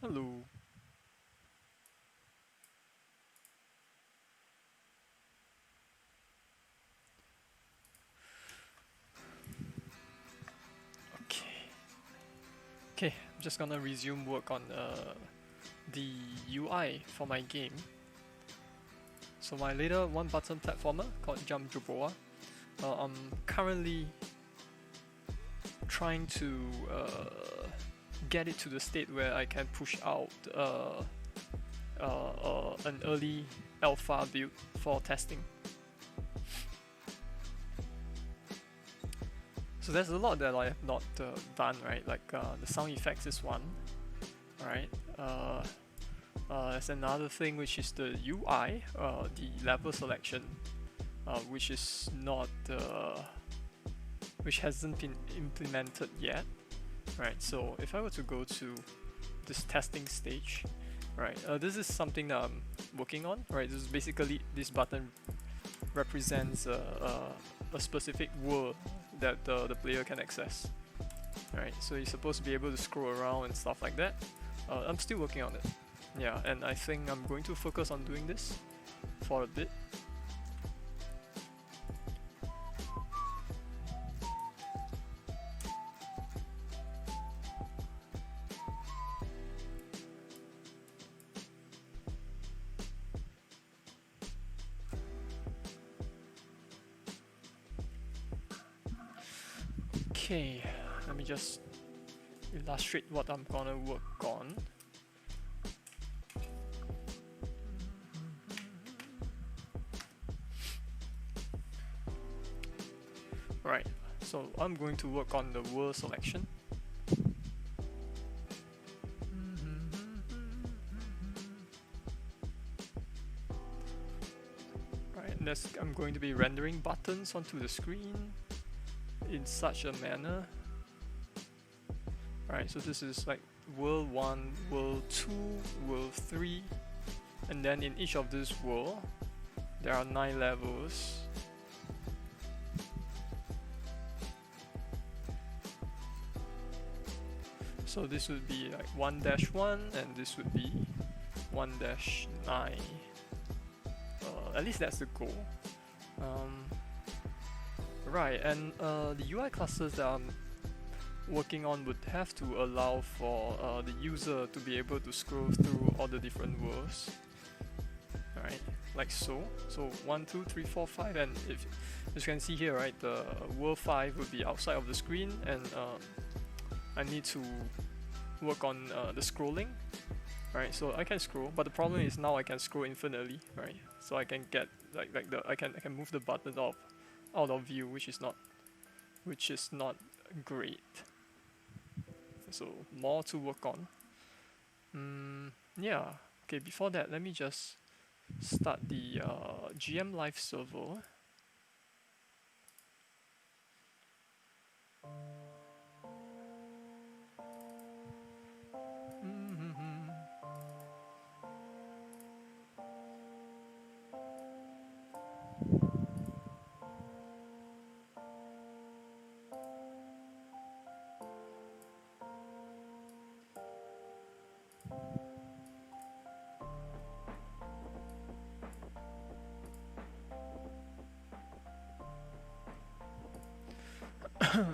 Hello. Okay. Okay, I'm just gonna resume work on the UI for my game. So my later one-button platformer called Jump Juboa. I'm currently trying to get it to the state where I can push out an early alpha build for testing. So there's a lot that I have not done, right? Like the sound effects is one, right? There's another thing which is the UI, the level selection, which is not, which hasn't been implemented yet, right? So if I were to go to this testing stage, right, this is something that I'm working on, right? This is basically this button represents a specific world that the player can access, right? So you're supposed to be able to scroll around and stuff like that. I'm still working on it. Yeah, and I think I'm going to focus on doing this for a bit. Okay, let me just illustrate what I'm gonna work on. Right, so I'm going to work on the world selection. Right, and I'm going to be rendering buttons onto the screen in such a manner. Right, so this is like world 1, world 2, world 3, and then in each of these world there are 9 levels. So this would be like 1-1 and this would be 1-9. At least that's the goal. Right, and the UI clusters that I'm working on would have to allow for the user to be able to scroll through all the different worlds. Right, like so. So 1, 2, 3, 4, 5, and if as you can see here, right, the world 5 would be outside of the screen, and I need to work on the scrolling. Right, so I can scroll, but the problem is now I can scroll infinitely, right? So I can get I can move the button out of view, which is not great. So more to work on. Yeah. Okay. Before that, let me just start the GM Live server.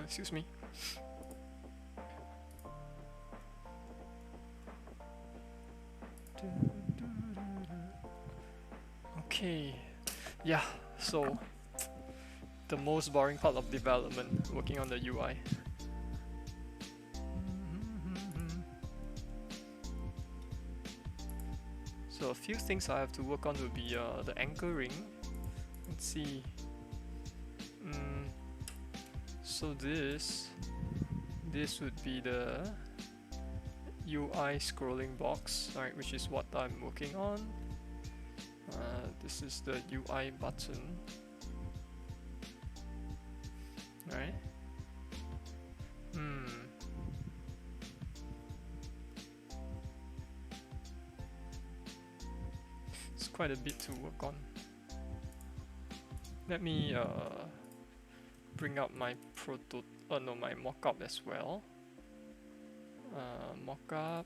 Excuse me. Okay. Yeah. So the most boring part of development, working on the UI. So a few things I have to work on will be the anchoring. Let's see. So this would be the UI scrolling box, right, which is what I'm working on. This is the UI button, right? It's quite a bit to work on. Let me bring up my my mockup as well. Mockup.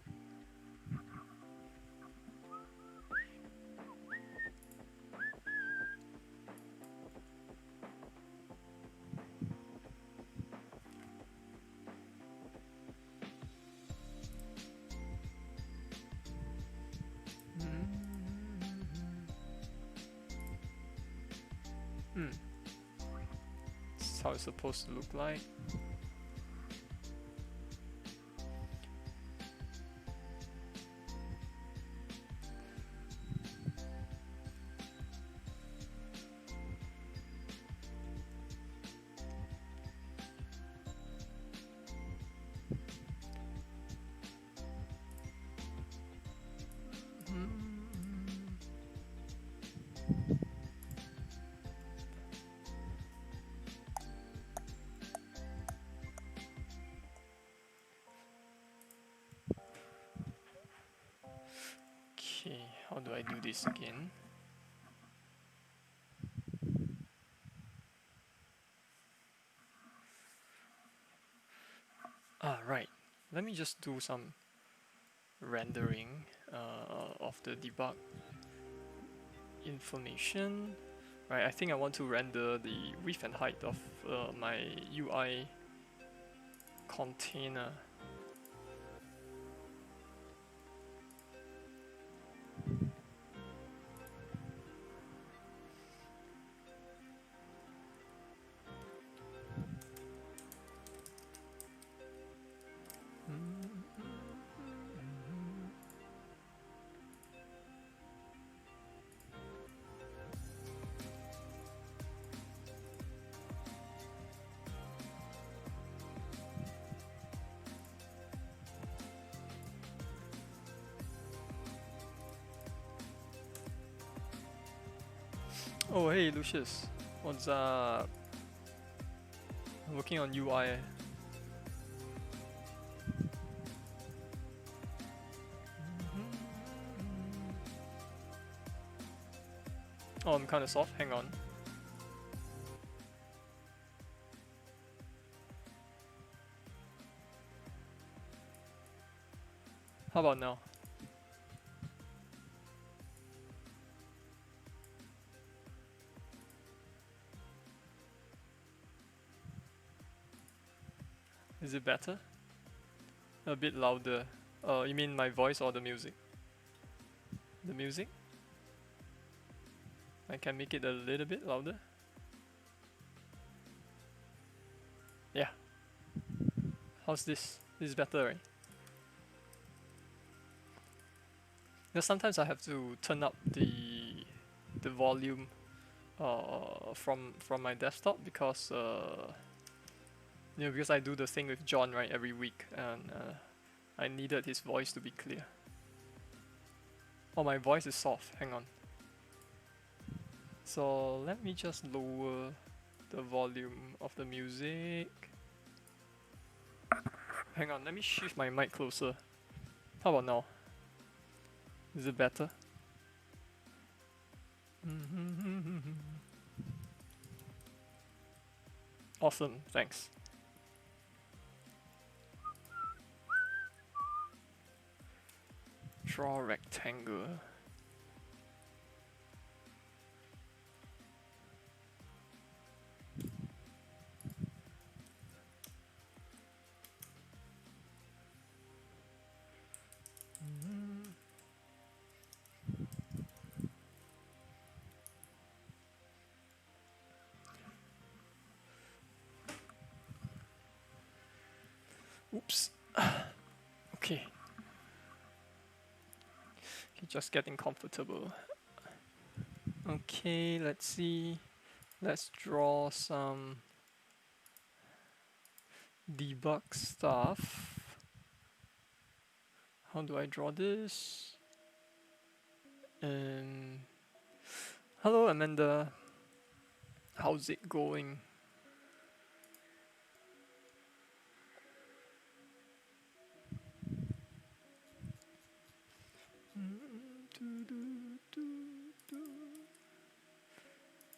This is how it's supposed to look like. Okay, how do I do this again? Right. Let me just do some rendering of the debug information. Right, I think I want to render the width and height of my UI container. Oh hey Lucius, what's up? I'm working on UI. Oh, I'm kinda soft, hang on. How about now? Is it better? A bit louder. You mean my voice or the music? The music? I can make it a little bit louder. Yeah. How's this? This is better, right? Because sometimes I have to turn up the volume from my desktop because because I do the thing with John right every week, and I needed his voice to be clear. Oh, my voice is soft. Hang on. So let me just lower the volume of the music. Hang on, let me shift my mic closer. How about now? Is it better? Awesome, thanks. Draw rectangle. Oops. Okay. Just getting comfortable. Okay, let's see. Let's draw some debug stuff. How do I draw this? Hello Amanda. How's it going?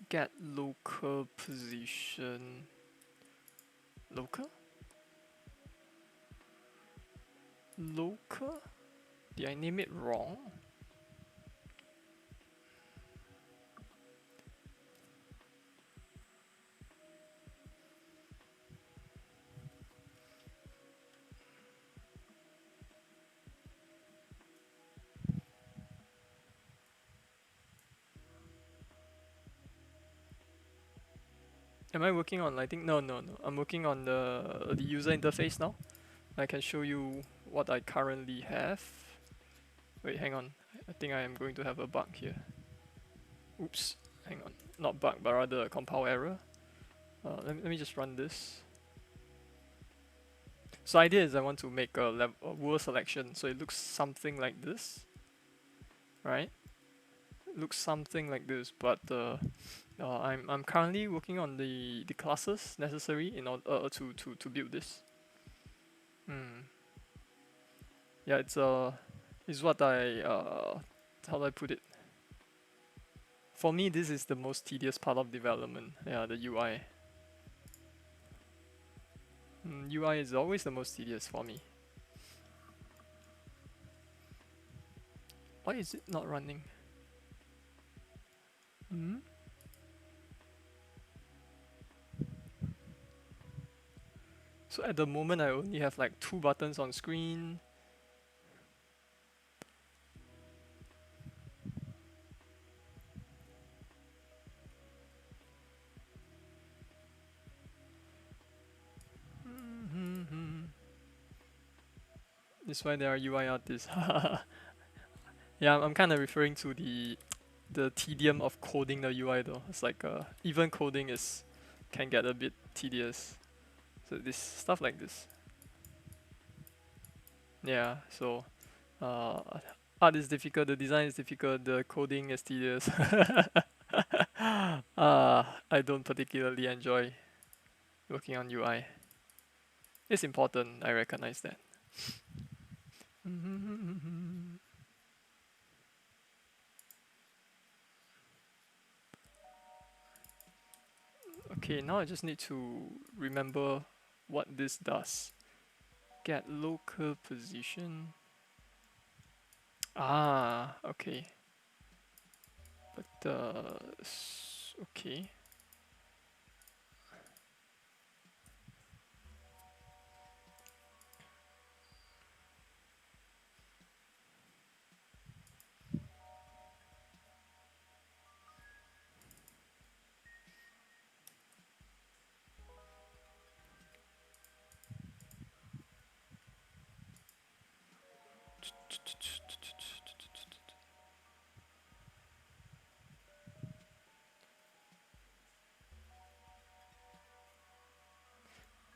Get local position. Local? Local? Did I name it wrong? Am I working on lighting? No, no, no. I'm working on the user interface now. I can show you what I currently have. Wait, hang on. I think I am going to have a bug here. Oops, hang on. Not bug, but rather a compile error. Let me just run this. So idea is I want to make a word selection, so it looks something like this, right? It looks something like this, but I'm currently working on the classes necessary in order to build this. Yeah, it's what how do I put it? For me, this is the most tedious part of development. Yeah, the UI. UI is always the most tedious for me. Why is it not running? So at the moment, I only have like 2 buttons on screen. That's why there are UI artists. Yeah, I'm kind of referring to the tedium of coding the UI though. It's like even coding can get a bit tedious. So this stuff like this. Yeah, so art is difficult, the design is difficult, the coding is tedious. I don't particularly enjoy working on UI. It's important, I recognize that. Okay, now I just need to remember what this does. Get local position. Okay. But okay.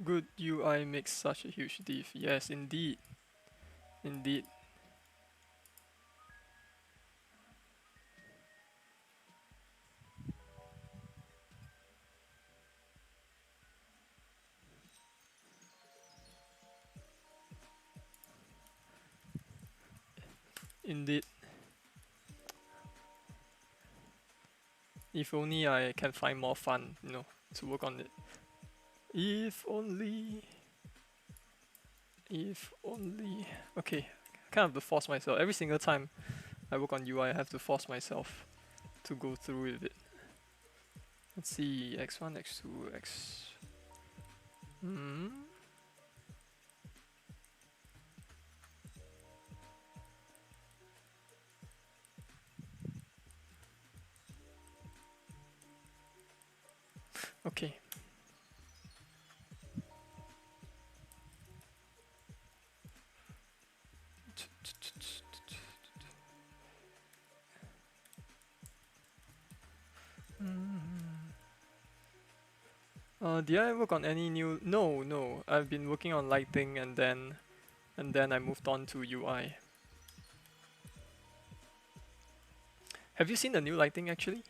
Good UI makes such a huge diff. Yes, indeed. Indeed. Indeed. If only I can find more fun, to work on it. If only. If only. Okay, I kind of have to force myself. Every single time I work on UI, I have to force myself to go through with it. Let's see, x1, x2, x. Okay. Did I work on any new? No. I've been working on lighting and then I moved on to UI. Have you seen the new lighting actually?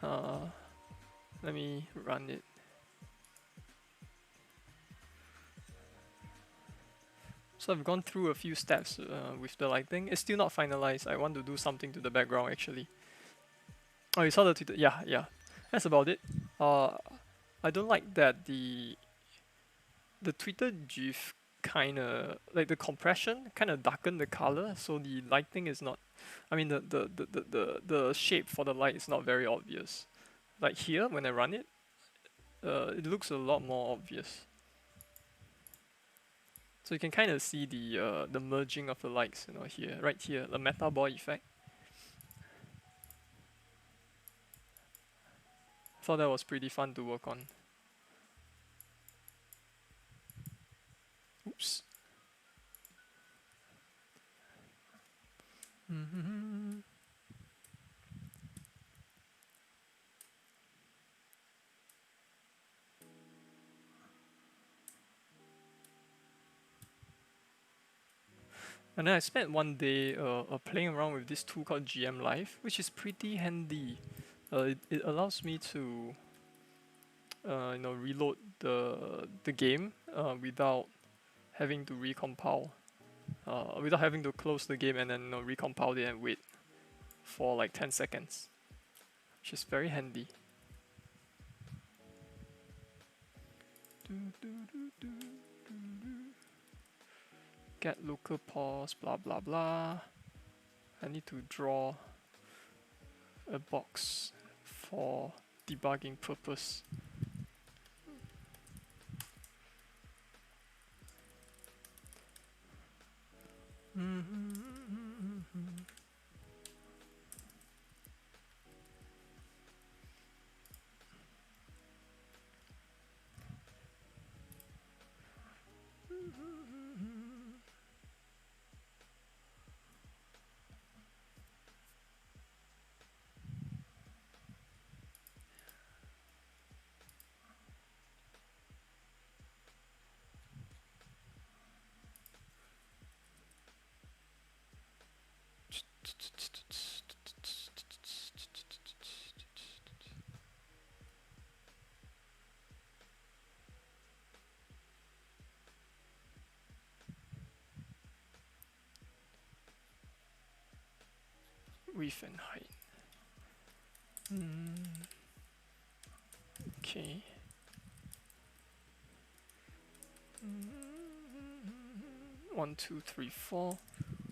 Let me run it. So I've gone through a few steps with the lighting. It's still not finalized. I want to do something to the background actually. Oh, you saw the Twitter? Yeah. That's about it. I don't like that the Twitter GIF kinda like the compression kinda darkened the color, so the lighting is not. I mean the shape for the light is not very obvious. Like here when I run it, it looks a lot more obvious. So you can kind of see the merging of the lights, here, right here, the meta boy effect. thought that was pretty fun to work on. Oops. Mm-hmm. And then I spent one day playing around with this tool called GM Live, which is pretty handy. It allows me to reload the game without having to recompile, without having to close the game and then recompile it and wait for like 10 seconds, which is very handy. Get local pause, blah blah blah. I need to draw a box for debugging purpose. Width and height. Okay. 1, 2, 3, 4.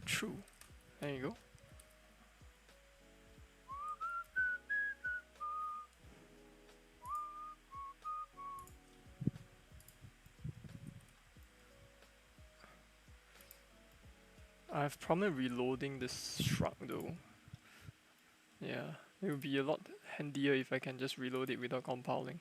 True. There you go. I have problem reloading this shrug though. Yeah, it would be a lot handier if I can just reload it without compiling.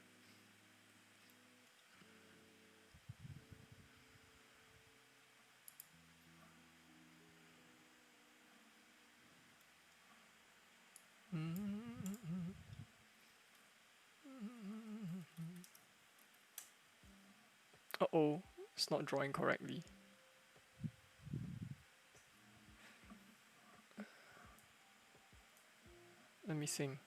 Uh-oh, it's not drawing correctly. Let me sing.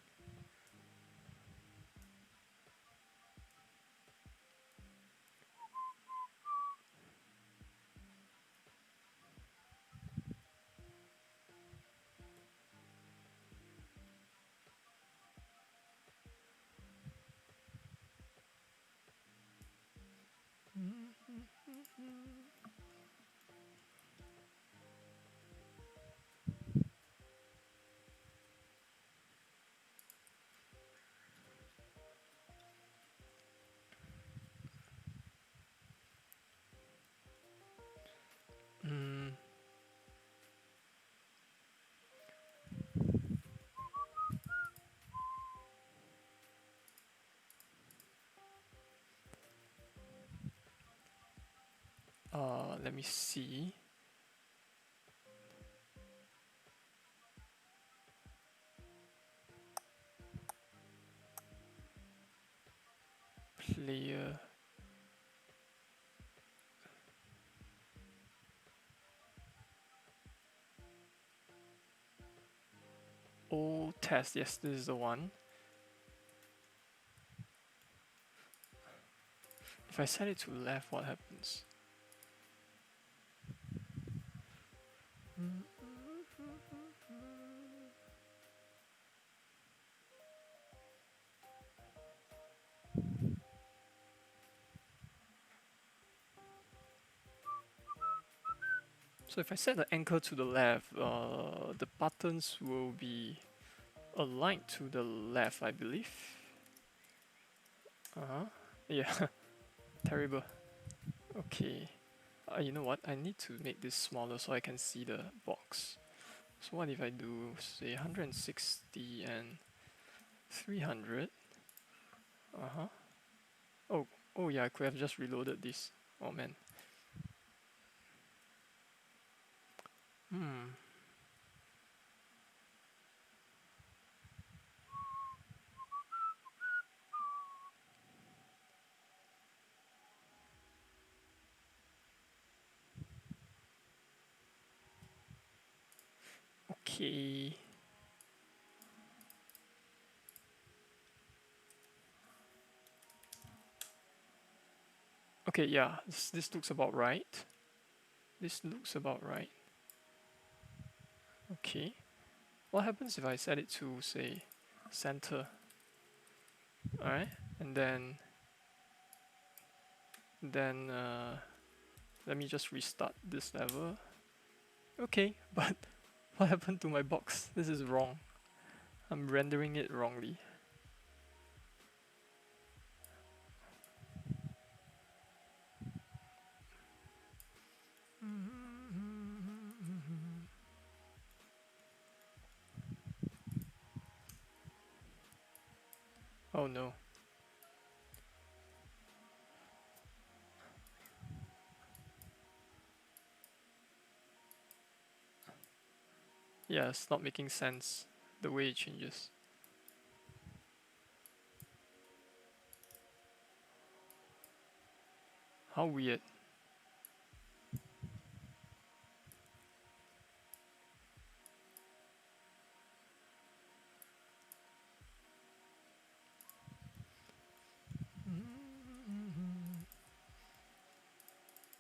Let me see. Player. Oh, test. Yes, this is the one. If I set it to left, what happens? So if I set the anchor to the left, the buttons will be aligned to the left, I believe. Yeah, terrible. Okay, you know what? I need to make this smaller so I can see the box. So what if I do say 160 and 300? Uh-huh. Oh yeah, I could have just reloaded this. Oh man. Hmm. Okay. Okay, yeah, this looks about right. This looks about right. Okay. What happens if I set it to, say, center? Alright, and then let me just restart this level. Okay, but what happened to my box? This is wrong. I'm rendering it wrongly. Oh no. Yeah, it's not making sense the way it changes. How weird.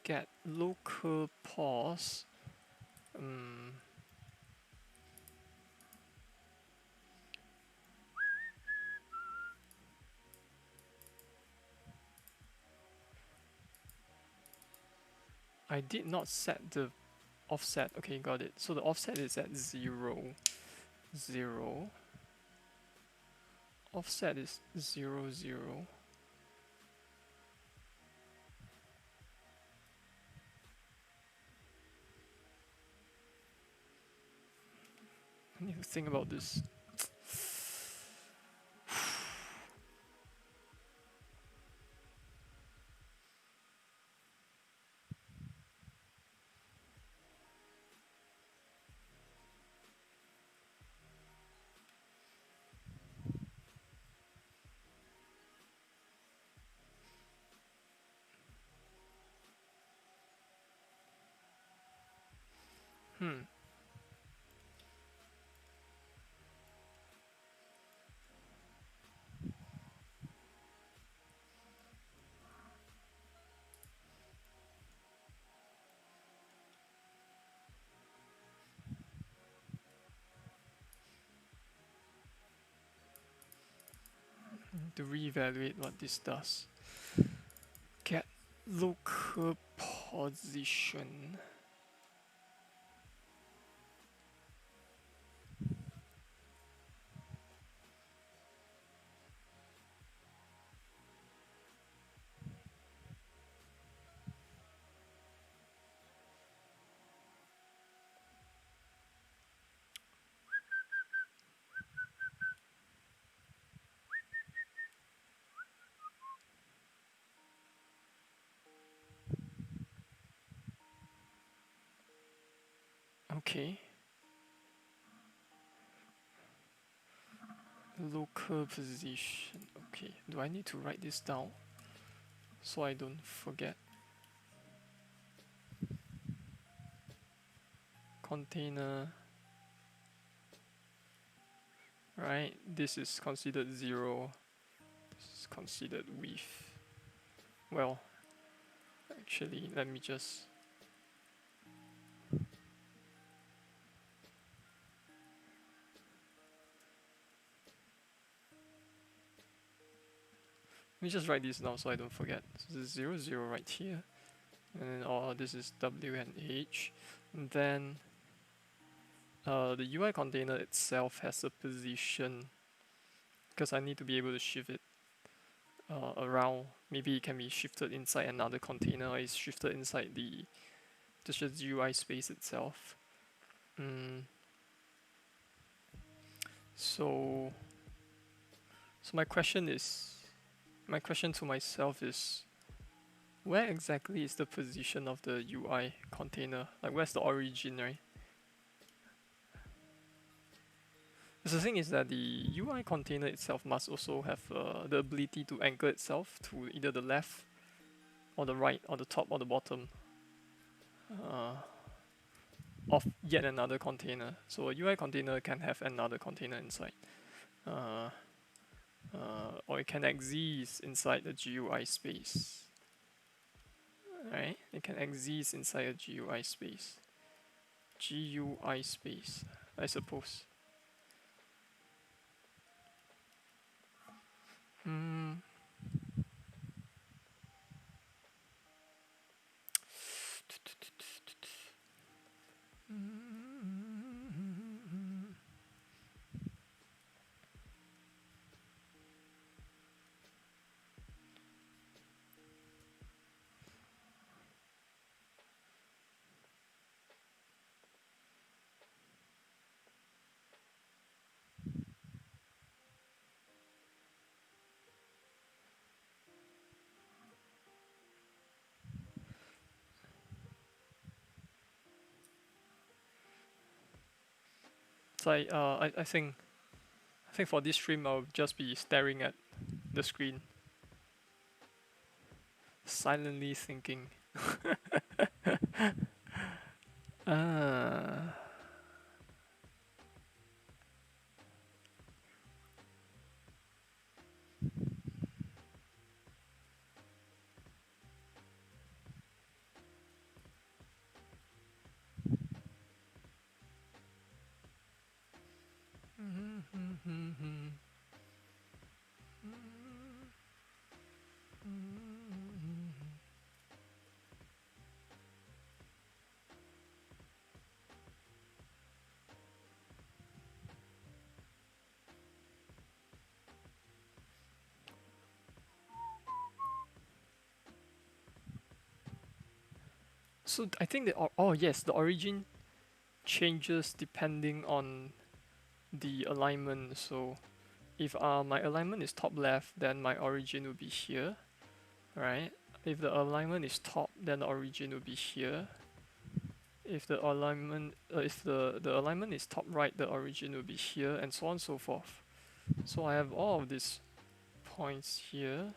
Get local pause. I did not set the offset. Okay, got it. So the offset is at 0, 0. Offset is 0, 0. I need to think about this. Hmm. To reevaluate what this does. Get local position. Okay. Local position. Okay. Do I need to write this down so I don't forget? Container. Right. This is considered 0. This is considered with. Well, actually, let me just. Let me just write this down so I don't forget. So this is 0, 0 right here. And then this is W and H. And then the UI container itself has a position because I need to be able to shift it around. Maybe it can be shifted inside another container or it's shifted inside the just UI space itself. So my question is, my question to myself is, where exactly is the position of the UI container? Like, where's the origin, right? Because the thing is that the UI container itself must also have the ability to anchor itself to either the left or the right or the top or the bottom of yet another container. So a UI container can have another container inside. Uh, or it can exist inside the GUI space. Right? It can exist inside a GUI space. GUI space, I suppose. Hmm. So I think for this stream I'll just be staring at the screen, silently thinking. Ah. So I think that oh yes, the origin changes depending on the alignment. So if my alignment is top left, then my origin will be here, right? If the alignment is top, then the origin will be here. If the alignment the alignment is top right, the origin will be here, and so on and so forth. So I have all of these points here.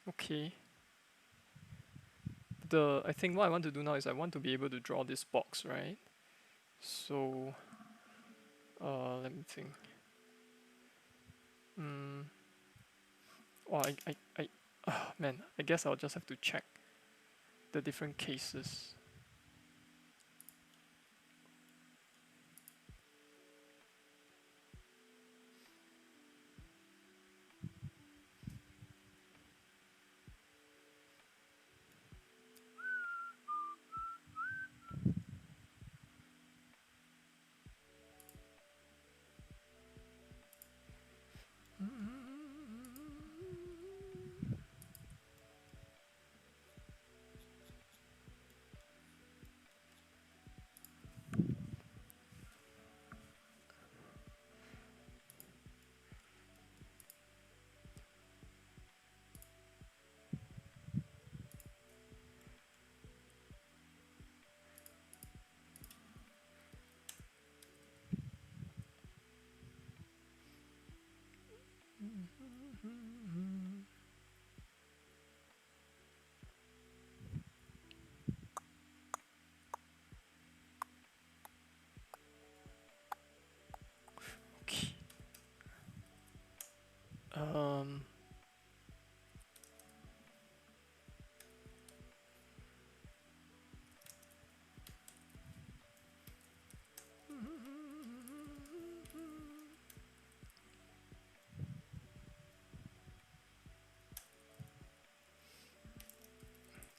Okay. I think what I want to do now is I want to be able to draw this box, right? So let me think. Oh, man, I guess I'll just have to check the different cases. Okay.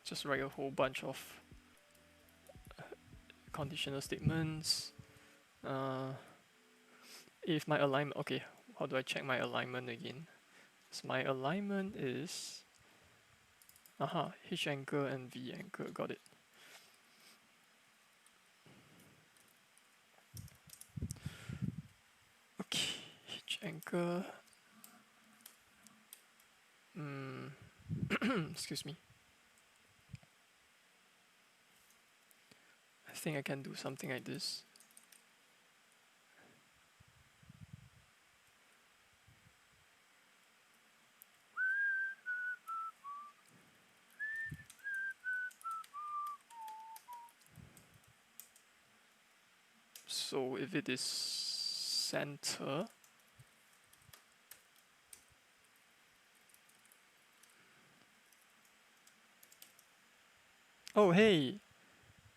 Just write a whole bunch of conditional statements. If my alignment, okay, how do I check my alignment again? So my alignment is H anchor and V anchor, got it. Okay, H anchor. Excuse me. I think I can do something like this. So if it is center, oh hey,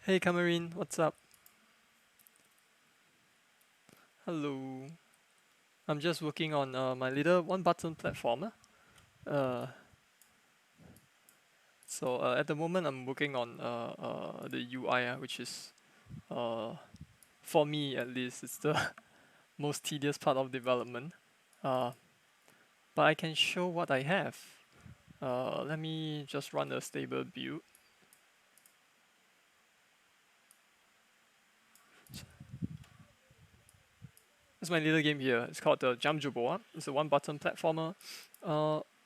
hey Cameron, what's up? Hello. I'm just working on my little one-button platformer. So at the moment I'm working on the UI, which is for me at least, it's the most tedious part of development. Uh, but I can show what I have. Let me just run a stable build. It's my little game here. It's called the Jump Juboa. It's a one-button platformer.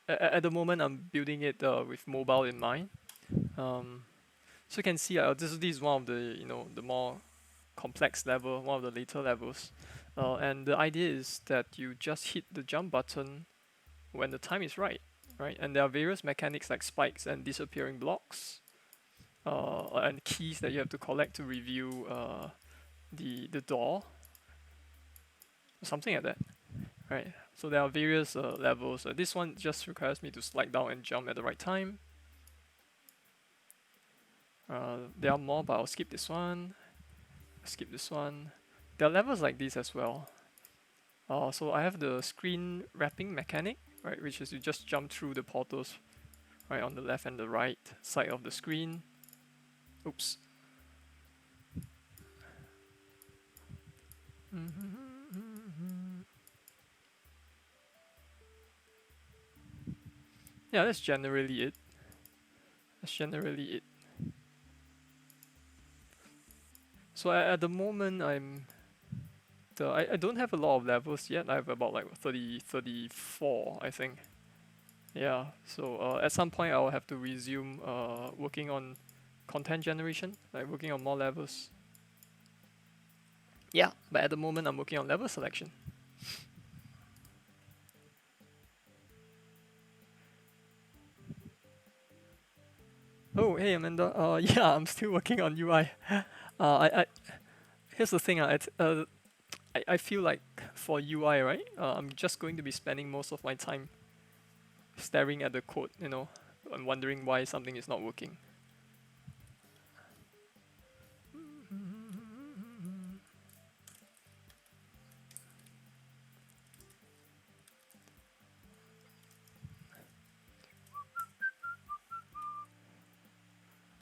At the moment, I'm building it with mobile in mind. So you can see this is one of the the more complex level, one of the later levels. And the idea is that you just hit the jump button when the time is right, right? And there are various mechanics like spikes and disappearing blocks, and keys that you have to collect to review the door, something like that, right? So there are various levels. This one just requires me to slide down and jump at the right time. There are more, but I'll skip this one. Skip this one. There are levels like this as well. So I have the screen wrapping mechanic, right, which is you just jump through the portals, right, on the left and the right side of the screen. Oops. Yeah, that's generally it. That's generally it. So at the moment, I don't have a lot of levels yet. I have about like 30, 34, I think. Yeah. So at some point, I'll have to resume working on content generation, like working on more levels. Yeah, but at the moment, I'm working on level selection. Oh, hey Amanda. Yeah, I'm still working on UI. I here's the thing. I feel like for UI, right? I'm just going to be spending most of my time staring at the code. I'm wondering why something is not working.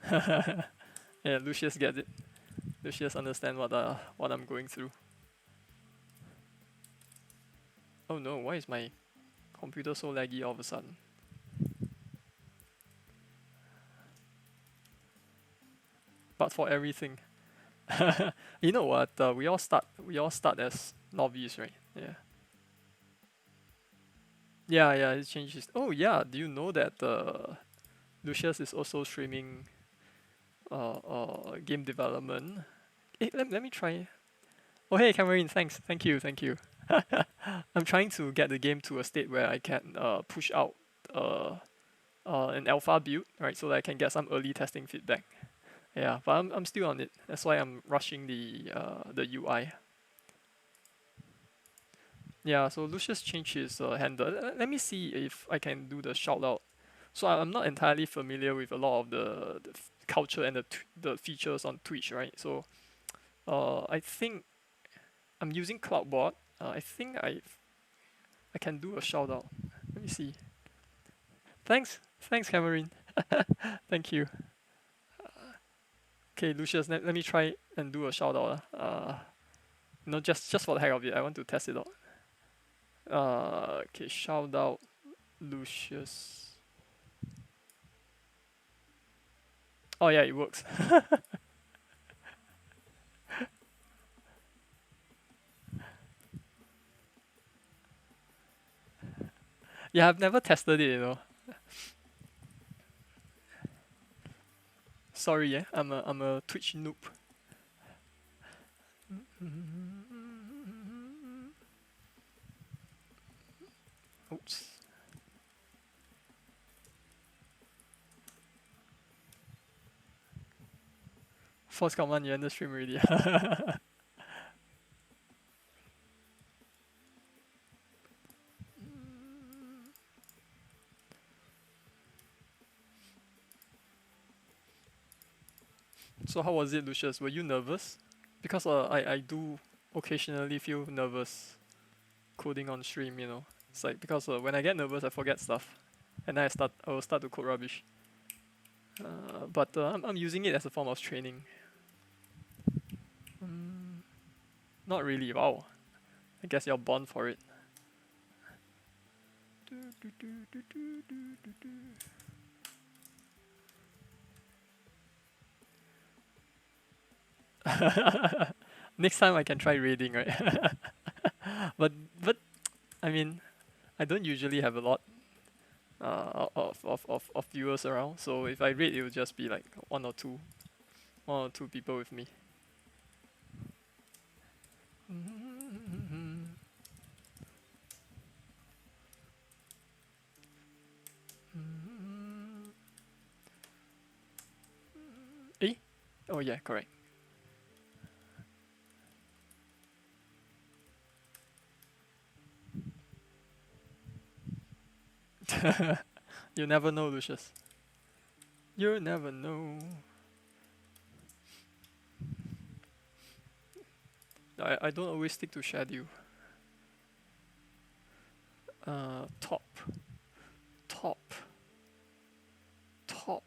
Yeah, Lucius gets it. Lucius understand what I'm going through. Oh no, why is my computer so laggy all of a sudden? But for everything. You know what? We all start as novice, right? Yeah. Yeah, it changes. Oh yeah, do you know that Lucius is also streaming game development? Let me try. Oh hey Cameron, thanks. Thank you. I'm trying to get the game to a state where I can push out uh, an alpha build, right, so that I can get some early testing feedback. Yeah, but I'm still on it. That's why I'm rushing the UI. Yeah, so Lucius changed his handle. Let me see if I can do the shout out. So I'm not entirely familiar with a lot of the culture and the features on Twitch, right? So I think I'm using Cloudboard. I think I can do a shout out. Let me see. Thanks, Cameron. Thank you. Okay, Lucius, let me try and do a shout out. Just for the heck of it, I want to test it out. Okay, shout out Lucius. Oh yeah, it works. Yeah, I've never tested it, you know. Sorry, yeah, I'm a Twitch noob. Oops. First command, you end the stream already. So how was it, Lucius? Were you nervous? Because I do occasionally feel nervous coding on stream, you know. It's like because when I get nervous, I forget stuff, and then I will start to code rubbish. But I'm using it as a form of training. Not really. Wow. I guess you're born for it. Next time I can try raiding, right? but but I mean, I don't usually have a lot of viewers around, so if I raid, it will just be like one or two people with me. Eh? Oh yeah, correct. You never know, Lucius. You never know. I don't always stick to schedule. Top, top, top,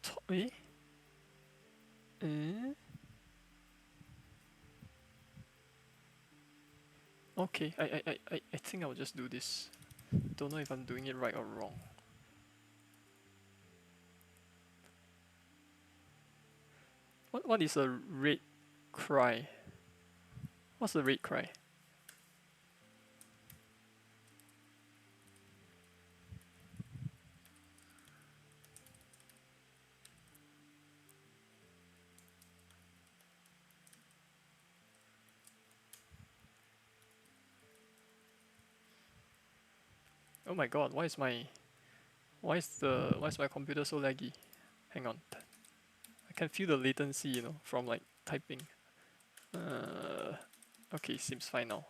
top. Eh? Eh? Okay, I think I'll just do this. Don't know if I'm doing it right or wrong. What is a red cry? What's a red cry? Oh my god, why is my computer so laggy? Hang on. I can feel the latency, you know, from like typing. Okay, seems fine now.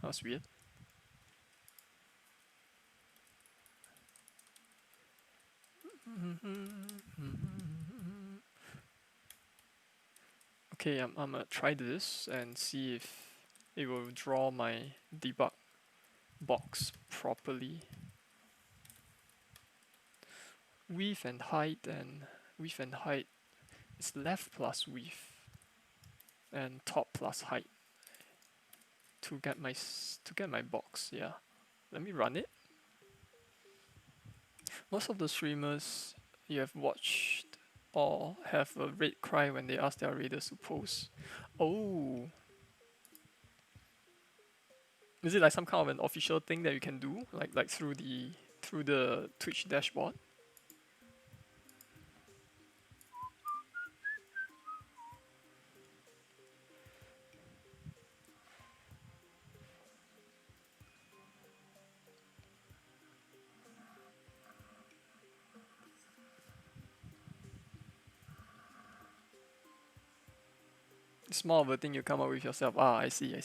That was weird. Okay, I'm gonna try this and see if it will draw my debug box properly. Width and height is left plus width and top plus height to get my box. Yeah, let me run it. Most of the streamers you have watched or have a raid cry when they ask their raiders to post. Oh, is it like some kind of an official thing that you can do, like through the Twitch dashboard? It's more of a thing you come up with yourself. Ah, I see.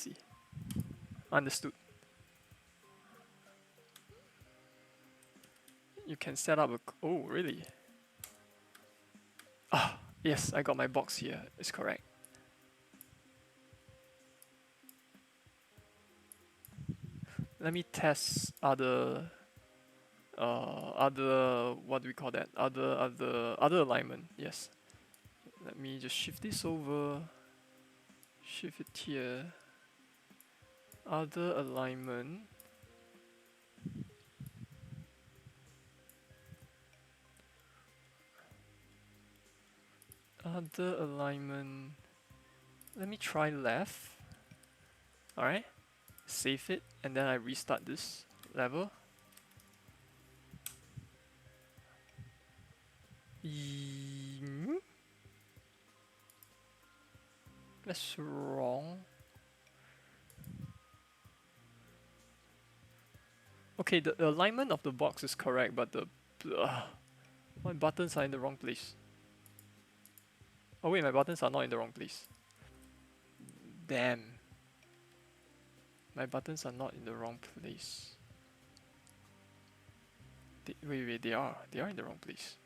Understood. You can set up a. Oh, really? Ah, yes, I got my box here. It's correct. Let me test other what do we call that? Other alignment. Yes. Let me just shift this over. Shift it here. Other alignment. Other alignment. Let me try left. Alright. Save it and then I restart this level. That's wrong. Okay, the alignment of the box is correct, but my buttons are in the wrong place. Oh wait, my buttons are not in the wrong place. Damn. My buttons are not in the wrong place. Wait, they are. They are in the wrong place.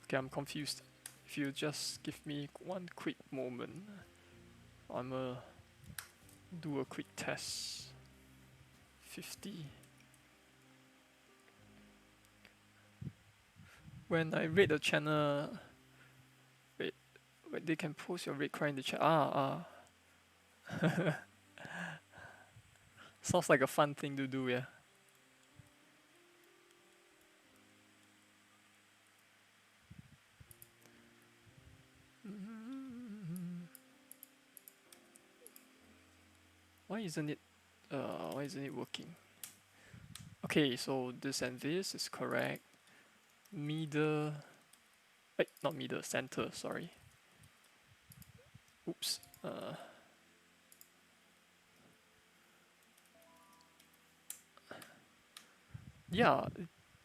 Okay, I'm confused. If you just give me one quick moment, I'ma do a quick test. 50. When I rate the channel, wait, they can post your rate cry in the chat. Sounds like a fun thing to do, yeah. Why isn't it working? Okay, so this and this is correct. Middle, wait, not middle, center, sorry. Oops. Yeah,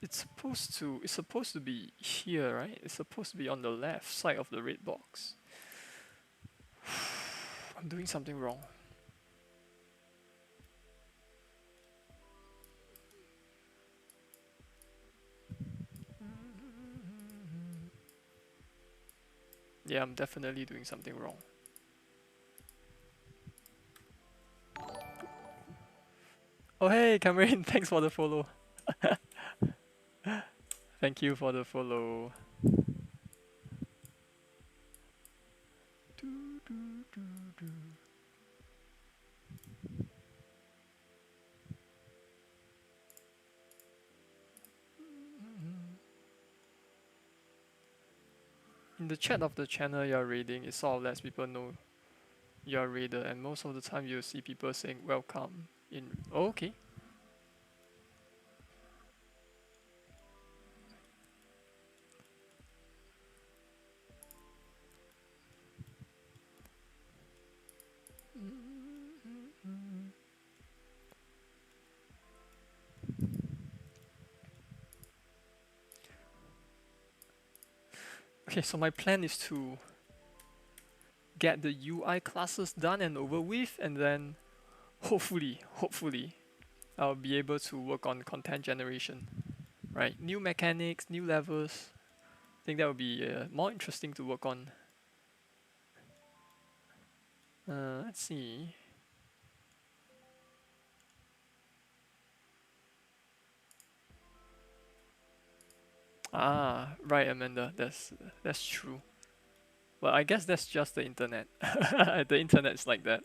it's supposed to be here, right? It's supposed to be on the left side of the red box. I'm doing something wrong. Yeah, I'm definitely doing something wrong. Oh hey, Cameron, thanks for the follow. Thank you for the follow. In the chat of the channel you're raiding, it sort of lets people know you're a raider, and most of the time you'll see people saying welcome in. Oh, okay. Okay, so my plan is to get the UI classes done and over with, and then hopefully, I'll be able to work on content generation. Right, new mechanics, new levels. I think that would be more interesting to work on. Let's see. Right, Amanda. That's true. Well, I guess that's just the internet. The internet's like that.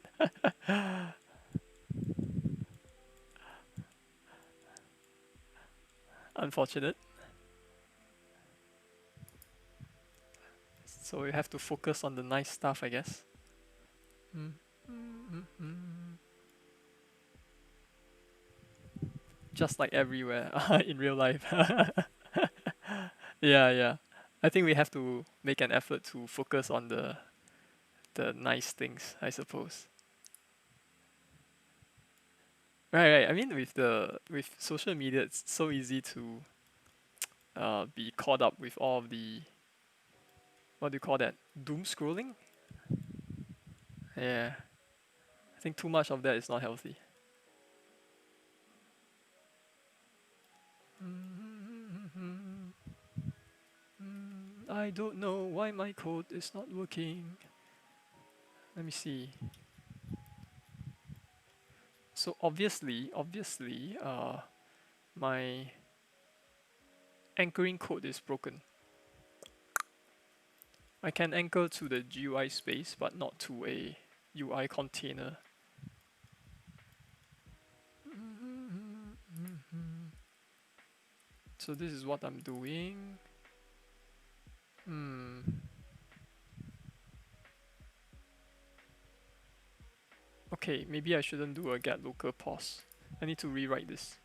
Unfortunate. So we have to focus on the nice stuff, I guess. Just like everywhere in real life. Yeah. I think we have to make an effort to focus on the nice things, I suppose. Right. I mean, with social media, it's so easy to be caught up with all of the, what do you call that? Doom scrolling? Yeah. I think too much of that is not healthy. I don't know why my code is not working. Let me see. So obviously, my anchoring code is broken. I can anchor to the GUI space, but not to a UI container. So this is what I'm doing. Okay, maybe I shouldn't do a get local pause. I need to rewrite this.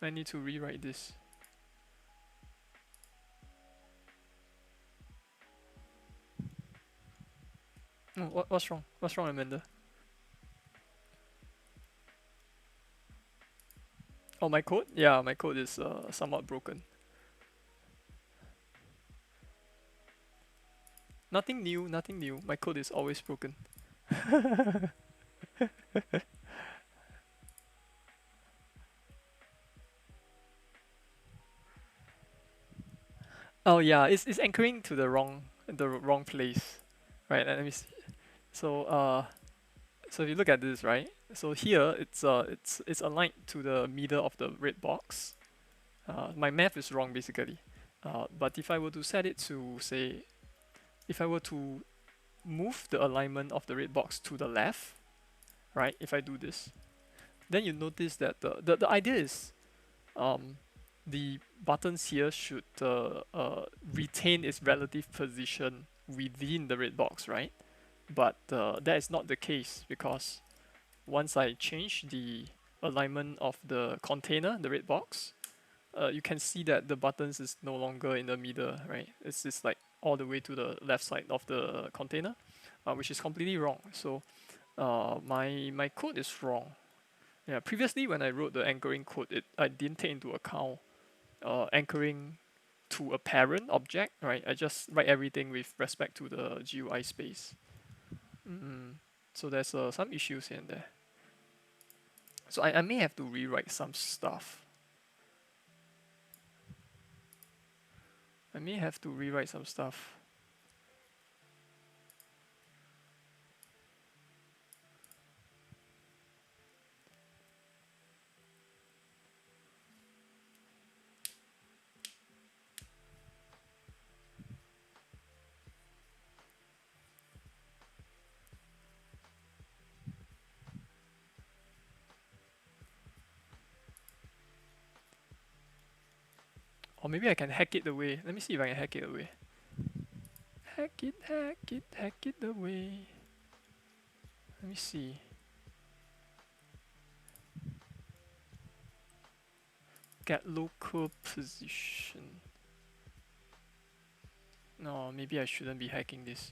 I need to rewrite this. Oh, what's wrong? What's wrong, Amanda? Oh, my code? Yeah, my code is somewhat broken. Nothing new, nothing new. My code is always broken. Oh yeah, it's anchoring to the wrong place, right? Let me see. So so if you look at this, right? So here it's aligned to the middle of the red box. My math is wrong basically. But if I were to set it to say, if I were to move the alignment of the red box to the left, right? If I do this, then you notice that the idea is um, the buttons here should retain its relative position within the red box, right? But that is not the case because once I change the alignment of the container, the red box, you can see that the buttons is no longer in the middle, right? It's just like all the way to the left side of the container, which is completely wrong. So my code is wrong. Yeah, previously when I wrote the anchoring code, I didn't take into account anchoring to a parent object, right? I just write everything with respect to the GUI space. So there's some issues here and there. So I may have to rewrite some stuff. I may have to rewrite some stuff. Or maybe I can hack it away. Let me see if I can hack it away. Hack it, hack it, hack it away. Let me see. Get local position. No, maybe I shouldn't be hacking this.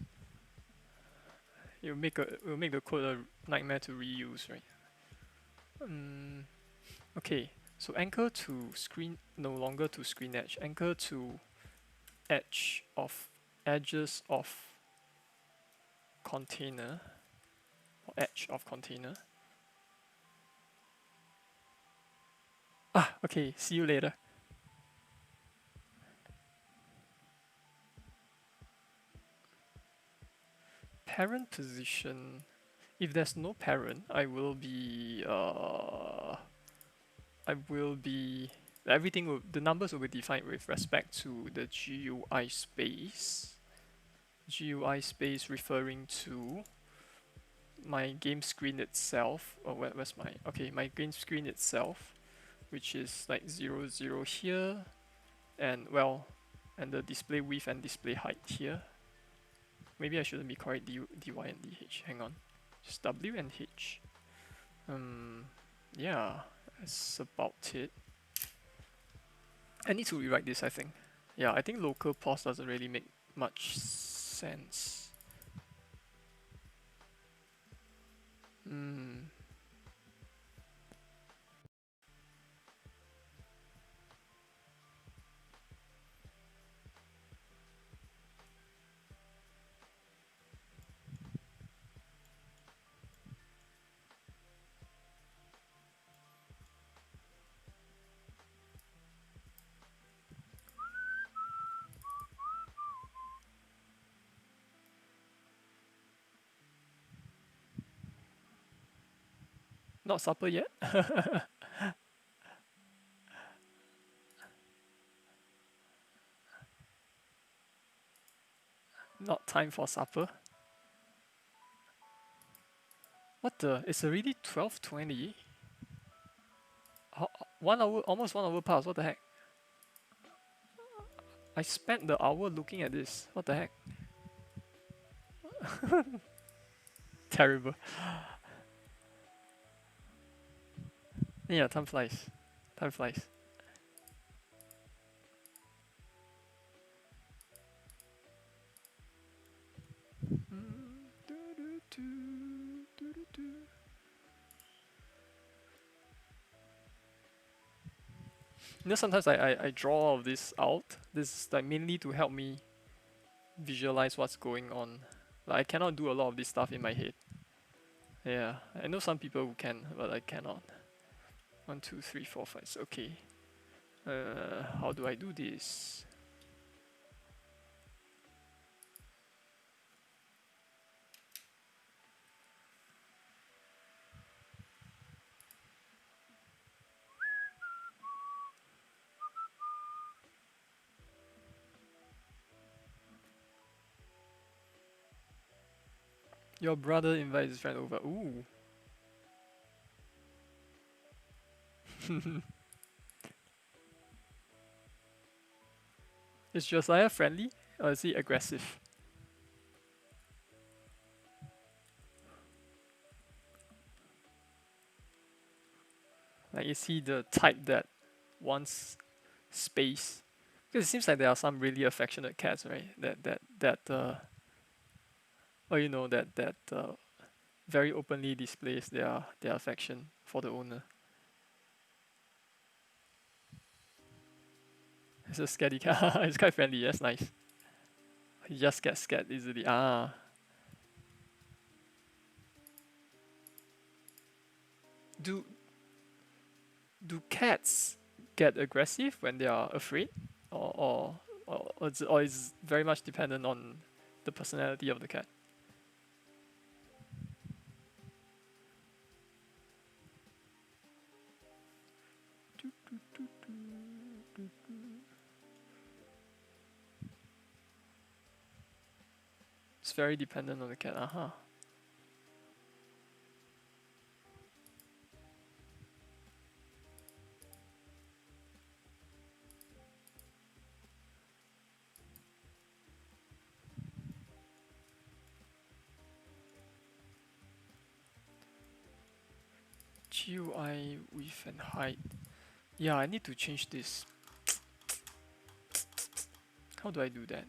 It'll make the code a nightmare to reuse, right? Okay, so anchor to screen, no longer to screen edge. Anchor to edges of container, or edge of container. Okay, see you later. Parent position. If there's no parent, the numbers will be defined with respect to the GUI space. GUI space referring to my game screen itself. My game screen itself, which is like 0, 0 here, and the display width and display height here. Maybe I shouldn't be correct dy and dh. Hang on, just w and h. Yeah, that's about it. I need to rewrite this, I think. Yeah, I think local pause doesn't really make much sense. Not supper yet? Not time for supper? What the? It's already 12:20? 1 hour, almost 1 hour past, what the heck? I spent the hour looking at this. What the heck? Terrible. Yeah, time flies. Time flies. You know, sometimes I draw all of this out. This is like mainly to help me visualize what's going on. Like I cannot do a lot of this stuff in my head. Yeah, I know some people who can, but I cannot. 1, 2, 3, 4, 5. Okay. How do I do this? Your brother invites his friend over. Ooh. Is Josiah friendly or is he aggressive? Like, is he the type that wants space? Because it seems like there are some really affectionate cats, right? Or you know, that very openly displays their affection for the owner. It's a scaredy cat. It's quite friendly. That's nice. He just gets scared easily. Ah, do do cats get aggressive when they are afraid, or is very much dependent on the personality of the cat? It's very dependent on the cat. Uh-huh. GUI width and height. Yeah, I need to change this. How do I do that?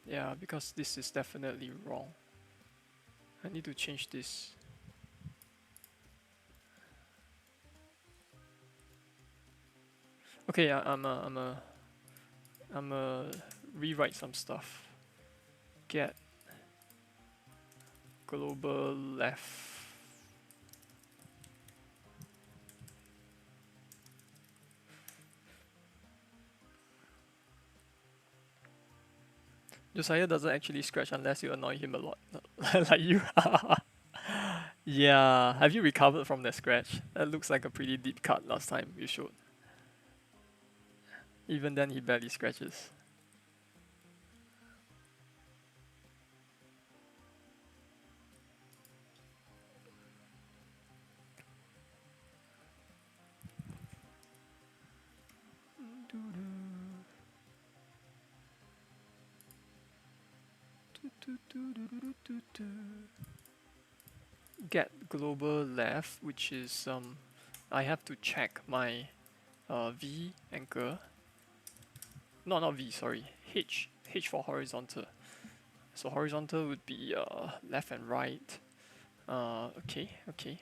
Yeah, because this is definitely wrong. I need to change this. Okay, yeah, I'm a rewrite some stuff. Get global left. Josiah doesn't actually scratch unless you annoy him a lot, like you. Yeah, have you recovered from that scratch? That looks like a pretty deep cut last time you showed. Even then, he barely scratches. Get global left, which is I have to check my V anchor. No, not V. Sorry, H for horizontal. So horizontal would be left and right. Okay, okay.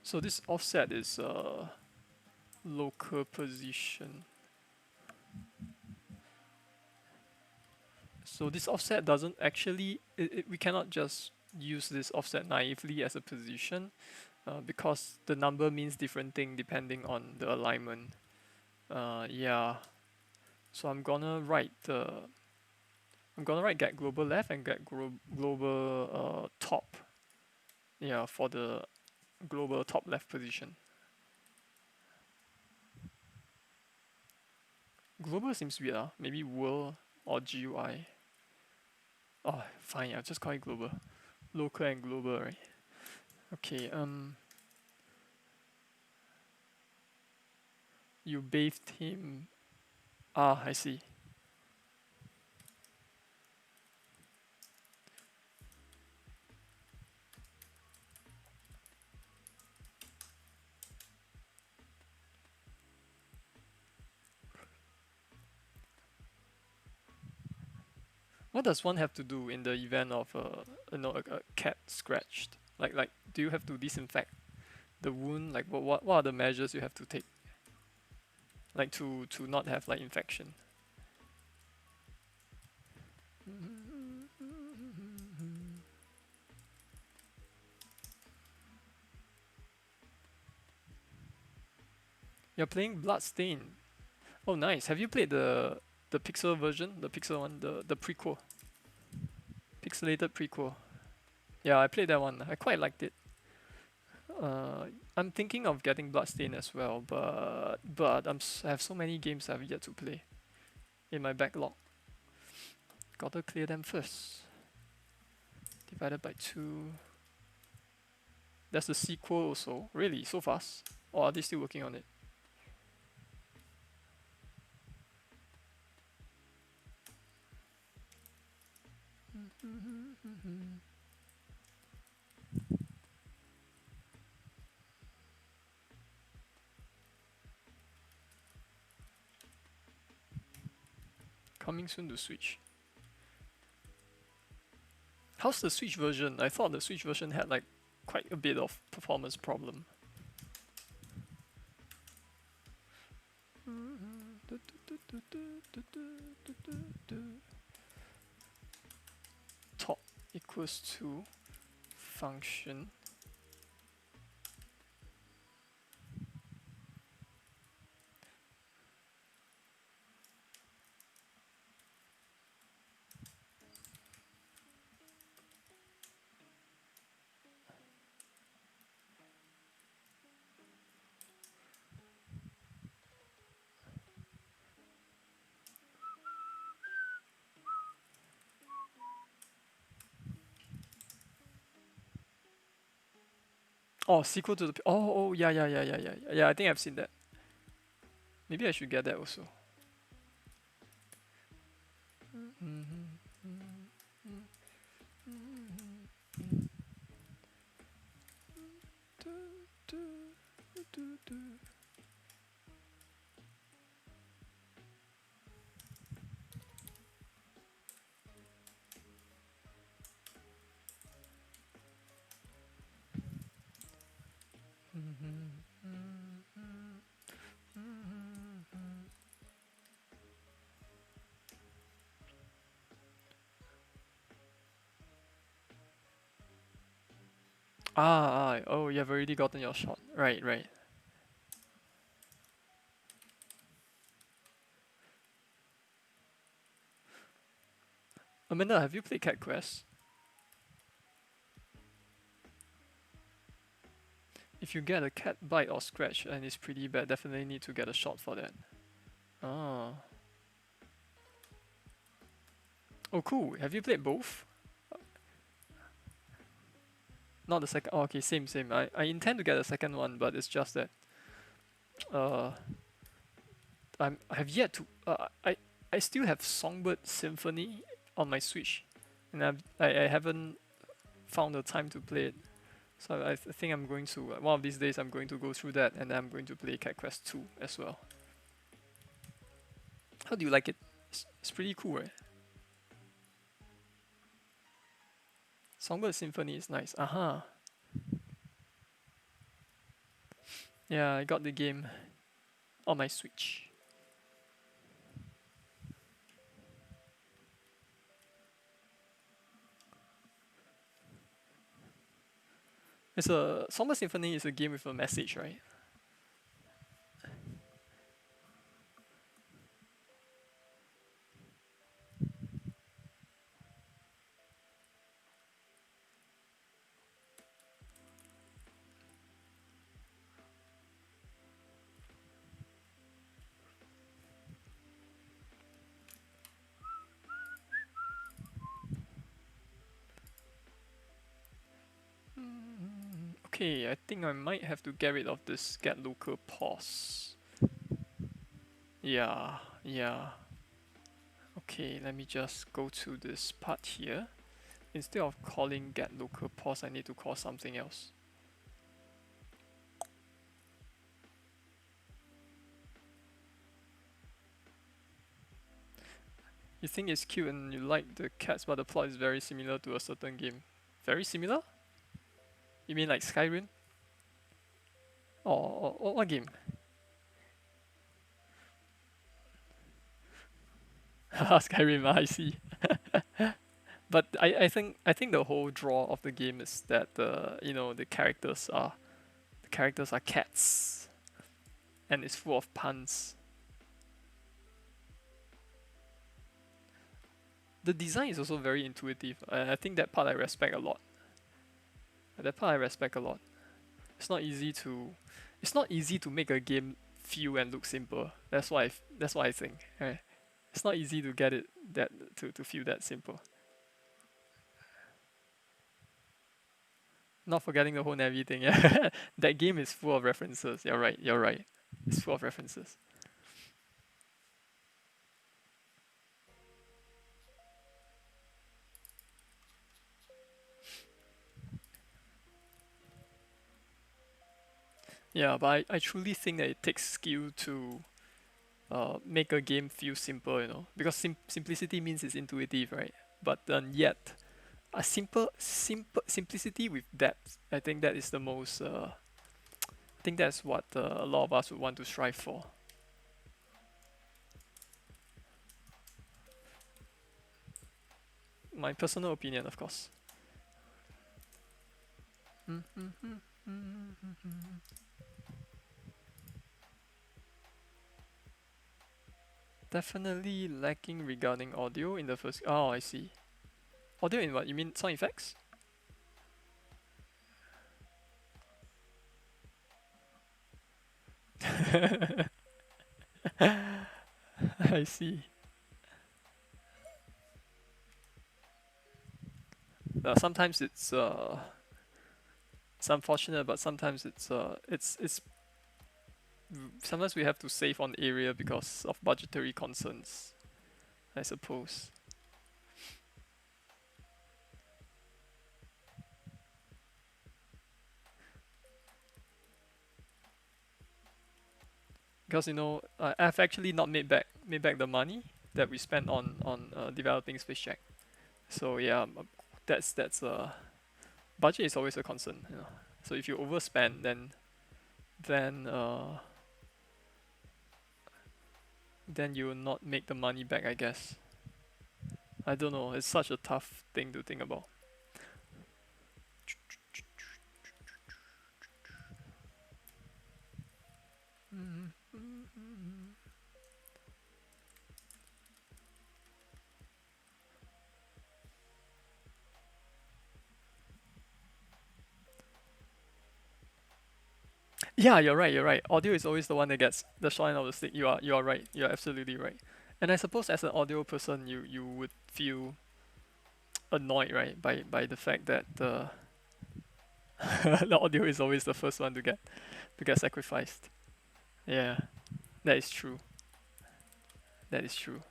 So this offset is local position. So this offset doesn't actually, we cannot just use this offset naively as a position because the number means different thing depending on the alignment. Yeah. So I'm gonna write get global left and get global top. Yeah, for the global top left position. Global seems weird, maybe world or GUI. Oh, fine, I'll just call it global. Local and global, right? Okay, you bathed him. Ah, I see. What does one have to do in the event of a cat scratched? Like, do you have to disinfect the wound? Like, what are the measures you have to take? Like to not have like infection. You're playing Bloodstain. Oh, nice. Have you played the pixel version, the pixel one, the prequel, pixelated prequel? Yeah, I played that one. I quite liked it. I'm thinking of getting Bloodstain as well, but I have so many games I've yet to play in my backlog. Gotta clear them first. Divided by 2. There's the sequel also. Really, so fast? Or are they still working on it? Coming soon to Switch. How's the Switch version? I thought the Switch version had like quite a bit of performance problem. Top equals to function. Oh, sequel to the. Oh, yeah, yeah, yeah, yeah, yeah. Yeah, I think I've seen that. Maybe I should get that also. Oh, you have already gotten your shot. Right, right. Amanda, have you played Cat Quest? If you get a cat bite or scratch and it's pretty bad, definitely need to get a shot for that. Oh. Oh, cool. Have you played both? Not the second. Oh, okay, same, same. I intend to get a second one, but it's just that uh, I have yet to. I still have Songbird Symphony on my Switch, and I haven't found the time to play it. So I think I'm going to one of these days I'm going to go through that, and then I'm going to play Cat Quest 2 as well. How do you like it? It's pretty cool, right? Songbird Symphony is nice. Aha. Yeah, I got the game on my Switch. It's a Songbird Symphony is a game with a message, right? Okay, I think I might have to get rid of this get local pause. Yeah, yeah. Okay, let me just go to this part here. Instead of calling get local pause, I need to call something else. You think it's cute and you like the cats, but the plot is very similar to a certain game. Very similar? You mean like Skyrim? Or what game? Skyrim, I see. But I think the whole draw of the game is that the characters are cats and it's full of puns. The design is also very intuitive. I think that part I respect a lot. That part I respect a lot. It's not easy to make a game feel and look simple. That's what I think. Right? It's not easy to get it that to feel that simple. Not forgetting the whole Navy thing. Yeah, that game is full of references. You're right. You're right. It's full of references. Yeah, but I truly think that it takes skill to make a game feel simple, because simplicity means it's intuitive, right? But yet, a simple simplicity with depth. I think that is the most. I think that's what a lot of us would want to strive for. My personal opinion, of course. Definitely lacking regarding audio in the first. Oh, I see. Audio in what? You mean sound effects? I see. Sometimes it's unfortunate, but sometimes it's sometimes we have to save on area because of budgetary concerns, I suppose. Because I've actually not made back the money that we spent on developing Space Jack. So yeah, that's budget is always a concern. So if you overspend, then then you will not make the money back, I guess. I don't know. It's such a tough thing to think about. Yeah, you're right. You're right. Audio is always the one that gets the short end of the stick. You are right. You're absolutely right. And I suppose as an audio person, you would feel annoyed, right, by the fact that the the audio is always the first one to get sacrificed. Yeah, that is true. That is true.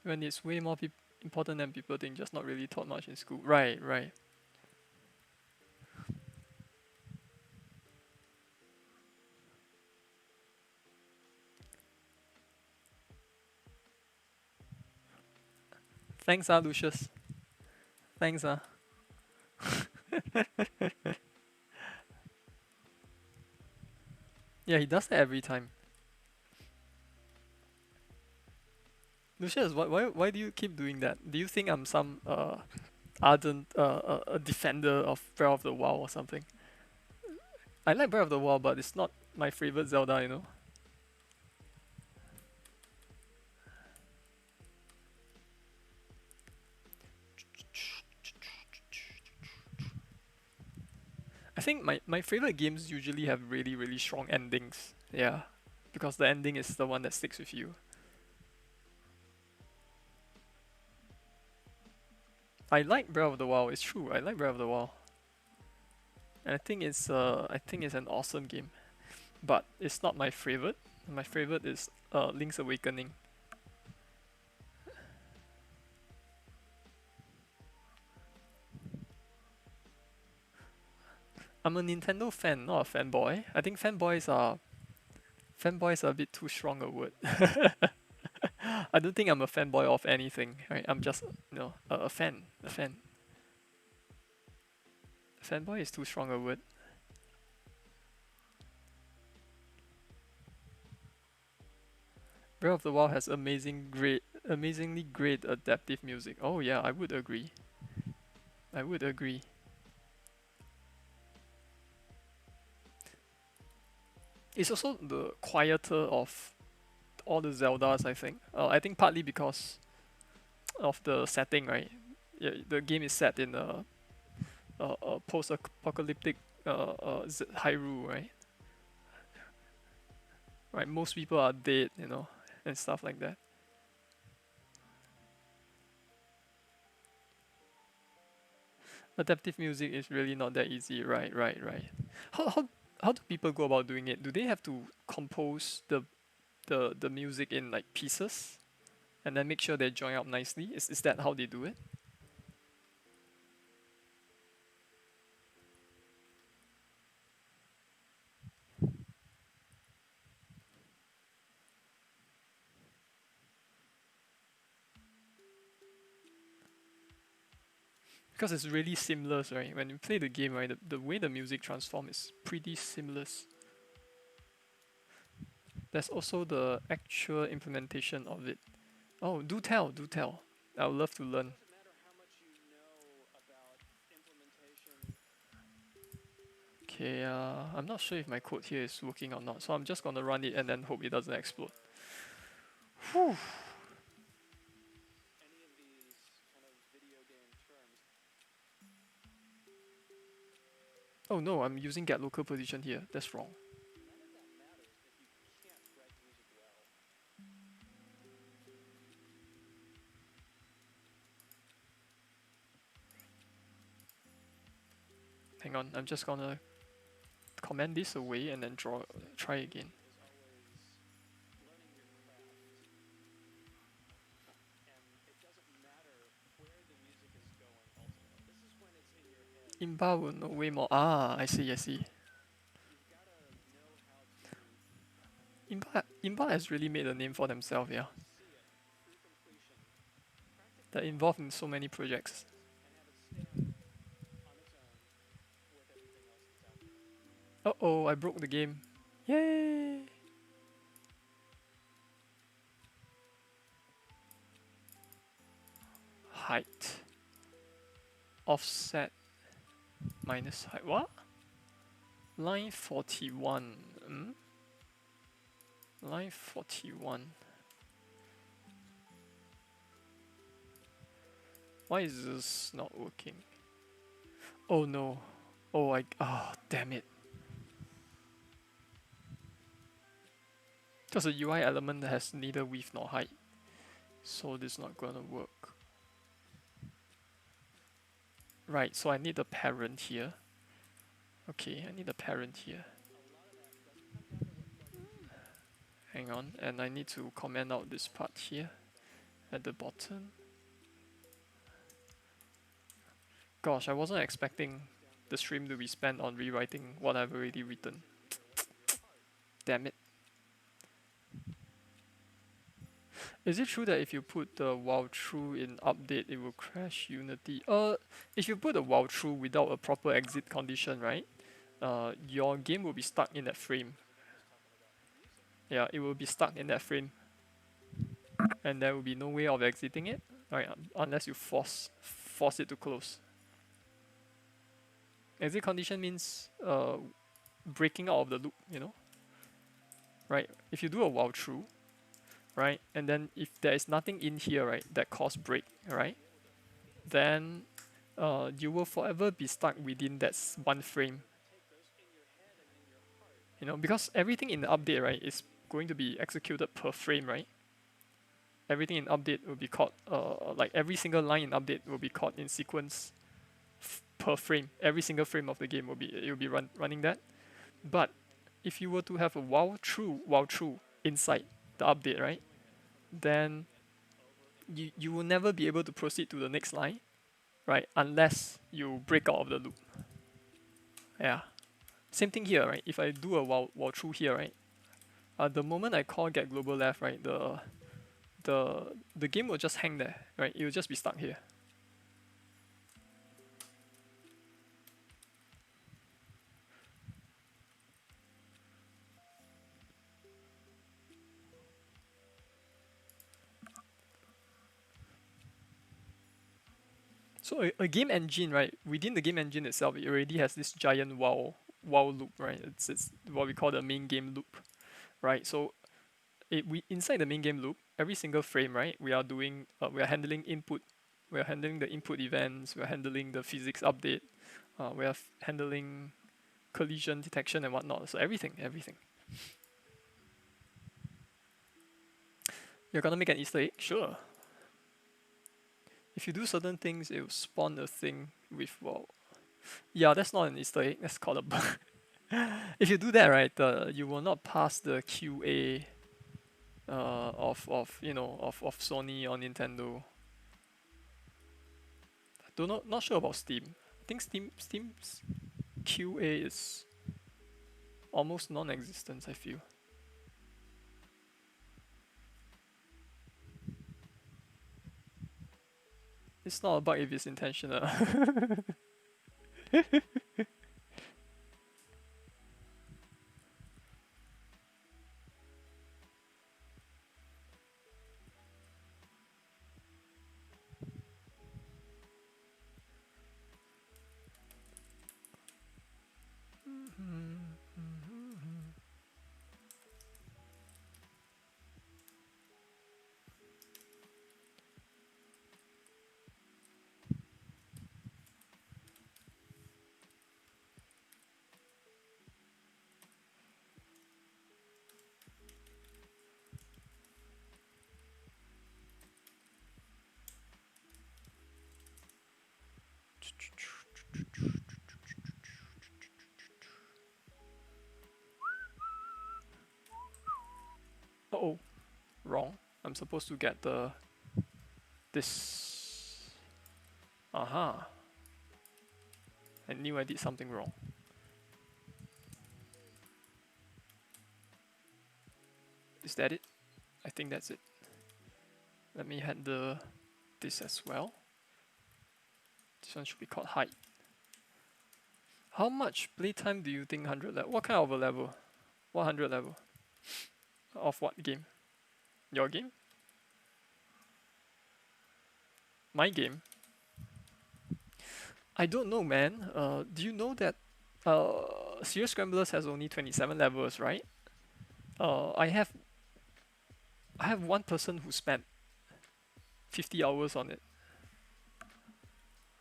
When it's way more important than people think, just not really taught much in school. Right, right. Thanks, Lucius. Thanks, Yeah, he does that every time. Lucius, why do you keep doing that? Do you think I'm some ardent a defender of Breath of the Wild or something? I like Breath of the Wild, but it's not my favorite Zelda. think my favorite games usually have really really strong endings. Yeah, because the ending is the one that sticks with you. I like Breath of the Wild. It's true. I like Breath of the Wild. And I think it's an awesome game. But it's not my favorite. My favorite is Link's Awakening. I'm a Nintendo fan, not a fanboy. I think fanboys are a bit too strong a word. I don't think I'm a fanboy of anything. Right? I'm just a fan. A fan. Fanboy is too strong a word. Breath of the Wild has amazingly great adaptive music. Oh yeah, I would agree. I would agree. It's also the quieter of all the Zeldas, I think. I think partly because of the setting, right? Yeah, the game is set in a post-apocalyptic Hyrule, right? Right, most people are dead, and stuff like that. Adaptive music is really not that easy, right, right, right. How do people go about doing it? Do they have to compose the music in like pieces and then make sure they join up nicely? Is that how they do it? Because it's really seamless, right? When you play the game, right, the way the music transforms is pretty seamless. There's also the actual implementation of it. Oh, do tell, do tell. I would love to learn. Okay, I'm not sure if my code here is working or not, so I'm just gonna run it and then hope it doesn't explode. Whew. Oh no, I'm using get local position here. That's wrong. Hang on, I'm just gonna comment this away and then try again. Imba will know way more. Ah, I see, I see. Imba has really made a name for themselves, yeah. They're involved in so many projects. Uh oh, I broke the game. Yay! Height. Offset minus height. What? Line 41. Line 41. Why is this not working? Oh no. Damn it. Because the UI element has neither width nor height. So this is not gonna work. Right, so I need a parent here. Okay, I need a parent here. Hang on, and I need to comment out this part here at the bottom. Gosh, I wasn't expecting the stream to be spent on rewriting what I've already written. Damn it. Is it true that if you put the while true in update, it will crash Unity? If you put a while true without a proper exit condition, right? Your game will be stuck in that frame. Yeah, it will be stuck in that frame, and there will be no way of exiting it, right? Unless you force it to close. Exit condition means breaking out of the loop, right? If you do a while true, right, and then if there is nothing in here, right, that cause break, right, then you will forever be stuck within that one frame. You know, because everything in the update, right, is going to be executed per frame, right? Everything in update will be caught, like every single line in update will be caught in sequence per frame. Every single frame of the game will be running that. But if you were to have a while through inside the update, right, then you will never be able to proceed to the next line, right, unless you break out of the loop. Yeah. Same thing here, right? If I do a while through here, right, the moment I call get global left, right, the game will just hang there, right? It will just be stuck here. So a game engine, right? Within the game engine itself, it already has this giant while loop, right? It's what we call the main game loop, right? So we inside the main game loop, every single frame, right? We are handling input, we are handling the input events, we are handling the physics update, we are handling collision detection and whatnot. So everything. You're gonna make an Easter egg, sure. If you do certain things, it will spawn a thing with wow. Yeah, that's not an Easter egg. That's called a bug. If you do that, right, you will not pass the QA of Sony or Nintendo. Don't know, not sure about Steam. I think Steam's QA is almost non-existent, I feel. It's not a bug if it's intentional. Oh, wrong. I'm supposed to get this. Aha. I knew I did something wrong. Is that it? I think that's it. Let me handle this as well. This one should be called height. How much playtime do you think 100 level? What kind of a level? 100 level? Of what game? Your game? My game? I don't know, man. Do you know that Serious Scramblers has only 27 levels, right? I have one person who spent 50 hours on it.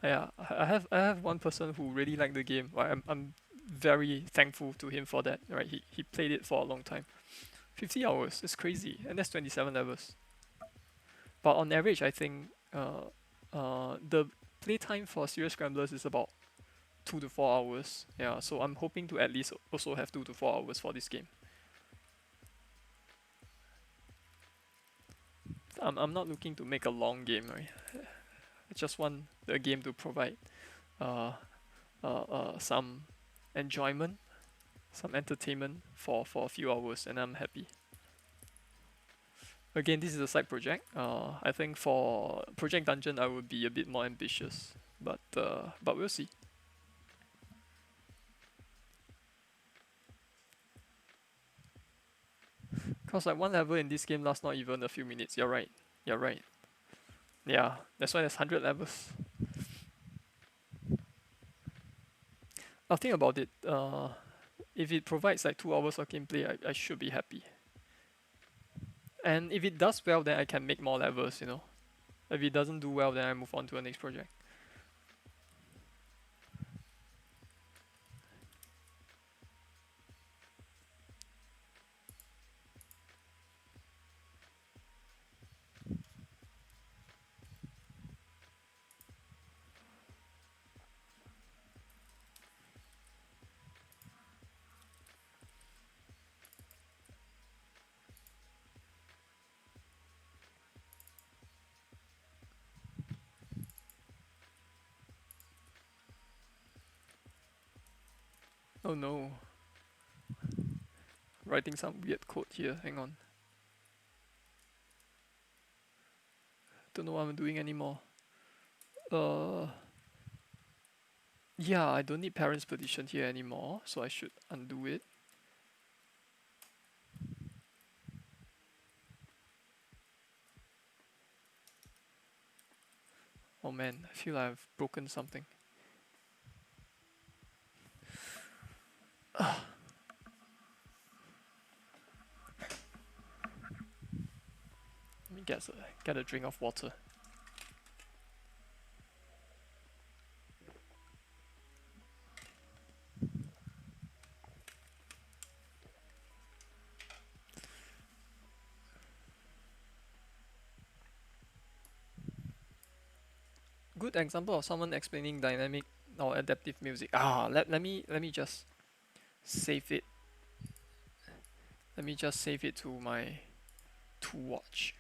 Yeah, I have one person who really liked the game. Right? I'm very thankful to him for that. Right? He played it for a long time. 50 hours, it's crazy, and that's 27 levels. But on average, I think the playtime for Serious Scramblers is about 2 to 4 hours. Yeah, so I'm hoping to at least also have 2 to 4 hours for this game. I'm not looking to make a long game, right? I just want the game to provide some enjoyment, some entertainment for a few hours, and I'm happy. Again, this is a side project. I think for Project Dungeon, I would be a bit more ambitious, but we'll see. Cause like one level in this game lasts not even a few minutes. You're right. You're right. Yeah, that's why there's 100 levels. I'll think about it. If it provides like 2 hours of gameplay, I should be happy. And if it does well, then I can make more levels, you know. If it doesn't do well, then I move on to the next project. Oh no. Writing some weird code here. Hang on. Don't know what I'm doing anymore. Yeah, I don't need parents' position here anymore, so I should undo it. Oh man, I feel like I've broken something. Let me get a drink of water. Good example of someone explaining dynamic or adaptive music. Let me just save it. Let me just save it to my to watch.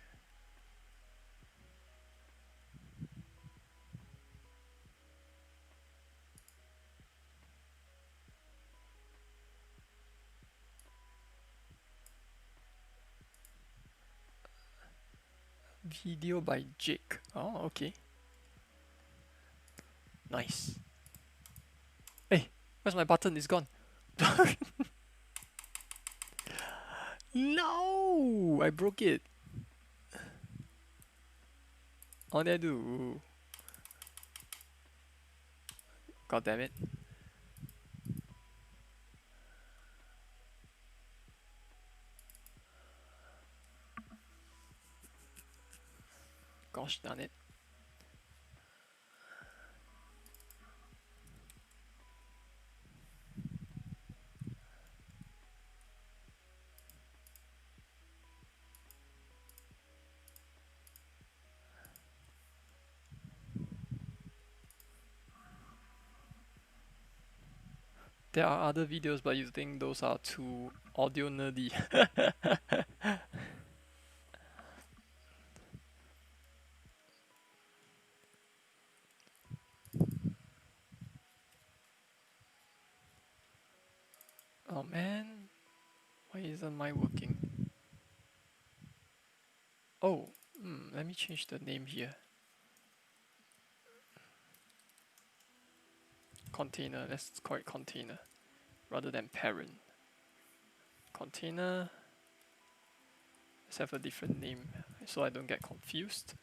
Video by Jake. Oh, okay. Nice. Hey, where's my button? It's gone. No! I broke it. What did I do? God damn it. Gosh darn it. There are other videos, but you think those are too audio nerdy. Oh man, why isn't mine working? Oh, let me change the name here. Container, let's call it container rather than parent. Container, let's have a different name so I don't get confused.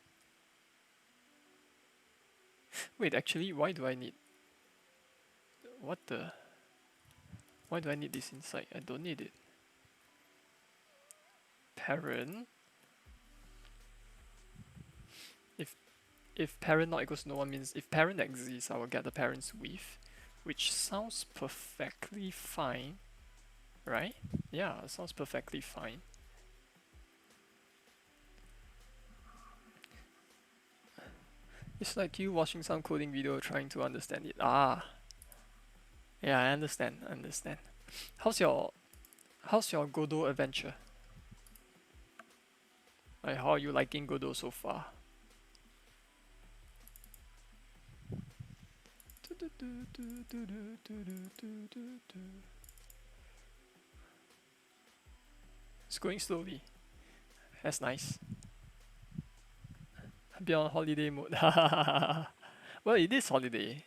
Wait, actually, why do I need this inside? I don't need it. Parent. If parent not equals to no one means if parent exists, I will get the parents with, which sounds perfectly fine, right? Yeah, it sounds perfectly fine. It's like you watching some coding video trying to understand it. Yeah, I understand. How's your Godot adventure? Like, how are you liking Godot so far? It's going slowly. That's nice. Be on holiday mode. Well, it is holiday.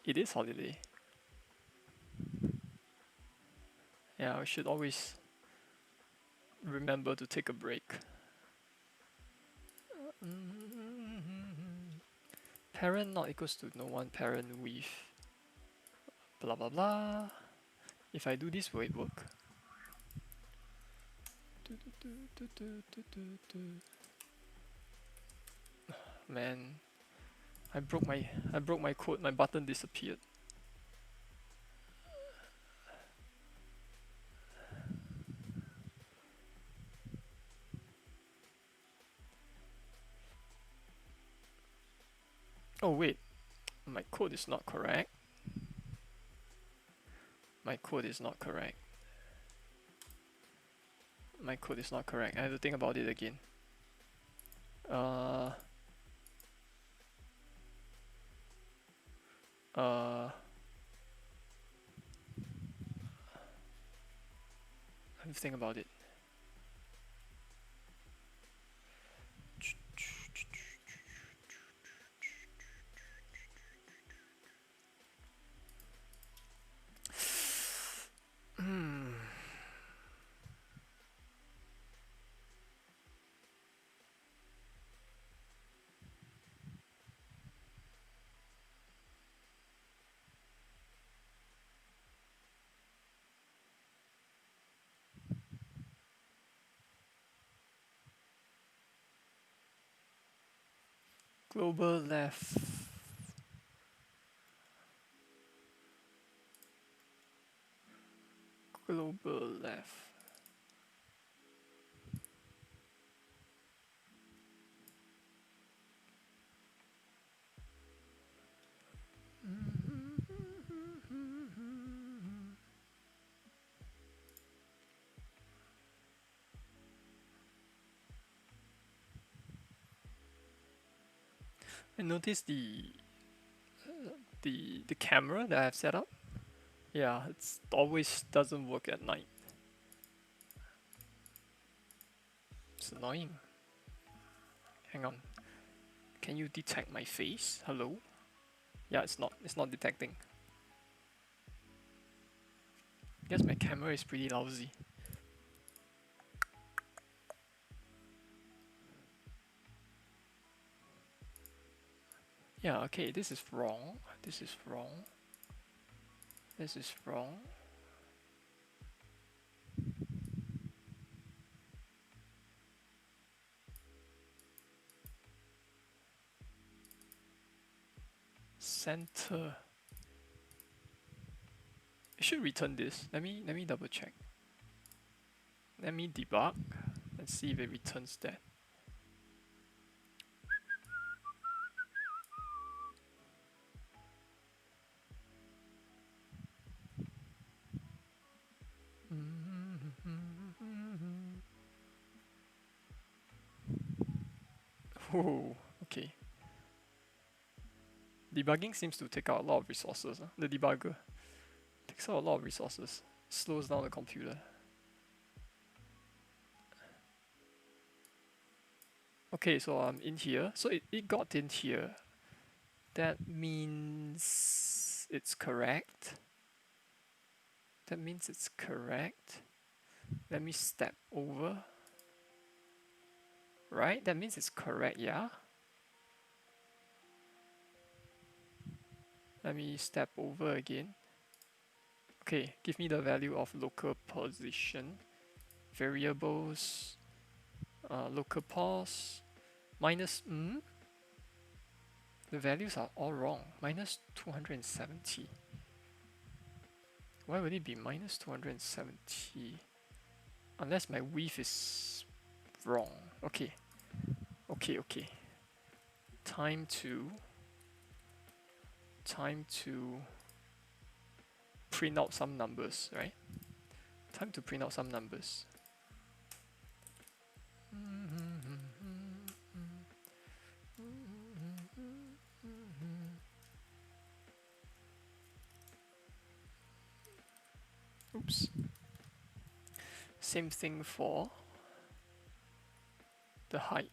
Yeah, we should always remember to take a break. Parent not equals to no one parent with blah blah blah. If I do this, will it work? Man, I broke my code. My button disappeared. Oh wait, my code is not correct. My code is not correct. I have to think about it again. Let me think about it. Global left. Global left. I noticed the camera that I've set up. Yeah, it's always doesn't work at night. It's annoying. Hang on. Can you detect my face? Hello? Yeah, it's not detecting. Guess my camera is pretty lousy. Yeah, okay, this is wrong. This is wrong. This is wrong. Center. It should return this. Let me double check. Let me debug and see if it returns that. Oh, okay. Debugging seems to take out a lot of resources. The debugger takes out a lot of resources. Slows down the computer. Okay, so I'm in here. So it got in here. That means it's correct. That means it's correct. Let me step over. Right? That means it's correct, yeah? Let me step over again. Okay, give me the value of local position. Variables. Local pos. Minus, the values are all wrong. Minus 270. Why would it be minus 270? Unless my width is wrong. Okay. Okay. Time to print out some numbers, right? Time to print out some numbers. Oops. Same thing for the height.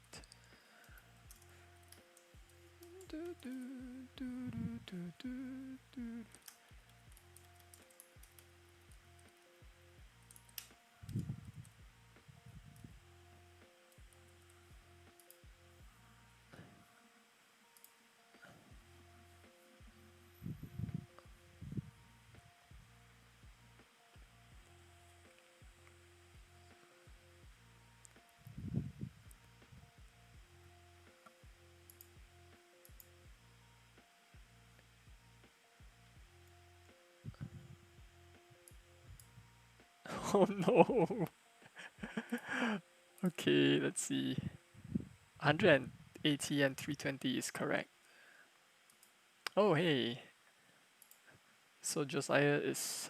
Oh no. Okay, let's see. 180 and 320 is correct. Oh hey. So Josiah is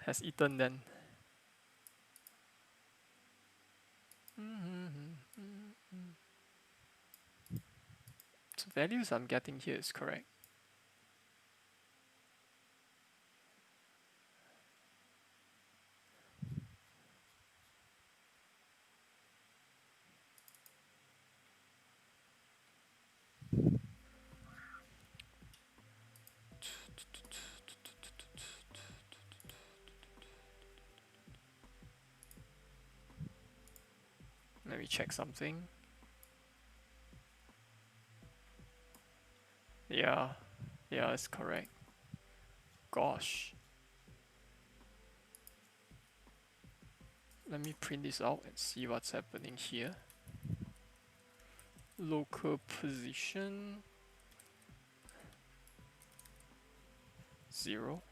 has eaten then. So values I'm getting here is correct. me check something. Yeah, yeah, it's correct. Gosh. Let me print this out and see what's happening here. Local position 0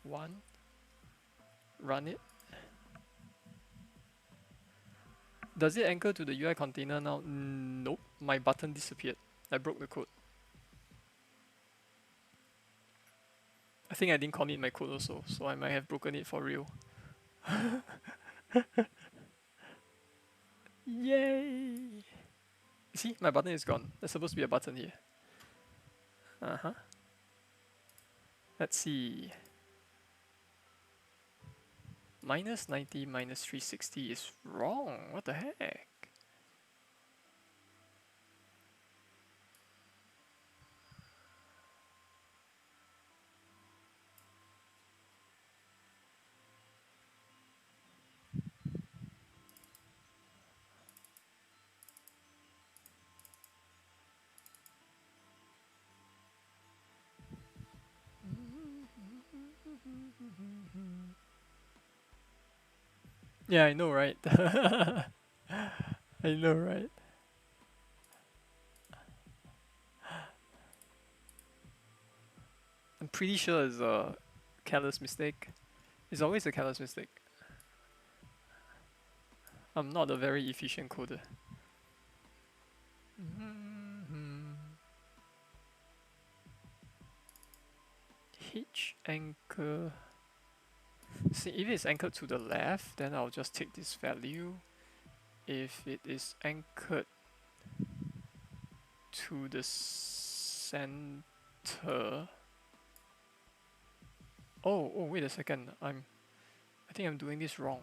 1. Run it. Does it anchor to the UI container now? Nope, my button disappeared. I broke the code. I think I didn't commit my code also, so I might have broken it for real. Yay! See, my button is gone. There's supposed to be a button here. Uh-huh. Let's see. Minus 90 minus 360 is wrong. What the heck? Yeah, I know, right? I know, right? I'm pretty sure it's a careless mistake. It's always a careless mistake. I'm not a very efficient coder. Hitch anchor. See, if it's anchored to the left, then I'll just take this value. If it is anchored to the center. Oh, wait a second. I think I'm doing this wrong.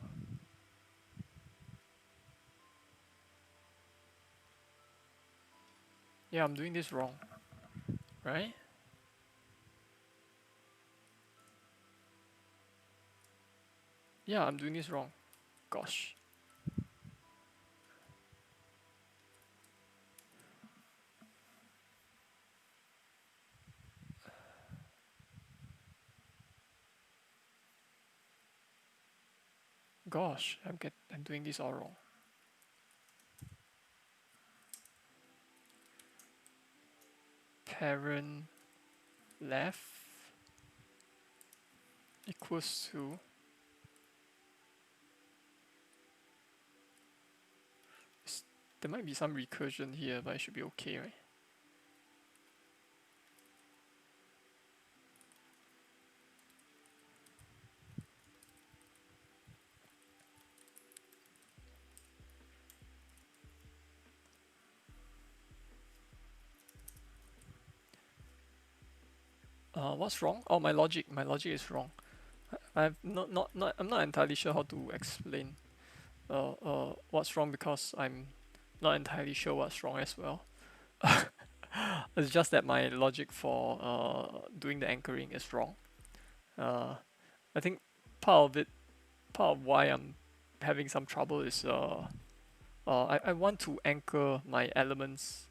Yeah, I'm doing this wrong. Right? Yeah, I'm doing this wrong. Gosh. Gosh, I'm doing this all wrong. Parent left equals to there might be some recursion here, but it should be okay, right? What's wrong? Oh, my logic is wrong. I'm not entirely sure how to explain what's wrong because I'm not entirely sure what's wrong as well. It's just that my logic for doing the anchoring is wrong. I think part of why I'm having some trouble is I want to anchor my elements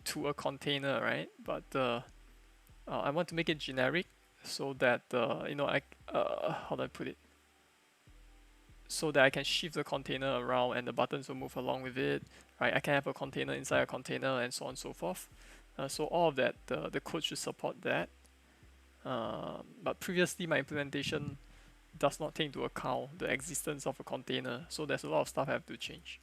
to a container, right? But I want to make it generic so that how do I put it? So that I can shift the container around and the buttons will move along with it, right? I can have a container inside a container and so on and so forth. So all of that, the code should support that. But previously my implementation does not take into account the existence of a container, so there's a lot of stuff I have to change.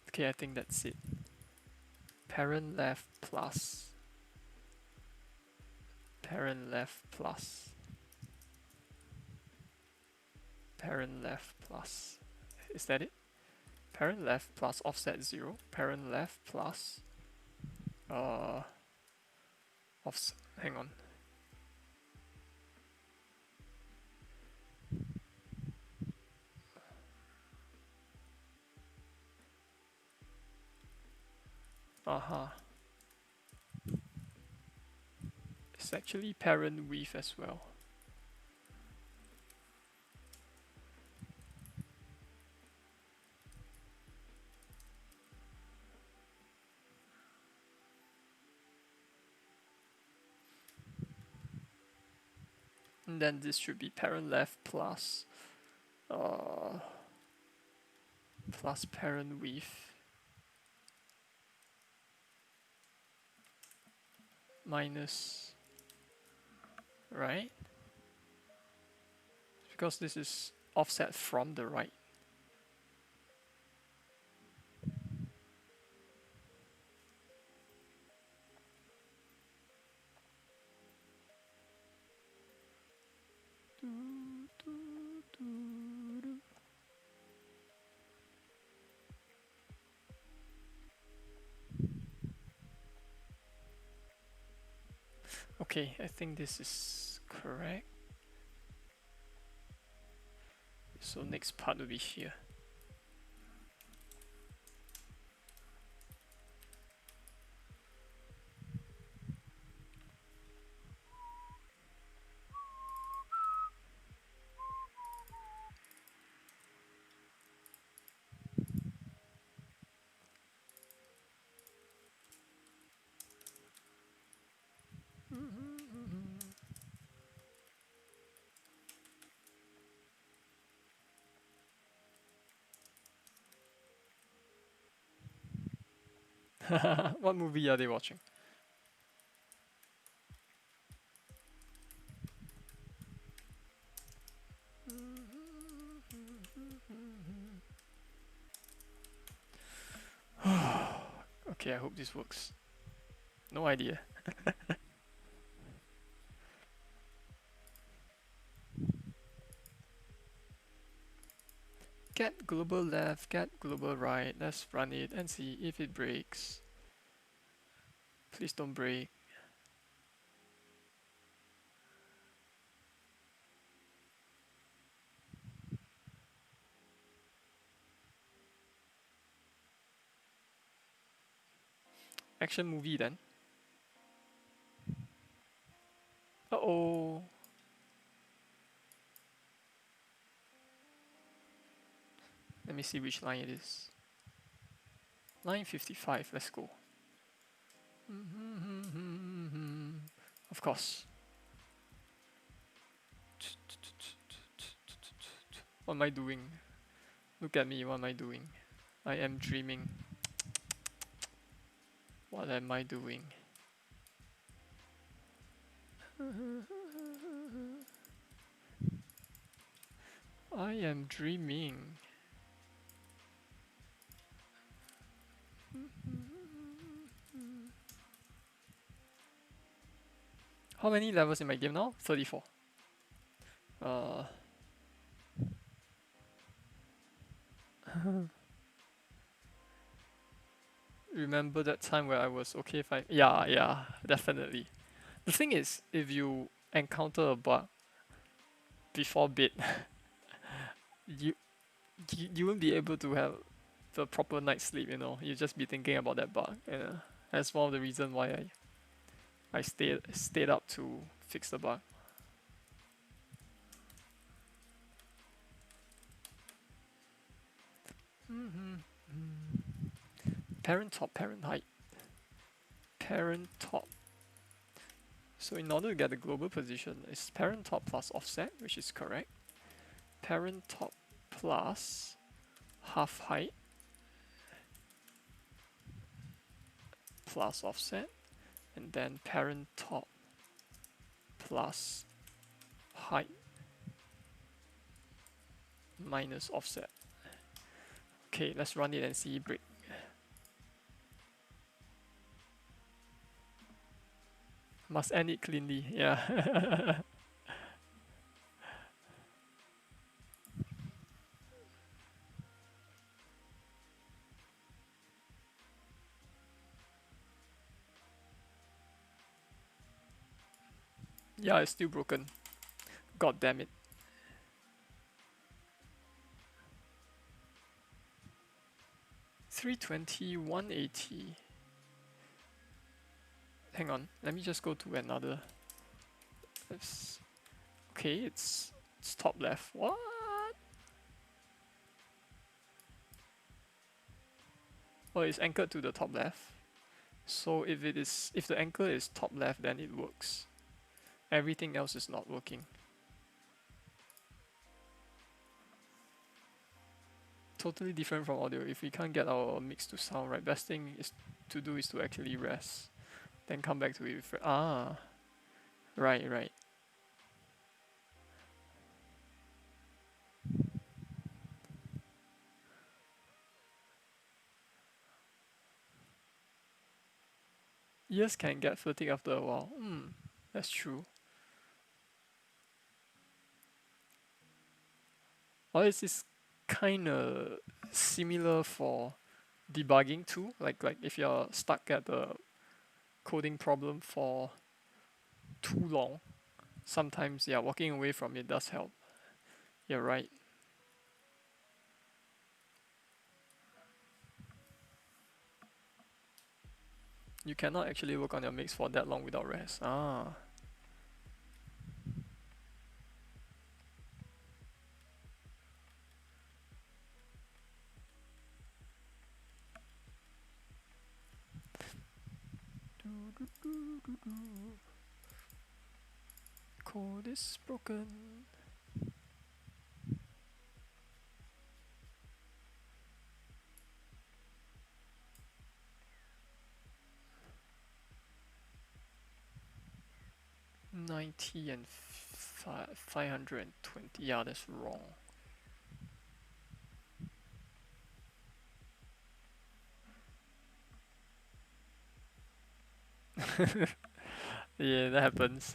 Okay, I think that's it. Parent left plus. Parent left plus. Parent left plus. Is that it? Parent left plus offset 0. Parent left plus offset. Hang on. actually parent with as well. And then this should be parent left plus parent with minus, right? Because this is offset from the right. Okay, I think this is correct. So next part will be here. What movie are they watching? Okay, I hope this works. No idea. Get global left, get global right. Let's run it and see if it breaks. Please don't break. Action movie then. Uh-oh. Let me see which line it is. Line 55, let's go. Of course. What am I doing? Look at me, what am I doing? I am dreaming. What am I doing? I am dreaming. How many levels in my game now? 34. Remember that time where I was okay fine? Yeah, definitely. The thing is, if you encounter a bug before bed, you you won't be able to have the proper night's sleep, you know. You'll just be thinking about that bug. Yeah. That's one of the reasons why I stayed up to fix the bug. Parent top, parent height. Parent top. So in order to get the global position, it's parent top plus offset, which is correct. Parent top plus half height plus offset, and then parent top plus height minus offset. Okay, let's run it and see break. Must end it cleanly, yeah. Yeah, it's still broken. God damn it. $320, $180. Hang on, let me just go to another Okay, it's top left. What? Oh, it's anchored to the top left. So if the anchor is top left, then it works. Everything else is not working. Totally different from audio. If we can't get our mix to sound right, best thing is to actually rest, then come back to it. Right. Ears can get fatigue after a while. That's true. Or is this kind of similar for debugging too? Like if you're stuck at the coding problem for too long, sometimes walking away from it does help. You're right. You cannot actually work on your mix for that long without rest. Code is broken. $90 and $520. Yeah, that's wrong. Yeah, that happens.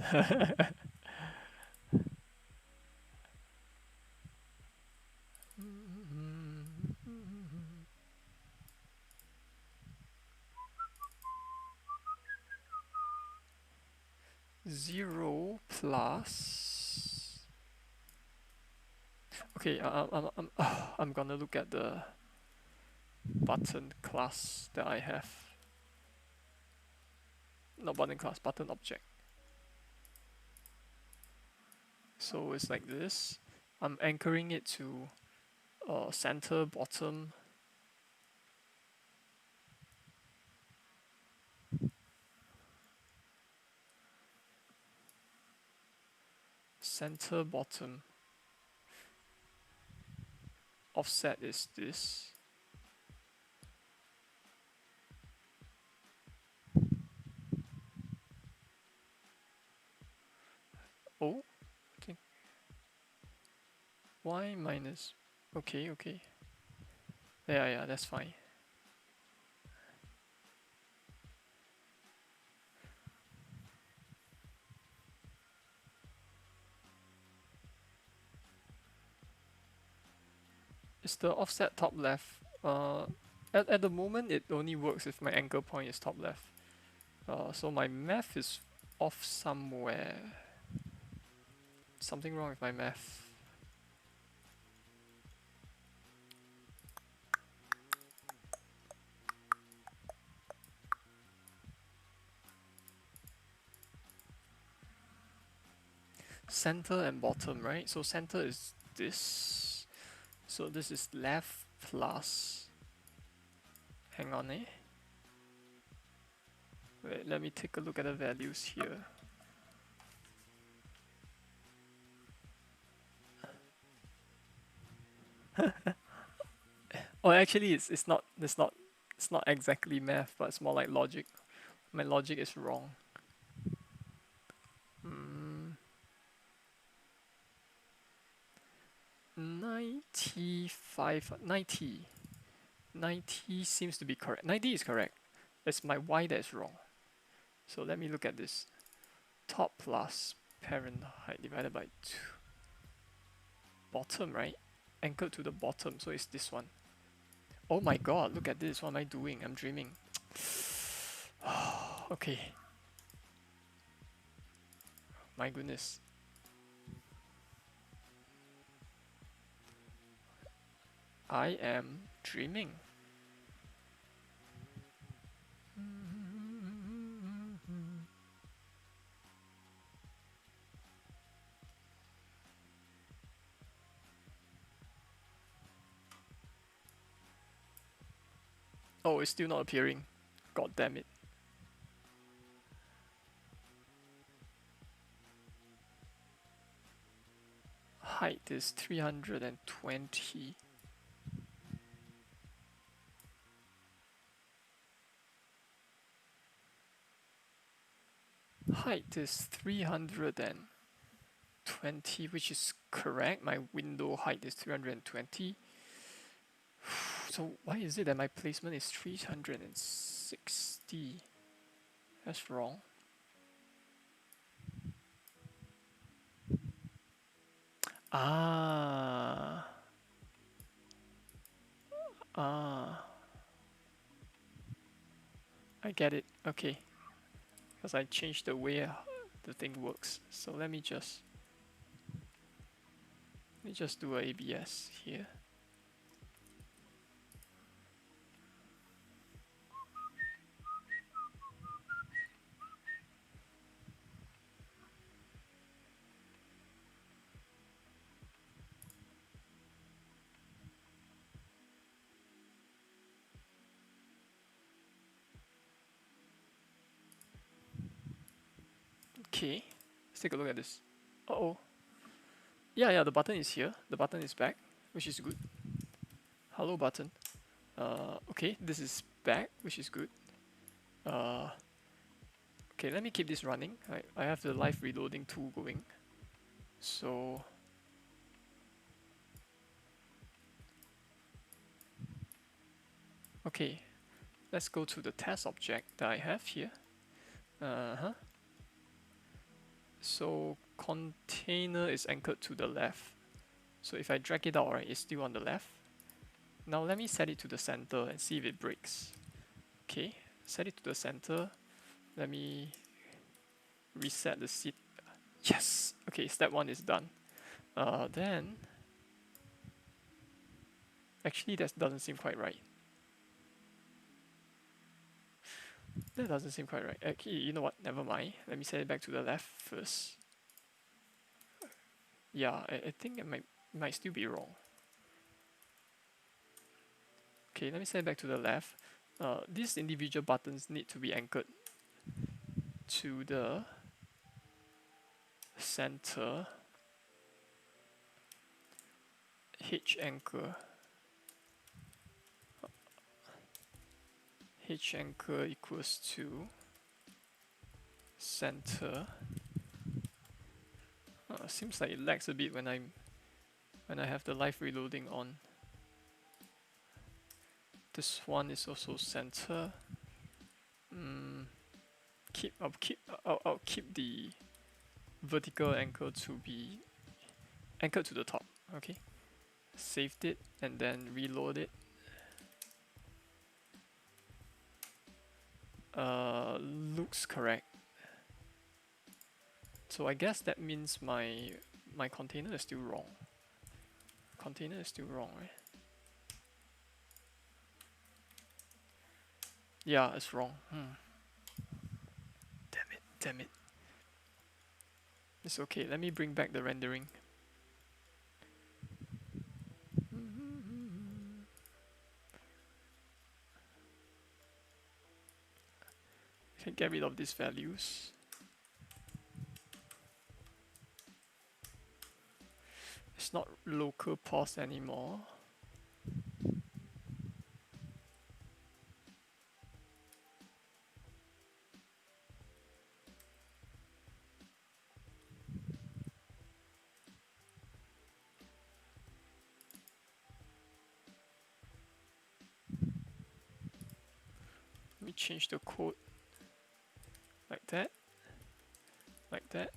Zero plus. Okay, I'm gonna look at the button class that I have. Not button class, button object. So it's like this. I'm anchoring it to center, bottom. Center, bottom. Offset is this. Oh, okay. Y minus. Okay. Yeah, that's fine. Is the offset top left? At the moment it only works if my anchor point is top left. So my math is off somewhere. Something wrong with my math. Center and bottom, right? So center is this. So this is left plus. Hang on, Wait, let me take a look at the values here. Oh, actually, it's not exactly math, but it's more like logic. My logic is wrong. 95, 90. 90 seems to be correct. 90 is correct. It's my y that is wrong. So let me look at this. Top plus parent height divided by 2. Bottom, right? Anchored to the bottom, so it's this one. Oh my god, look at this. What am I doing? I'm dreaming. Okay. My goodness. I am dreaming. Oh, it's still not appearing. God damn it. Height is 320. Height is 320, which is correct. My window height is 320. So why is it that my placement is 360? That's wrong. Ah. Ah. I get it. Okay. Because I changed the way the thing works. So let me just do a ABS here. Okay. Let's take a look at this. Uh-oh. Yeah, the button is here. The button is back, which is good. Hello button. Okay, this is back, which is good. Okay, let me keep this running. I have the live reloading tool going. So okay, let's go to the test object that I have here. So container is anchored to the left. So if I drag it out, right, it's still on the left. Now let me set it to the center and see if it breaks. Okay, set it to the center. Let me reset the seat. Yes! Okay, step 1 is done. Then actually that doesn't seem quite right. That doesn't seem quite right. Actually, you know what? Never mind. Let me set it back to the left first. Yeah, I think it might still be wrong. Okay, let me set it back to the left. These individual buttons need to be anchored to the center. H anchor. H anchor equals to center. Seems like it lags a bit when I have the live reloading on. This one is also center. I'll keep the vertical anchor to be anchored to the top. Okay, saved it and then reload it. Looks correct. So I guess that means my container is still wrong. Container is still wrong, right? Yeah, it's wrong. Damn it. It's okay. Let me bring back the rendering. I can get rid of these values. It's not local pause anymore. Let me change the code like that, like that.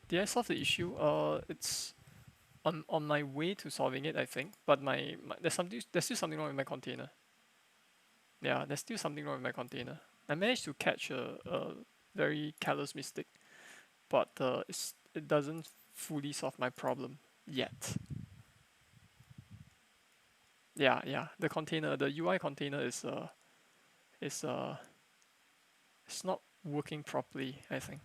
Did I solve the issue? It's on my way to solving it, I think. But there's still something wrong with my container. Yeah, there's still something wrong with my container. I managed to catch a very careless mistake, but it doesn't fully solve my problem yet. Yeah. The container, the UI container is it's not working properly, I think.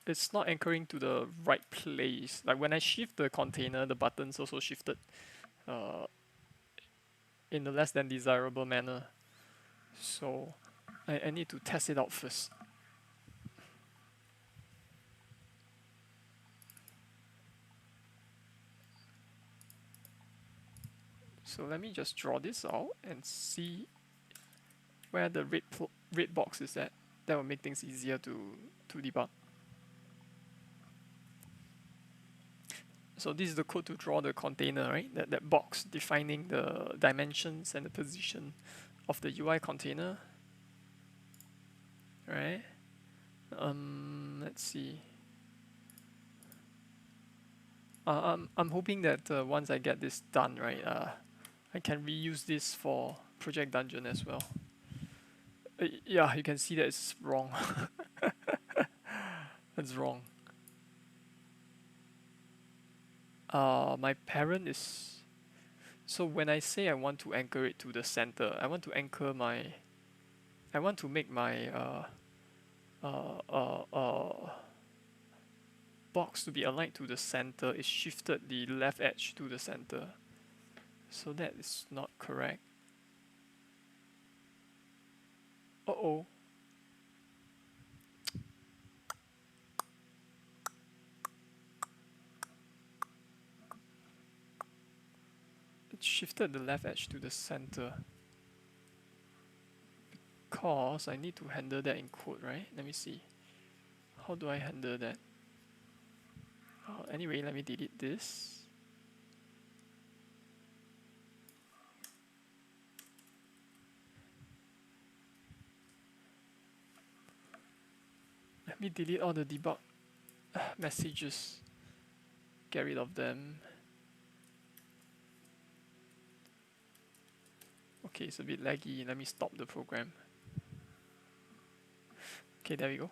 It's not anchoring to the right place. Like when I shift the container, the buttons also shifted uh, in a less than desirable manner. So I need to test it out first. So let me just draw this out and see where the red box is at. That will make things easier to debug. So this is the code to draw the container, right? That box defining the dimensions and the position of the UI container, right? Let's see. I'm hoping that once I get this done, right, I can reuse this for Project Dungeon as well. Yeah, you can see that it's wrong. That's wrong. My parent is. So when I say I want to anchor it to the center, I want to anchor my. I want to make my uh, uh, uh, box to be aligned to the center. It shifted the left edge to the center. So that is not correct. Uh-oh. It shifted the left edge to the center. Because I need to handle that in code, right? Let me see. How do I handle that? Anyway, let me delete this. Let me delete all the debug messages. Get rid of them. Okay, it's a bit laggy. Let me stop the program. Okay, there we go.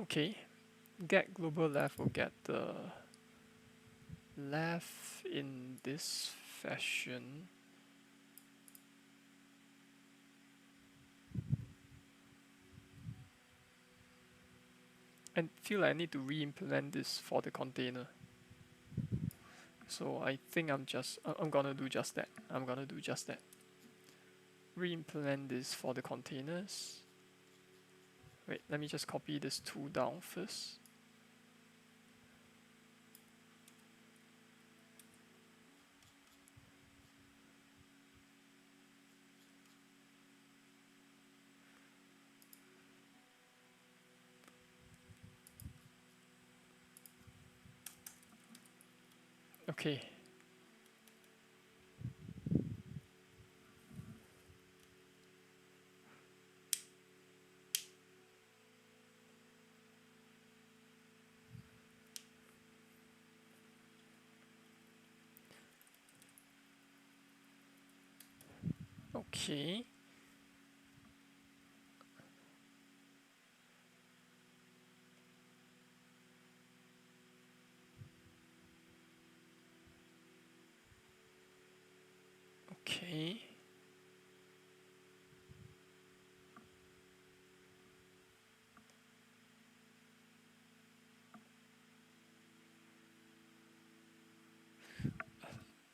Okay. Get global left will get the left in this fashion. I feel like I need to re-implement this for the container. So I think I'm gonna do just that. I'm gonna do just that. Re-implement this for the containers. Wait, let me just copy this tool down first. Okay. Okay. Okay.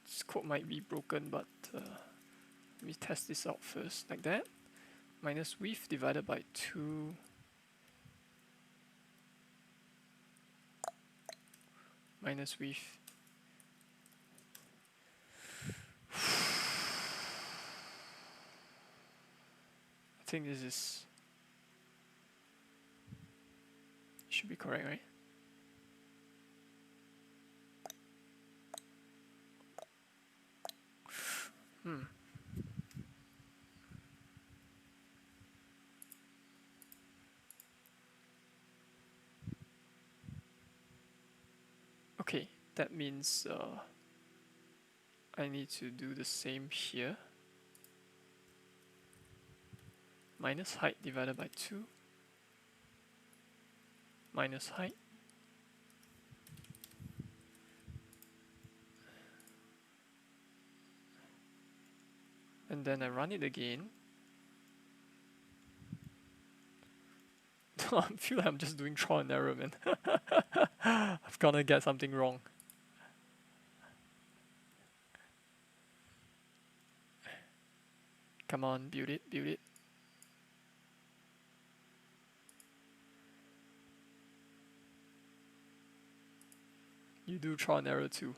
This code might be broken, but let me test this out first, like that. Minus width divided by 2. Minus width. I think this should be correct, right? Okay, that means I need to do the same here. Minus height divided by 2. Minus height. And then I run it again. I feel like I'm just doing trial and error, man. I'm gonna get something wrong. Come on, build it, build it. You do trial and error too.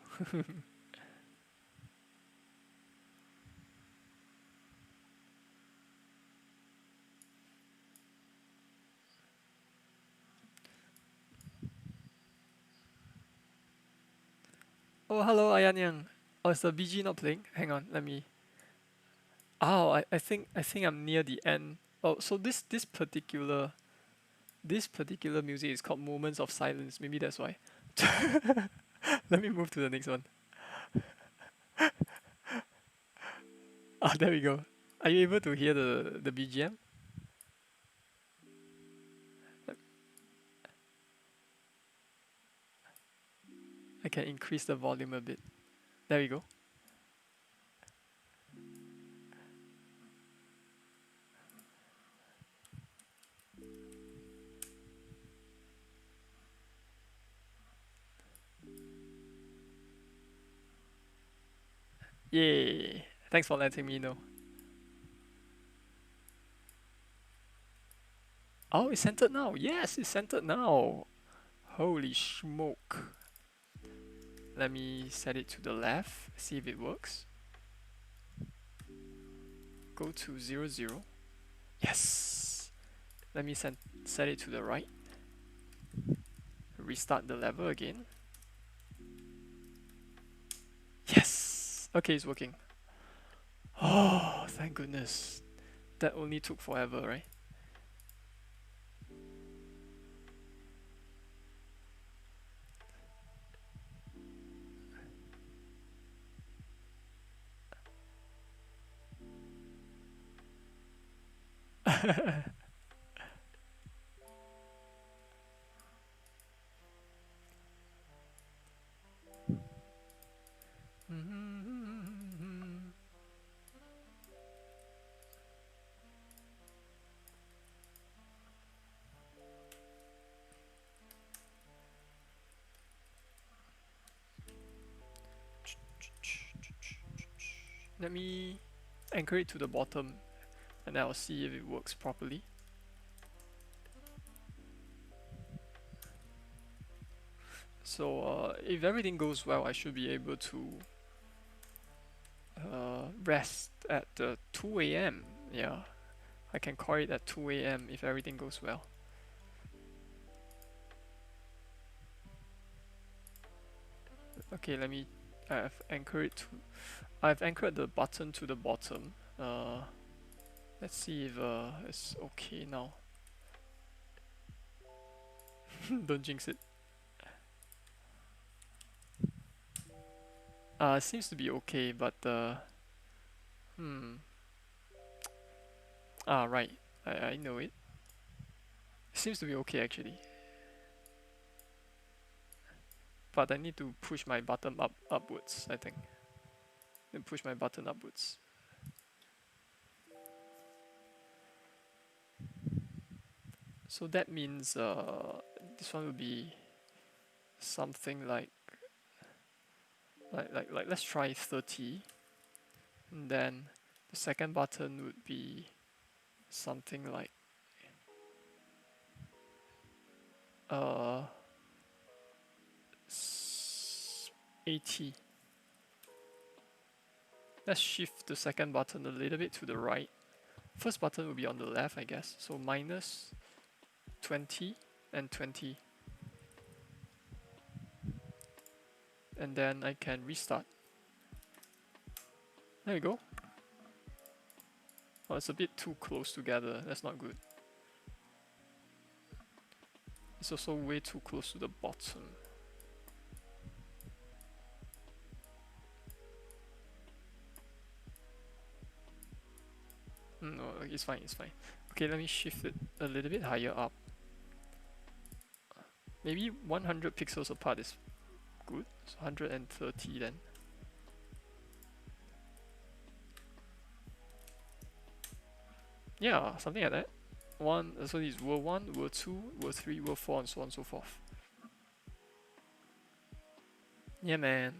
Oh, hello, Ayanyang. Oh, is the BG not playing? Hang on, let me. Oh, I think I'm near the end. Oh, so this particular music is called Moments of Silence. Maybe that's why. Let me move to the next one. Ah, there we go. Are you able to hear the BGM? I can increase the volume a bit. There we go. Yay! Thanks for letting me know. Oh, it's centered now. Yes, it's centered now. Holy smoke. Let me set it to the left, see if it works. Go to 0, 0. Yes! Let me set it to the right. Restart the level again. Yes! Okay, it's working. Oh, thank goodness. That only took forever, right? Let me anchor it to the bottom and I'll see if it works properly. So if everything goes well, I should be able to rest at 2 a.m. Yeah, I can call it at 2 a.m. if everything goes well. Okay, let me. I've anchored the button to the bottom. Let's see if it's okay now. Don't jinx it. It seems to be okay, but right. I know it. Seems to be okay actually. But I need to push my button upwards, I think. Then push my button upwards. So that means this one will be something like let's try 30. And then the second button would be something like 80. Let's shift the second button a little bit to the right. First button will be on the left, I guess. So minus 20 and 20. And then I can restart. There we go. Oh, it's a bit too close together. That's not good. It's also way too close to the bottom. No, it's fine, it's fine. Okay, let me shift it a little bit higher up. Maybe 100 pixels apart is good. So 130 then. Yeah, something like that. 1, so this is world 1, world 2, world 3, world 4, and so on and so forth. Yeah, man.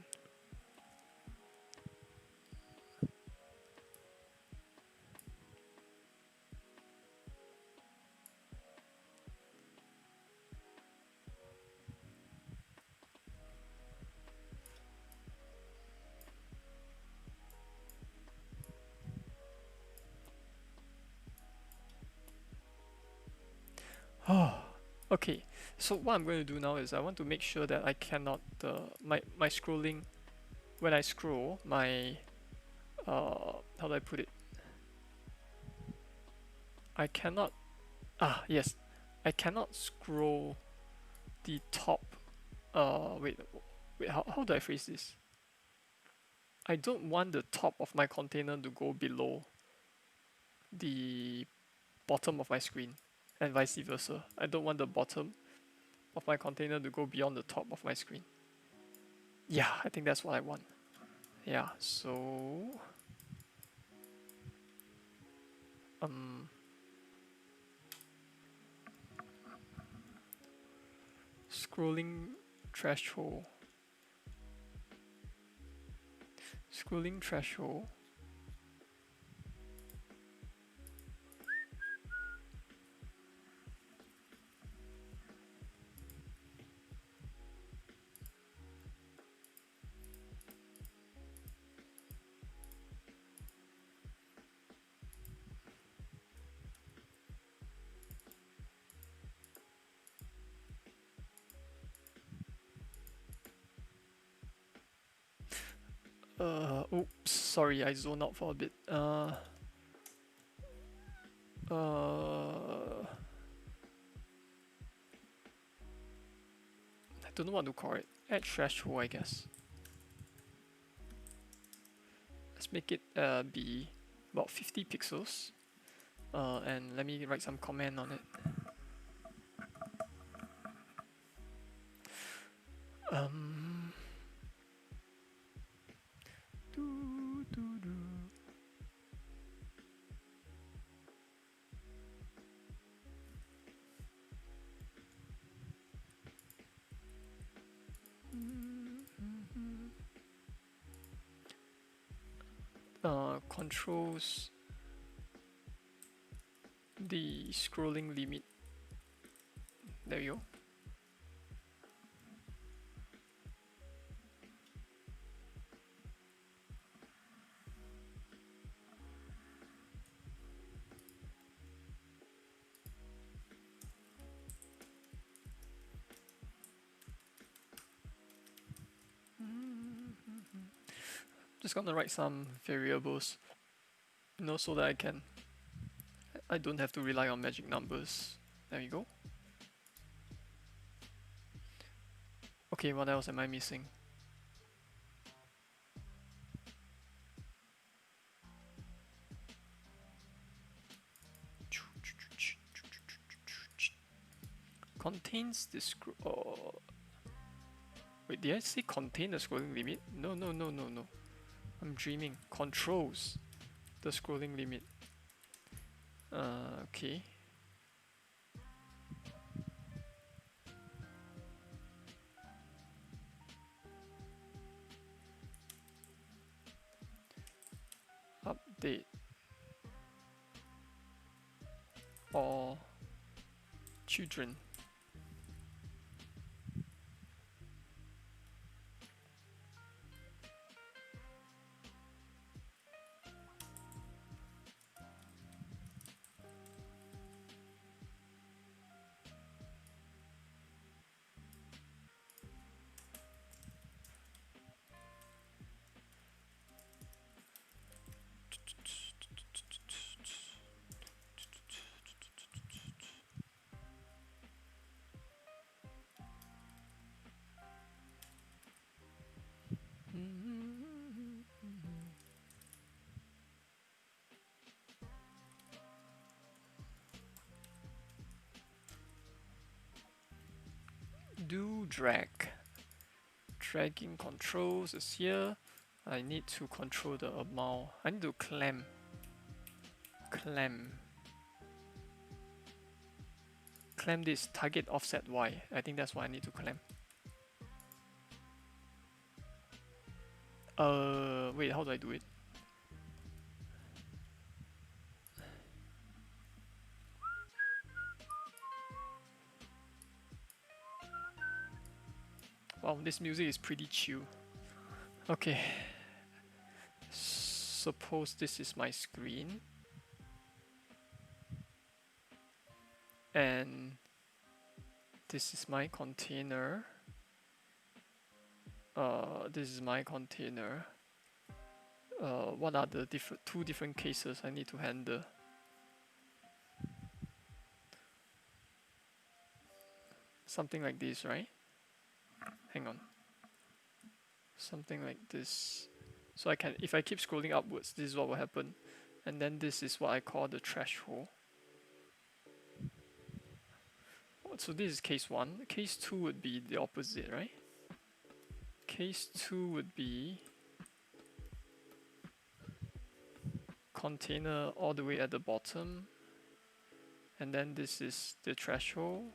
Oh, okay. So what I'm going to do now is I want to make sure that I cannot my scrolling, when I scroll my how do I put it? I cannot yes, I cannot scroll the top. Wait, how do I phrase this? I don't want the top of my container to go below the bottom of my screen, and vice versa. I don't want the bottom of my container to go beyond the top of my screen. Yeah, I think that's what I want. Yeah, so scrolling threshold. Scrolling threshold. Oops, sorry, I zoned out for a bit. I don't know what to call it. Add threshold, I guess. Let's make it be about 50 pixels. And let me write some comment on it. Do, do, do. Controls the scrolling limit. There you go. Just gonna write some variables, so that I don't have to rely on magic numbers. There you go. Okay, what else am I missing? Contains the wait, did I say contain the scrolling limit? No. I'm dreaming. Controls the scrolling limit. Okay. Update all children. Do drag. Dragging controls is here. I need to control the amount. I need to clamp. clamp this target offset Y. I think that's what I need to clamp. Wait, how do I do it? Wow, this music is pretty chill. Okay. Suppose this is my screen. And this is my container. This is my container. What are the two different cases I need to handle? Something like this, right? Hang on. Something like this. So I can, if I keep scrolling upwards, this is what will happen. And then this is what I call the threshold. So this is case 1. Case 2 would be the opposite, right? Case 2 would be container all the way at the bottom, and then this is the threshold.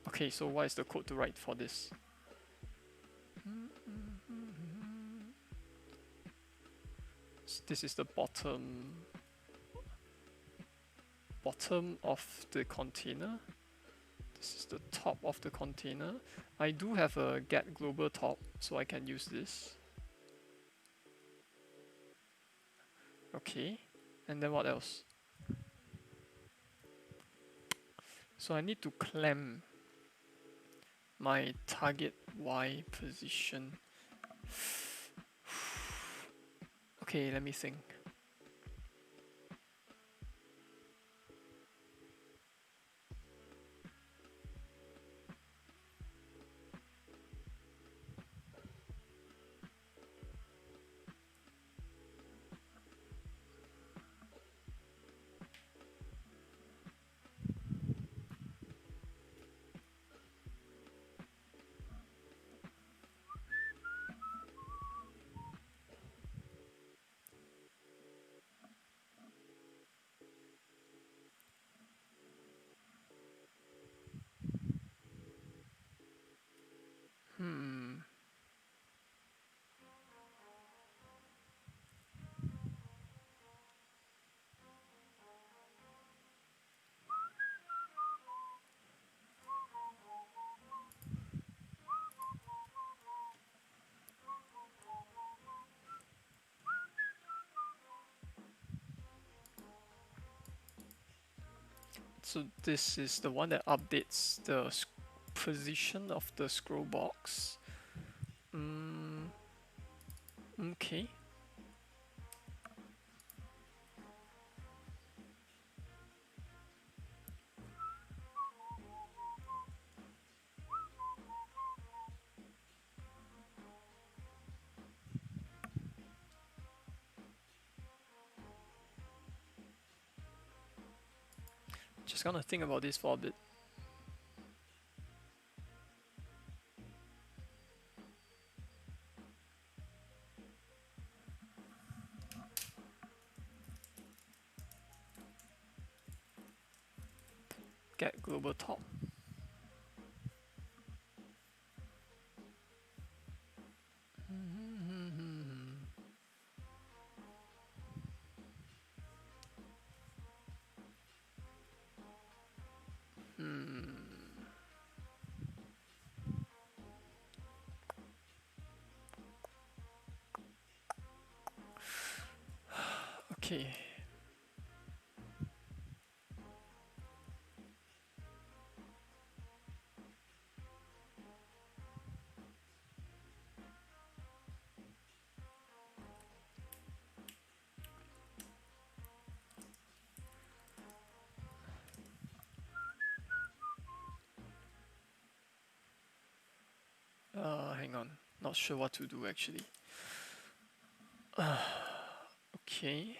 Okay, so what is the code to write for this? So this is the bottom of the container. This is the top of the container. I do have a get global top, so I can use this. Okay, and then what else? So I need to clamp my target Y position. Okay, let me think. So this is the one that updates the position of the scroll box. Okay. Just gonna think about this for a bit. Get global top. Okay. Hang on. Not sure what to do actually. Okay.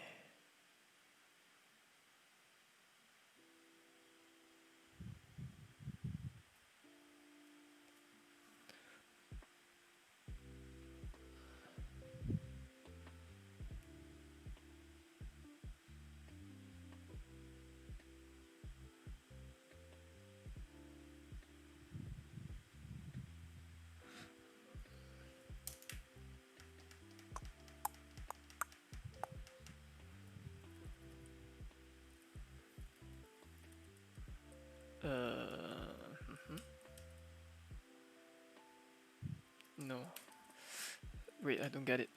wait, I don't get it.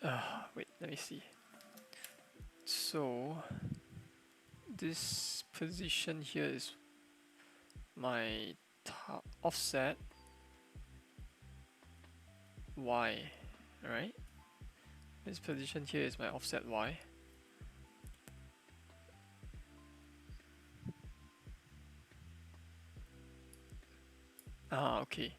Wait, let me see. So this position here is my offset Y, right? This position here is my offset Y. Okay.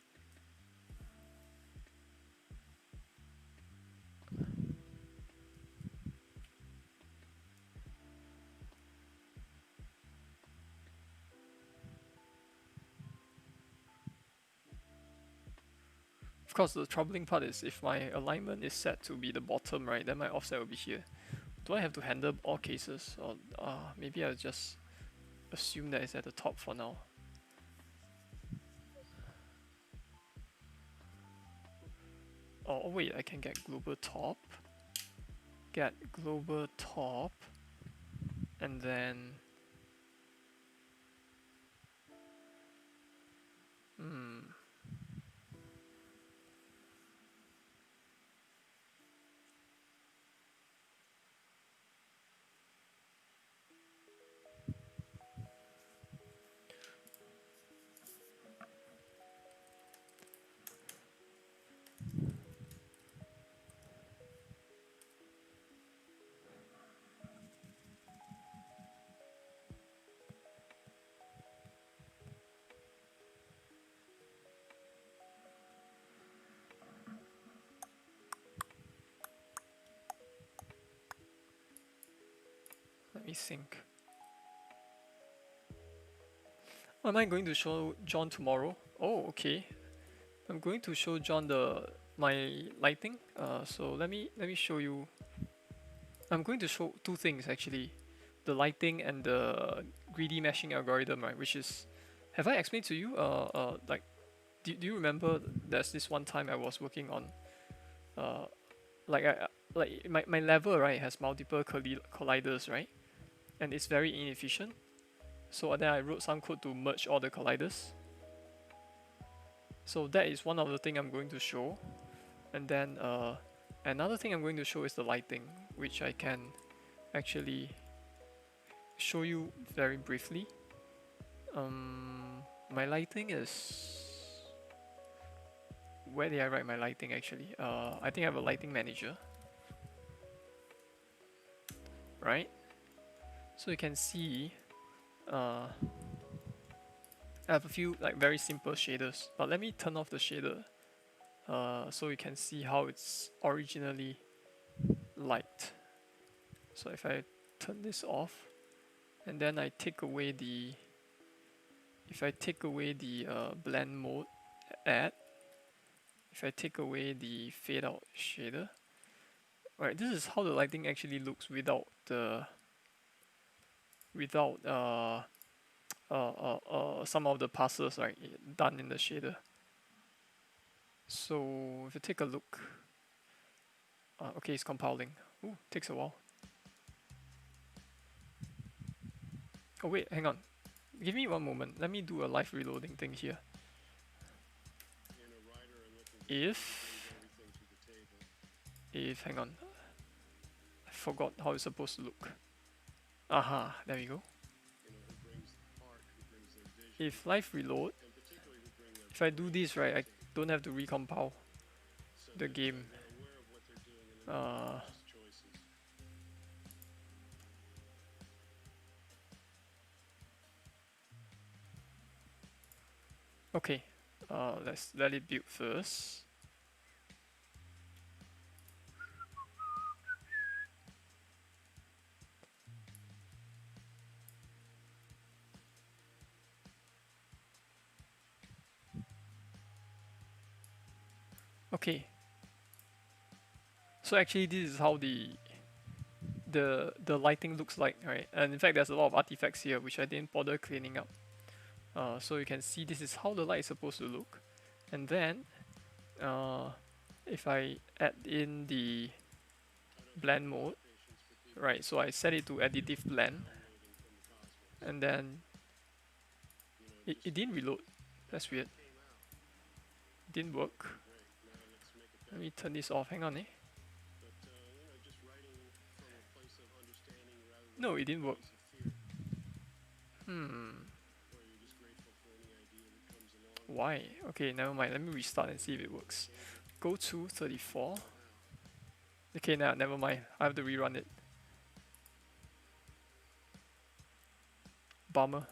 Of course, the troubling part is if my alignment is set to be the bottom, right, then my offset will be here. Do I have to handle all cases, or maybe I'll just assume that it's at the top for now? Oh wait, I can get global top, and then let me think. Am I going to show John tomorrow? Oh, okay. I'm going to show John my lighting. So let me show you. I'm going to show two things actually, the lighting and the greedy meshing algorithm, right? Which is, have I explained to you? Like, do you remember? There's this one time I was working on, like my level, right, has multiple colliders, right, and it's very inefficient. So then I wrote some code to merge all the colliders. So that is one of the things I'm going to show. And then another thing I'm going to show is the lighting, which I can actually show you very briefly. My lighting is... Where did I write my lighting actually? I think I have a lighting manager. Right? So you can see I have a few like very simple shaders, but let me turn off the shader so you can see how it's originally light. So if I turn this off and then I take away the blend mode add, if I take away the fade out shader, right, this is how the lighting actually looks without some of the passes, right, done in the shader. So if you take a look, okay, it's compiling. Ooh, takes a while. Oh wait, hang on. Give me one moment. Let me do a live reloading thing here. If hang on, I forgot how it's supposed to look. Aha, there we go. If live reload, if I do this right, I don't have to recompile the game. Okay, let's let it build first. Okay. So actually this is how the lighting looks like, right? And in fact there's a lot of artifacts here which I didn't bother cleaning up. So you can see this is how the light is supposed to look. And then if I add in the blend mode, right, so I set it to additive blend, and then it didn't reload. That's weird. It didn't work. Let me turn this off. Hang on, No, it didn't work. Why? Okay, never mind. Let me restart and see if it works. Go to 34. Okay, now never mind. I have to rerun it. Bummer.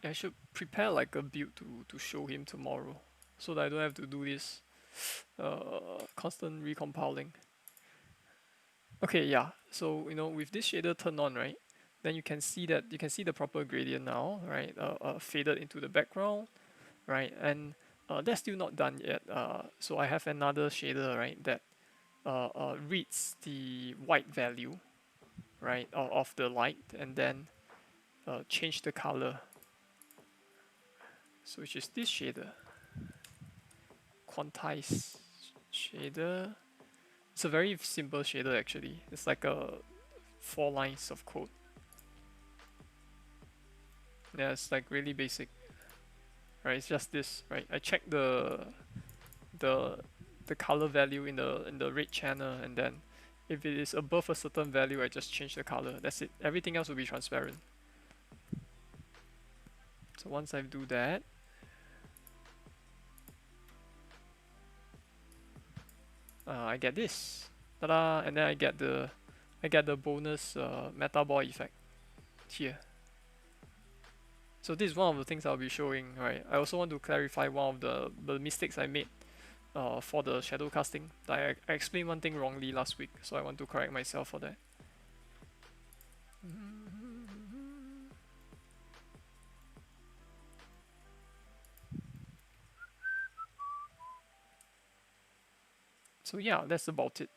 I should prepare like a build to show him tomorrow, so that I don't have to do this constant recompiling. Okay, yeah. So with this shader turned on, right? Then you can see the proper gradient now, right? Faded into the background, right? And that's still not done yet. So I have another shader, right, that reads the white value, right, of the light, and then change the color. So which is this shader, quantize shader. It's a very simple shader actually. It's like 4 lines of code. Yeah, it's like really basic. Right, it's just this, right? I check the the color value in the red channel, and then if it is above a certain value, I just change the color. That's it. Everything else will be transparent. So once I do that, I get this, ta-da! And then I get the bonus meta boy effect here. So this is one of the things I'll be showing, right? I also want to clarify one of the mistakes I made for the shadow casting. I explained one thing wrongly last week, so I want to correct myself for that. So yeah, that's about it.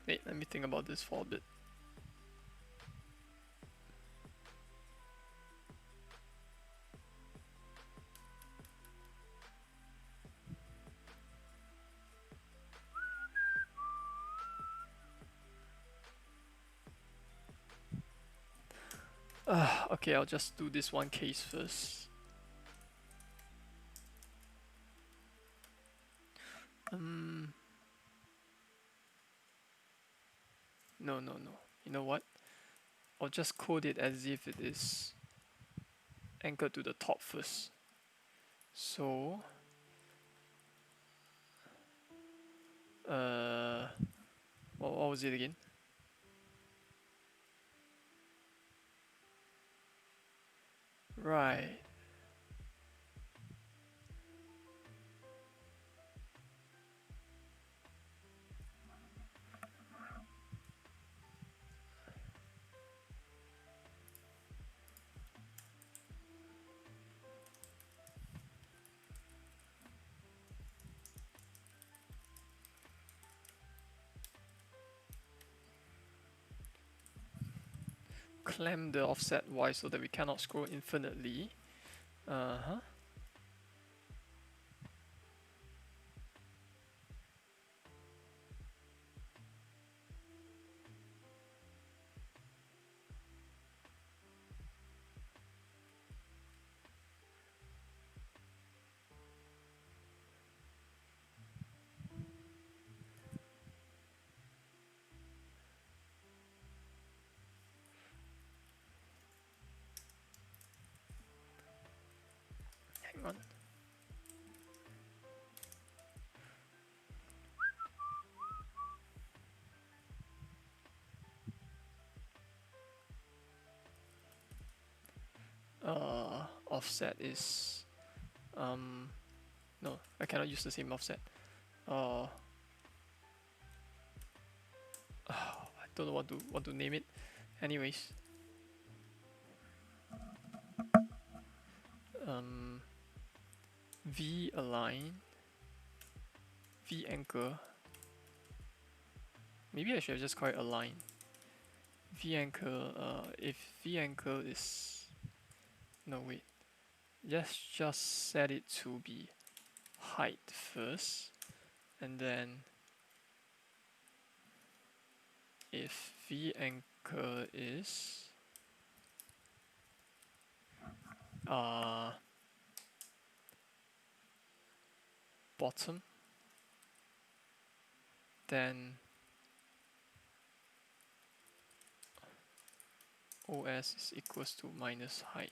Wait, let me think about this for a bit. Okay, I'll just do this one case first. No, no, no. You know what? I'll just code it as if it is anchored to the top first. So, what was it again? Right. Clamp the offset Y so that we cannot scroll infinitely. Uh-huh. Hang on. offset is no, I cannot use the same offset. I don't know what to name it. Anyways, V align, V anchor. Maybe I should have just call it align. V anchor. If V anchor is no wait, let's just set it to be height first, and then if V anchor is bottom, then OS is equals to minus height.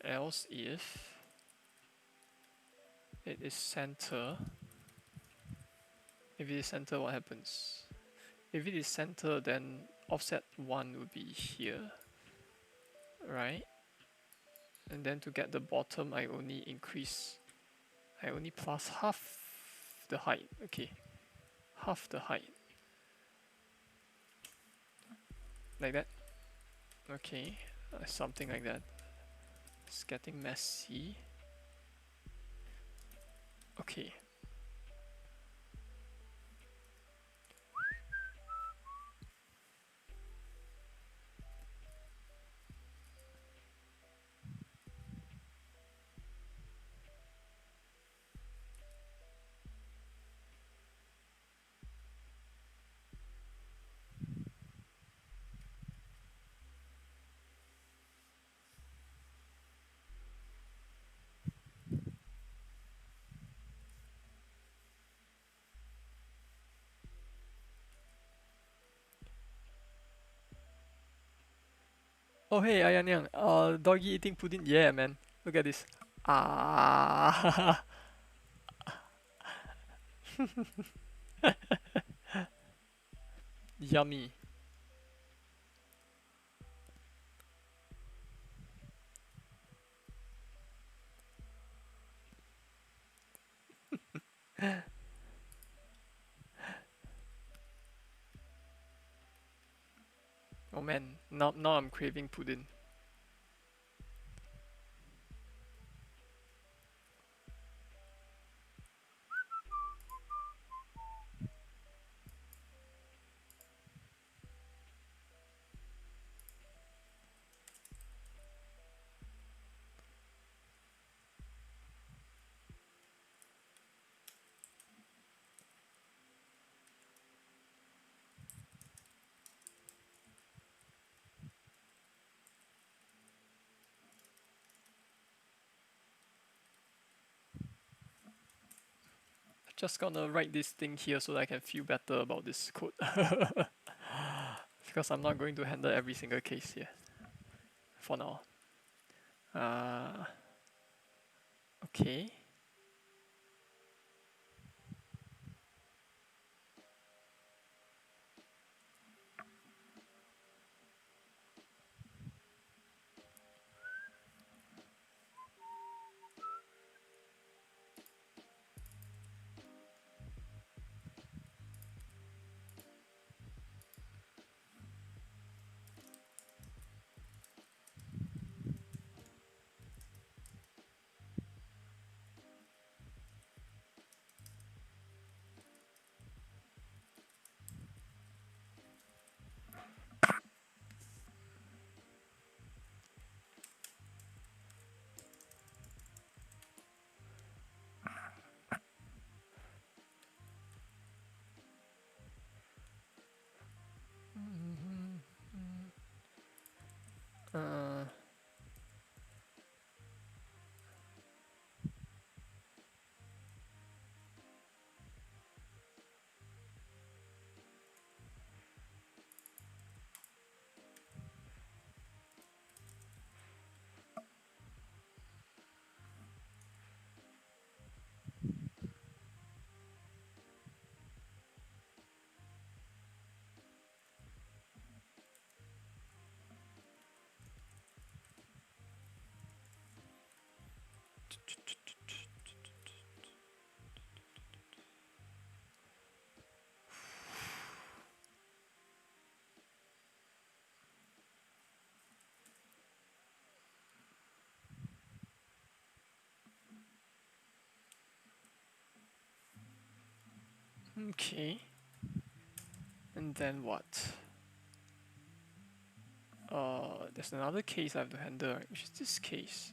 Else if it is center, if it is center, what happens? If it is center, then offset 1 would be here, right? And then to get the bottom, I only plus half the height. Okay, half the height, like that. Okay, something like that. It's getting messy. Okay. Oh hey Ayan Yang, doggy eating pudding. Yeah man, look at this. Ah. Yummy. Oh man, now I'm craving pudding. Just gonna write this thing here so that I can feel better about this code. Because I'm not going to handle every single case here for now. Okay. Okay. And then what? There's another case I have to handle, right? Which is this case.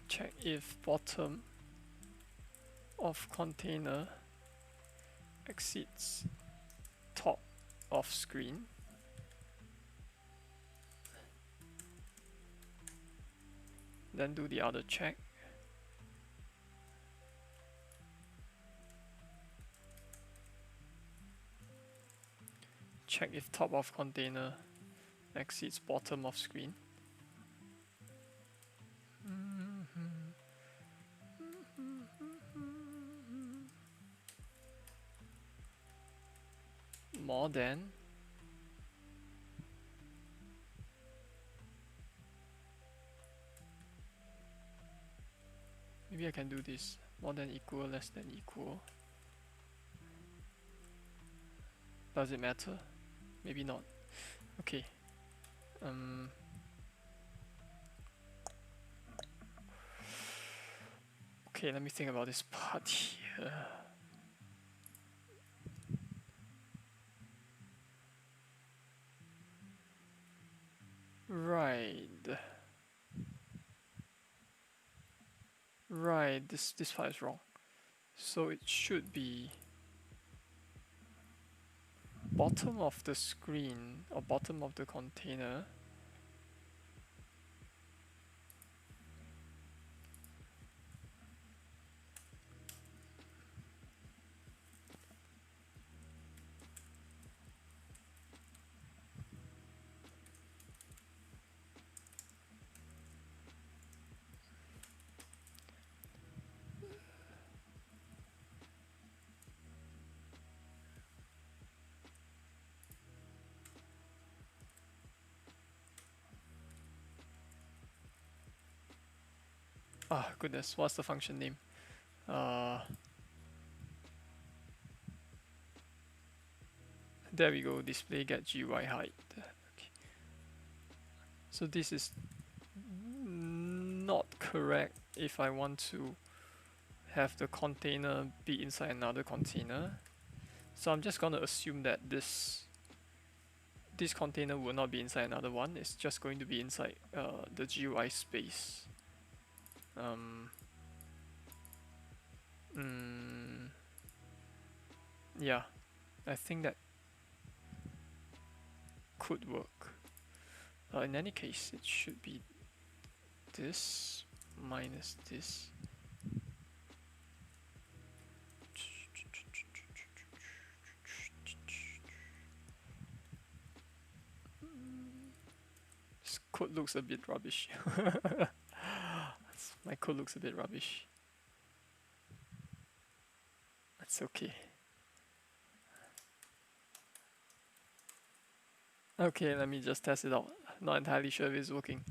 Check if bottom of container exceeds top of screen. Then do the other check. Check if top of container exceeds bottom of screen. More than. Maybe I can do this. More than equal, less than equal. Does it matter? Maybe not. Okay. Okay, let me think about this part here. Right. Right, this part is wrong. So it should be bottom of the screen or bottom of the container. Ah, goodness, what's the function name? There we go, display get GUI height. Okay. So this is not correct if I want to have the container be inside another container. So I'm just gonna assume that this container will not be inside another one. It's just going to be inside the GUI space. Yeah, I think that could work. In any case, it should be this minus this. This code looks a bit rubbish. My code looks a bit rubbish. That's okay. Okay, let me just test it out. Not entirely sure if it's working.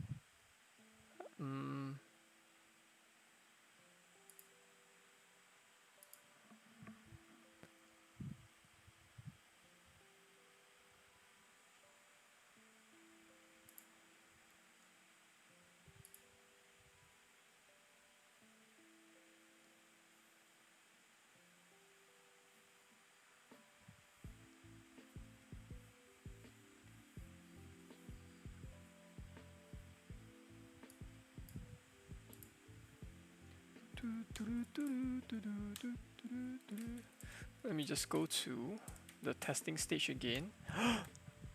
Let me just go to the testing stage again.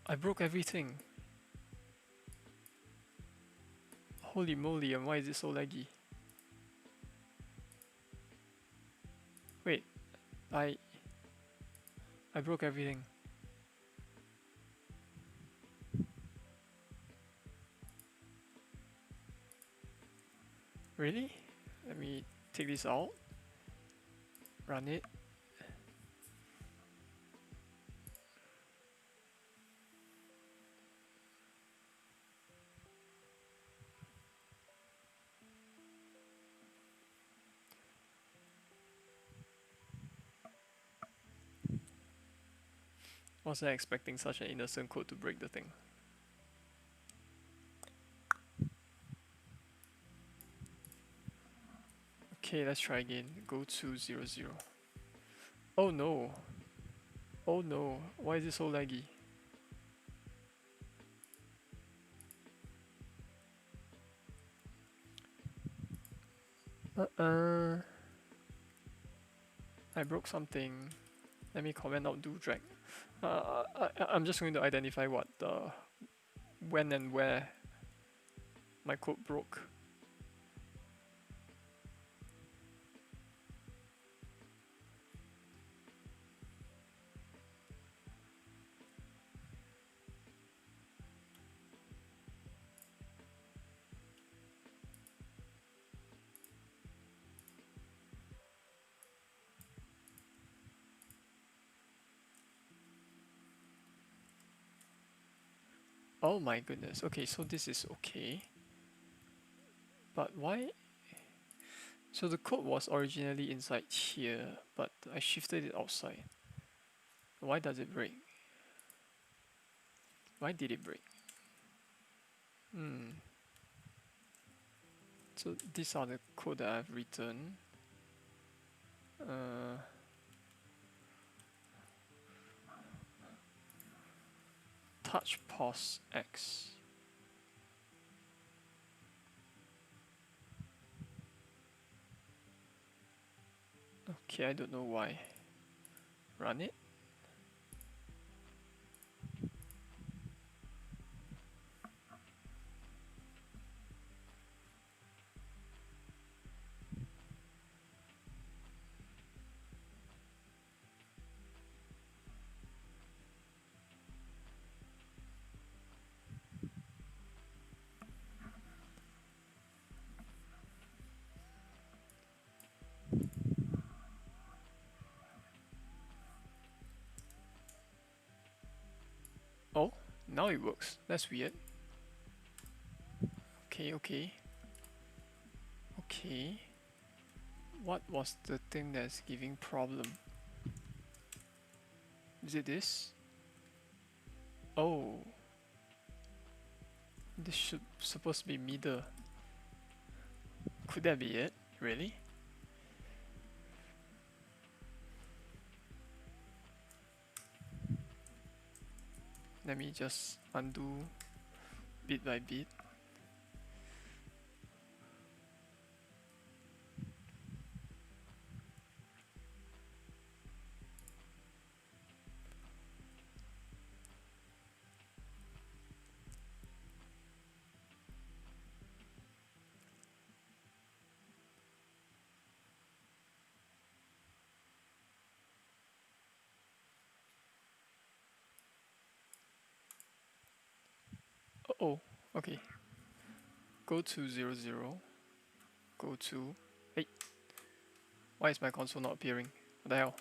I broke everything. Holy moly, and why is it so laggy? Wait, I broke everything. Really? Let me take this out. Run it. Wasn't expecting such an innocent code to break the thing. Okay, let's try again. Go to 0, 0. Oh no. Oh no. Why is it so laggy? I broke something. Let me comment out do drag. I'm just going to identify what the when and where my code broke. Oh my goodness. Okay, so this is okay. But why? So the code was originally inside here, but I shifted it outside. Why does it break? Why did it break? So these are the code that I've written. Touch pause X. Okay, I don't know why. Run it. Oh, now it works. That's weird. Okay, okay. Okay. What was the thing that's giving problem? Is it this? Oh. This should supposed to be middle. Could that be it? Really? Let me just undo bit by bit. Oh, okay. Go to 0, 0. Go to... Hey! Why is my console not appearing? What the hell?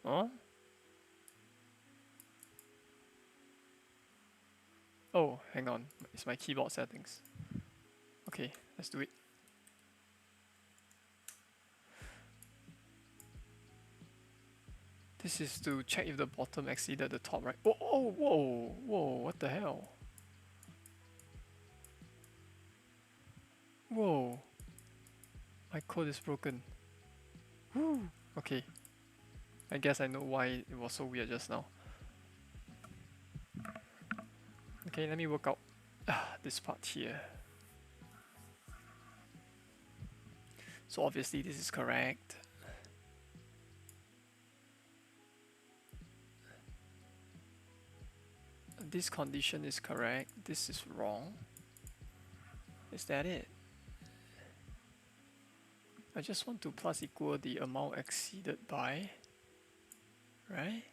Huh? Oh, hang on. It's my keyboard settings. Okay, let's do it. This is to check if the bottom exceeded the top, right? Oh, oh, whoa, whoa, what the hell? Whoa. My code is broken. Woo. Okay. I guess I know why it was so weird just now. Okay, let me work out this part here. So obviously this is correct. This condition is correct. This is wrong. Is that it? I just want to plus equal the amount exceeded by, right?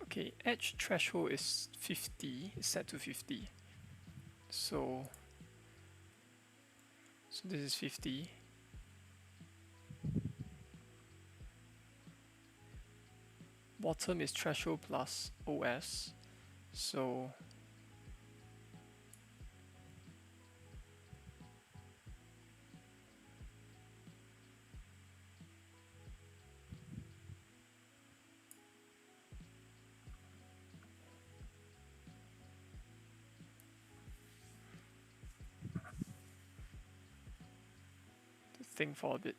Okay, edge threshold is 50, it's set to 50. So this is 50. bottom is threshold plus OS. So to think for a bit.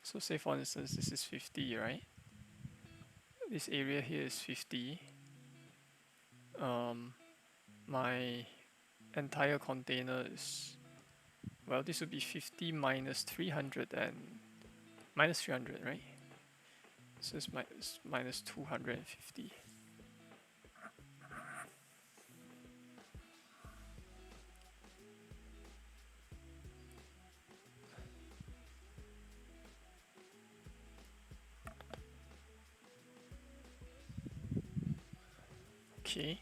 So say for instance this is 50, right? This area here is 50. My entire container is, well, this would be 50 minus 300 and minus 300, right? So it's minus 250. Okay.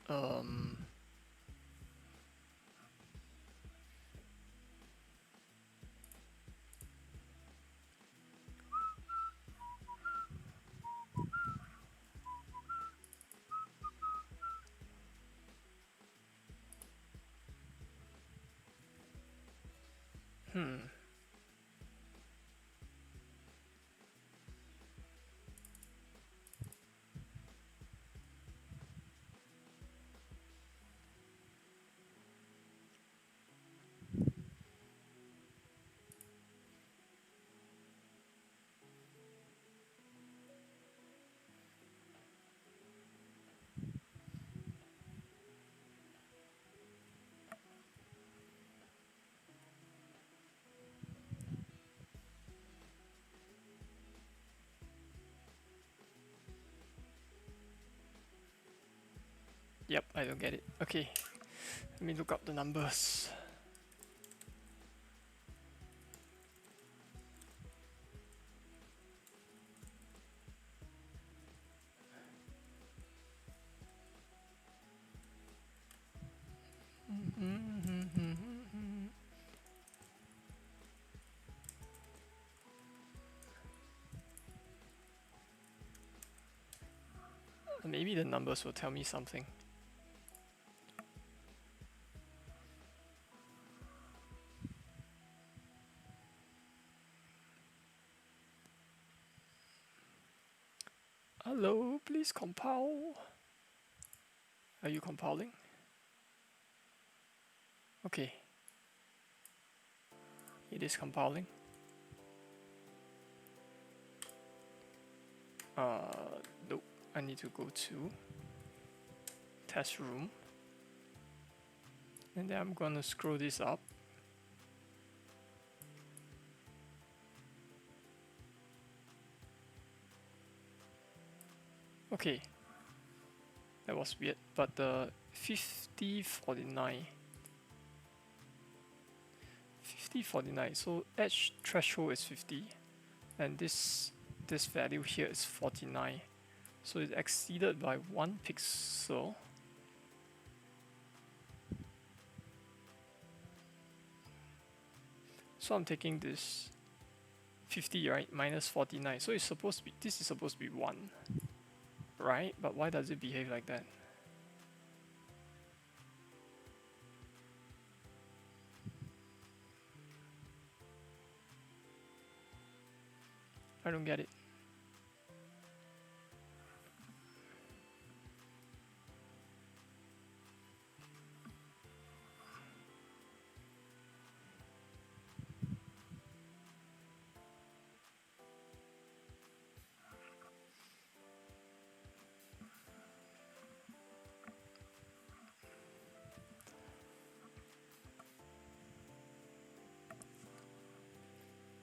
Um, hmm. Yep, I don't get it. Okay, let me look up the numbers. Maybe the numbers will tell me something. Hello, please compile. Are you compiling? Okay. It is compiling. Nope. I need to go to test room. And then I'm gonna scroll this up. Okay. That was weird, but the 5049. 5049. So edge threshold is 50, and this value here is 49. So it's exceeded by 1 pixel. So I'm taking this 50, right, minus 49. So it's supposed to be, this is supposed to be 1, right? But why does it behave like that? I don't get it.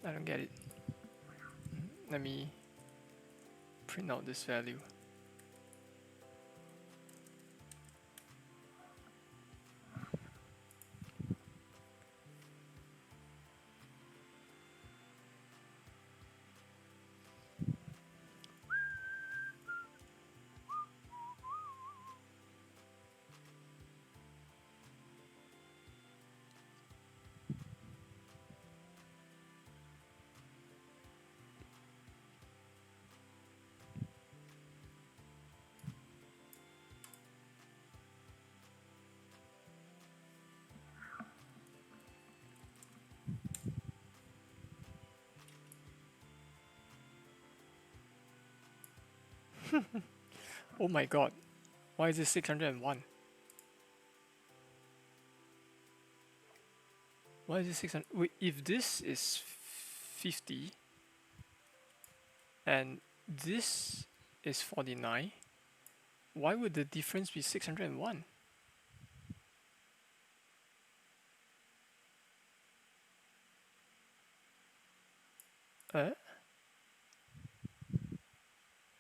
I don't get it. Let me print out this value. Oh my god, why is it 601? Why is it 600? Wait, if this is 50 and this is 49, why would the difference be 601?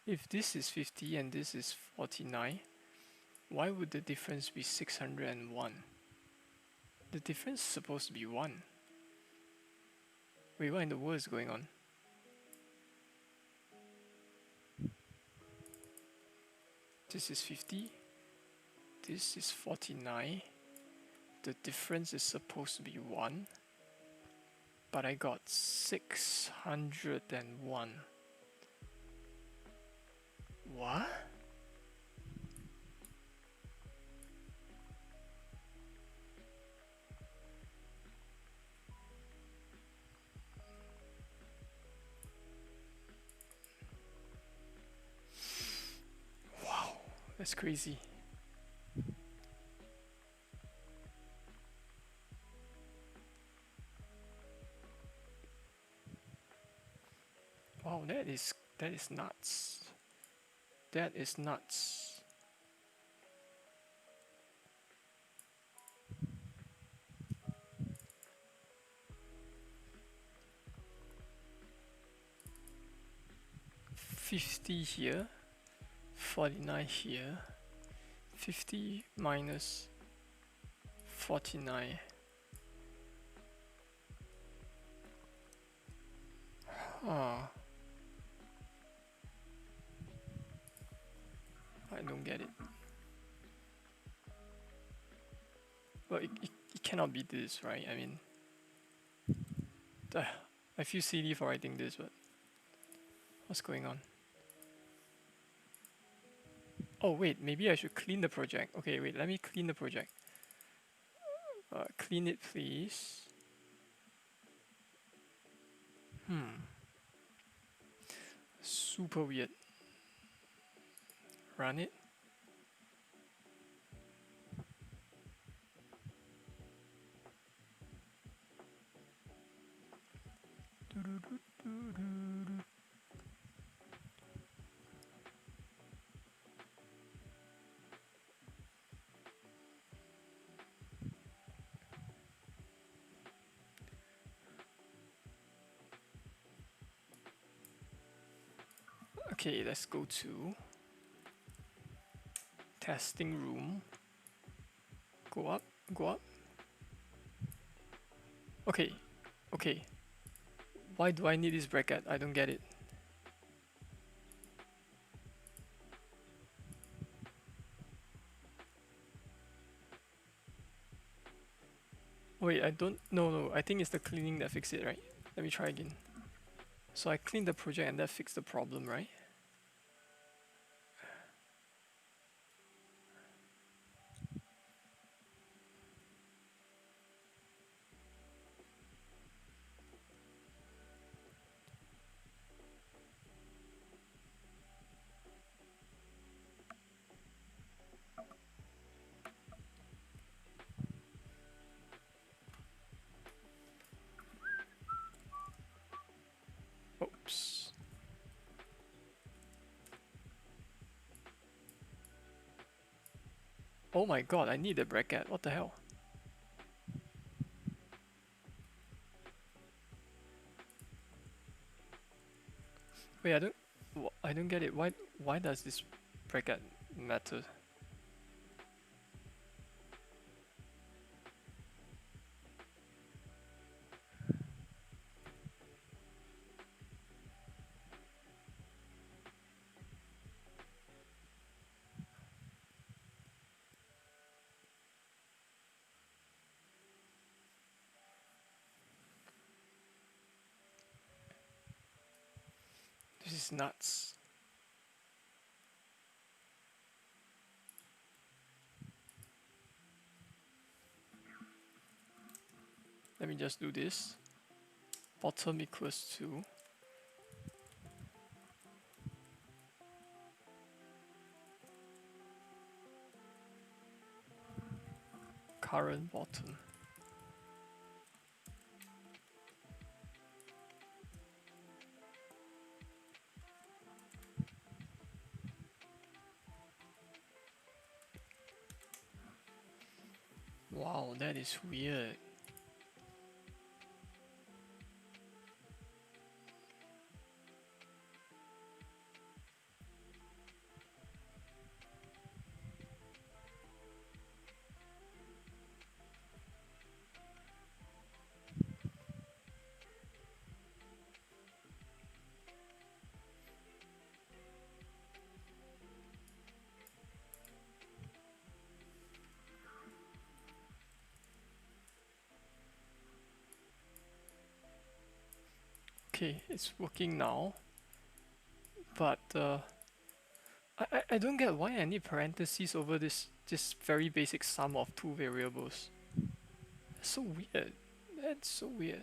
If this is 50 and this is 49, why would the difference be 601? The difference is supposed to be 1. Wait, what in the world is going on? This is 50. This is 49. The difference is supposed to be 1. But I got 601. What? Wow, that's crazy. Wow, that is nuts. That is nuts. $50 here, 49 here, 50 minus 49. I don't get it. Well, it cannot be this, right? I mean, I feel silly for writing this, but what's going on? Oh wait, maybe I should clean the project. Okay, wait, let me clean the project. Clean it, please. Super weird. Run it. Okay, let's go to testing room. Go up, go up. Okay, okay. Why do I need this bracket? I don't get it. Wait, I don't, no, I think it's the cleaning that fixed it, right? Let me try again. So I cleaned the project and that fixed the problem, right? Oops. Oh my god, I need a bracket. What the hell? Wait, I don't get it. Why does this bracket matter? This is nuts. Let me just do this. Bottom equals to current bottom. Wow, that is weird. Okay, it's working now, but I don't get why I need parentheses over this very basic sum of two variables. That's so weird. That's so weird.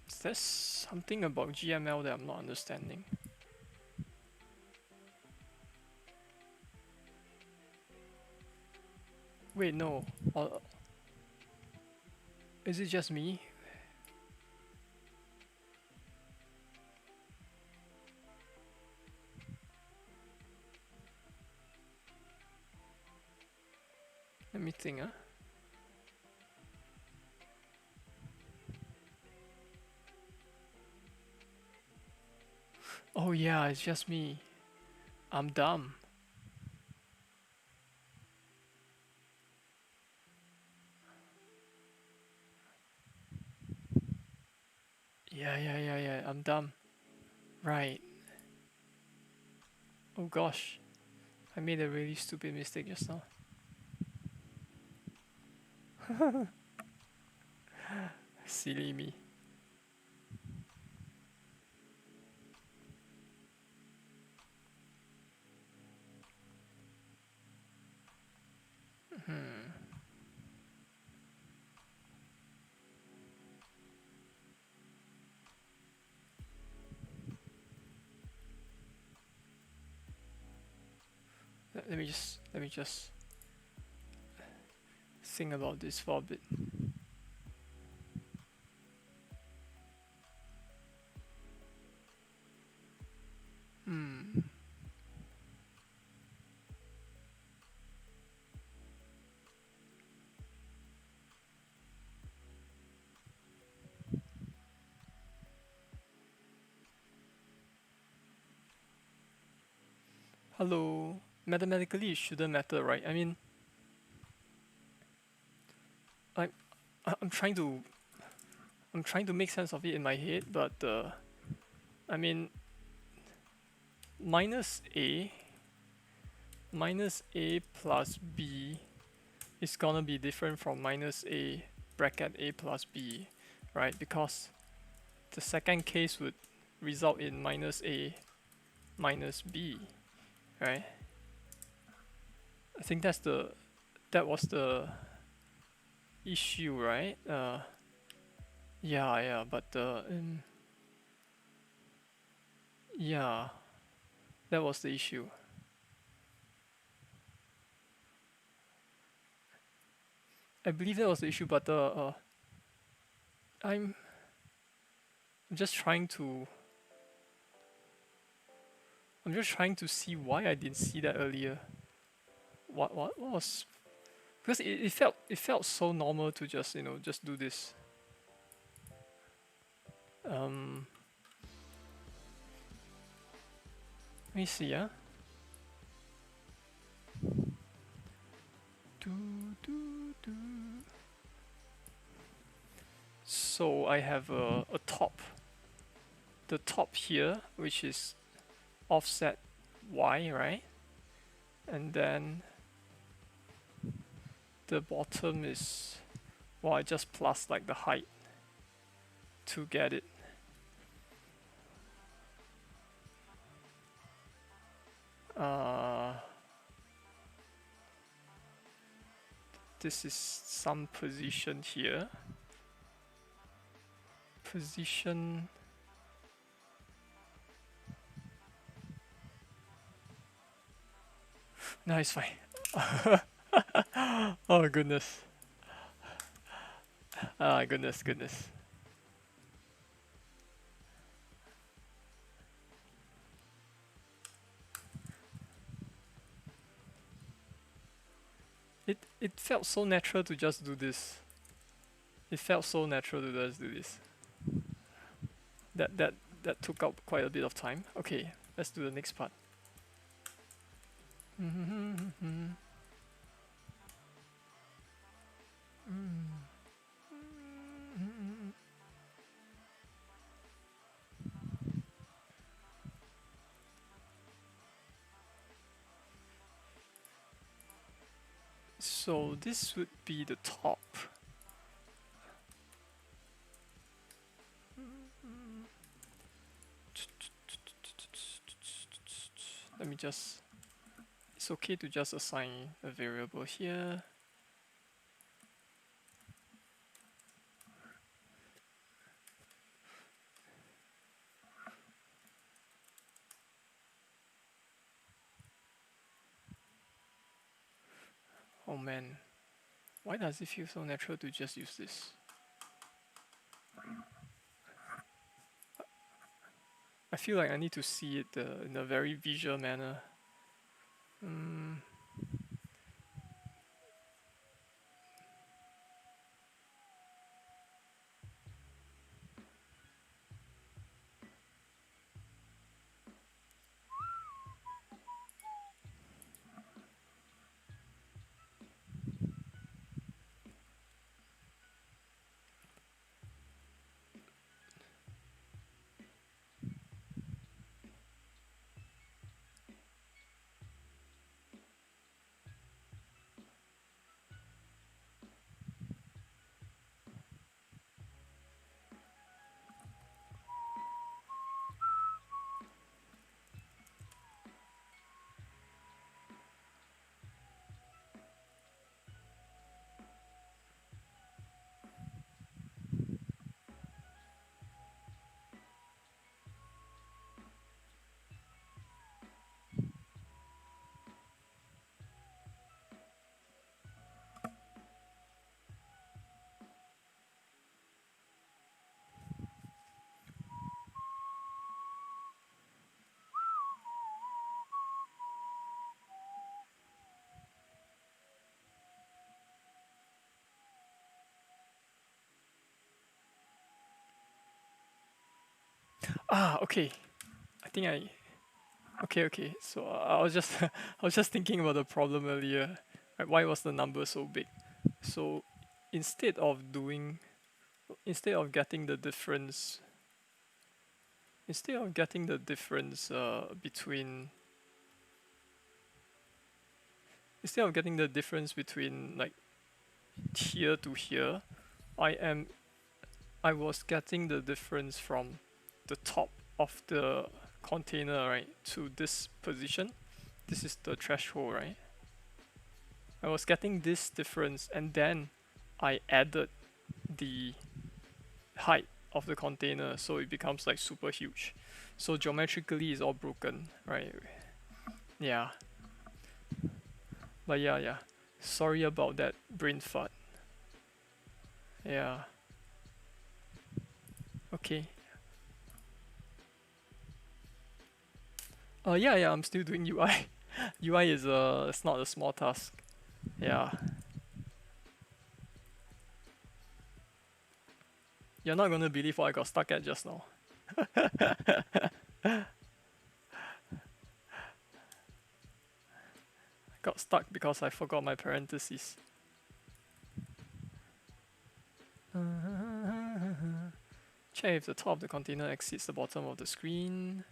Is there something about GML that I'm not understanding? Wait, no. Is it just me? Let me think, huh? Oh yeah, it's just me. I'm dumb. Yeah, I'm dumb. Right. Oh gosh. I made a really stupid mistake just now. Silly me. Let me just think about this for a bit. Hello. Mathematically, it shouldn't matter, right? I mean, I, I'm trying to make sense of it in my head, but I mean, minus a plus b is gonna be different from minus a bracket a plus b, right? Because the second case would result in minus a minus b, right? I think that was the issue, right? Yeah, but yeah, that was the issue. I believe that was the issue, but I'm just trying to I'm just trying to see why I didn't see that earlier. What was because it felt so normal to just just do this. Let me see, yeah. So I have a top, the top here, which is offset Y, right? And then the bottom is, well, I just plus like the height to get it. This is some position here. Position. No, it's fine. Oh goodness. Goodness. It felt so natural to just do this. It felt so natural to just do this. That took up quite a bit of time. Okay, let's do the next part. So this would be the top. Let me just, it's okay to just assign a variable here. Oh man, why does it feel so natural to just use this? I feel like I need to see it in a very visual manner. Okay. I think I. Okay. So I was just I was just thinking about the problem earlier. Right, why was the number so big? So instead of doing, instead of getting the difference, between, instead of getting the difference between like here to here, I was getting the difference from the top of the container, right, to this position. This is the threshold, right? I was getting this difference, and then I added the height of the container, so it becomes like super huge. So geometrically it's all broken, right? Yeah. But yeah. Sorry about that brain fart. Yeah. Okay. I'm still doing UI. UI is it's not a small task. Yeah. You're not gonna believe what I got stuck at just now. Got stuck because I forgot my parentheses. Check if the top of the container exceeds the bottom of the screen.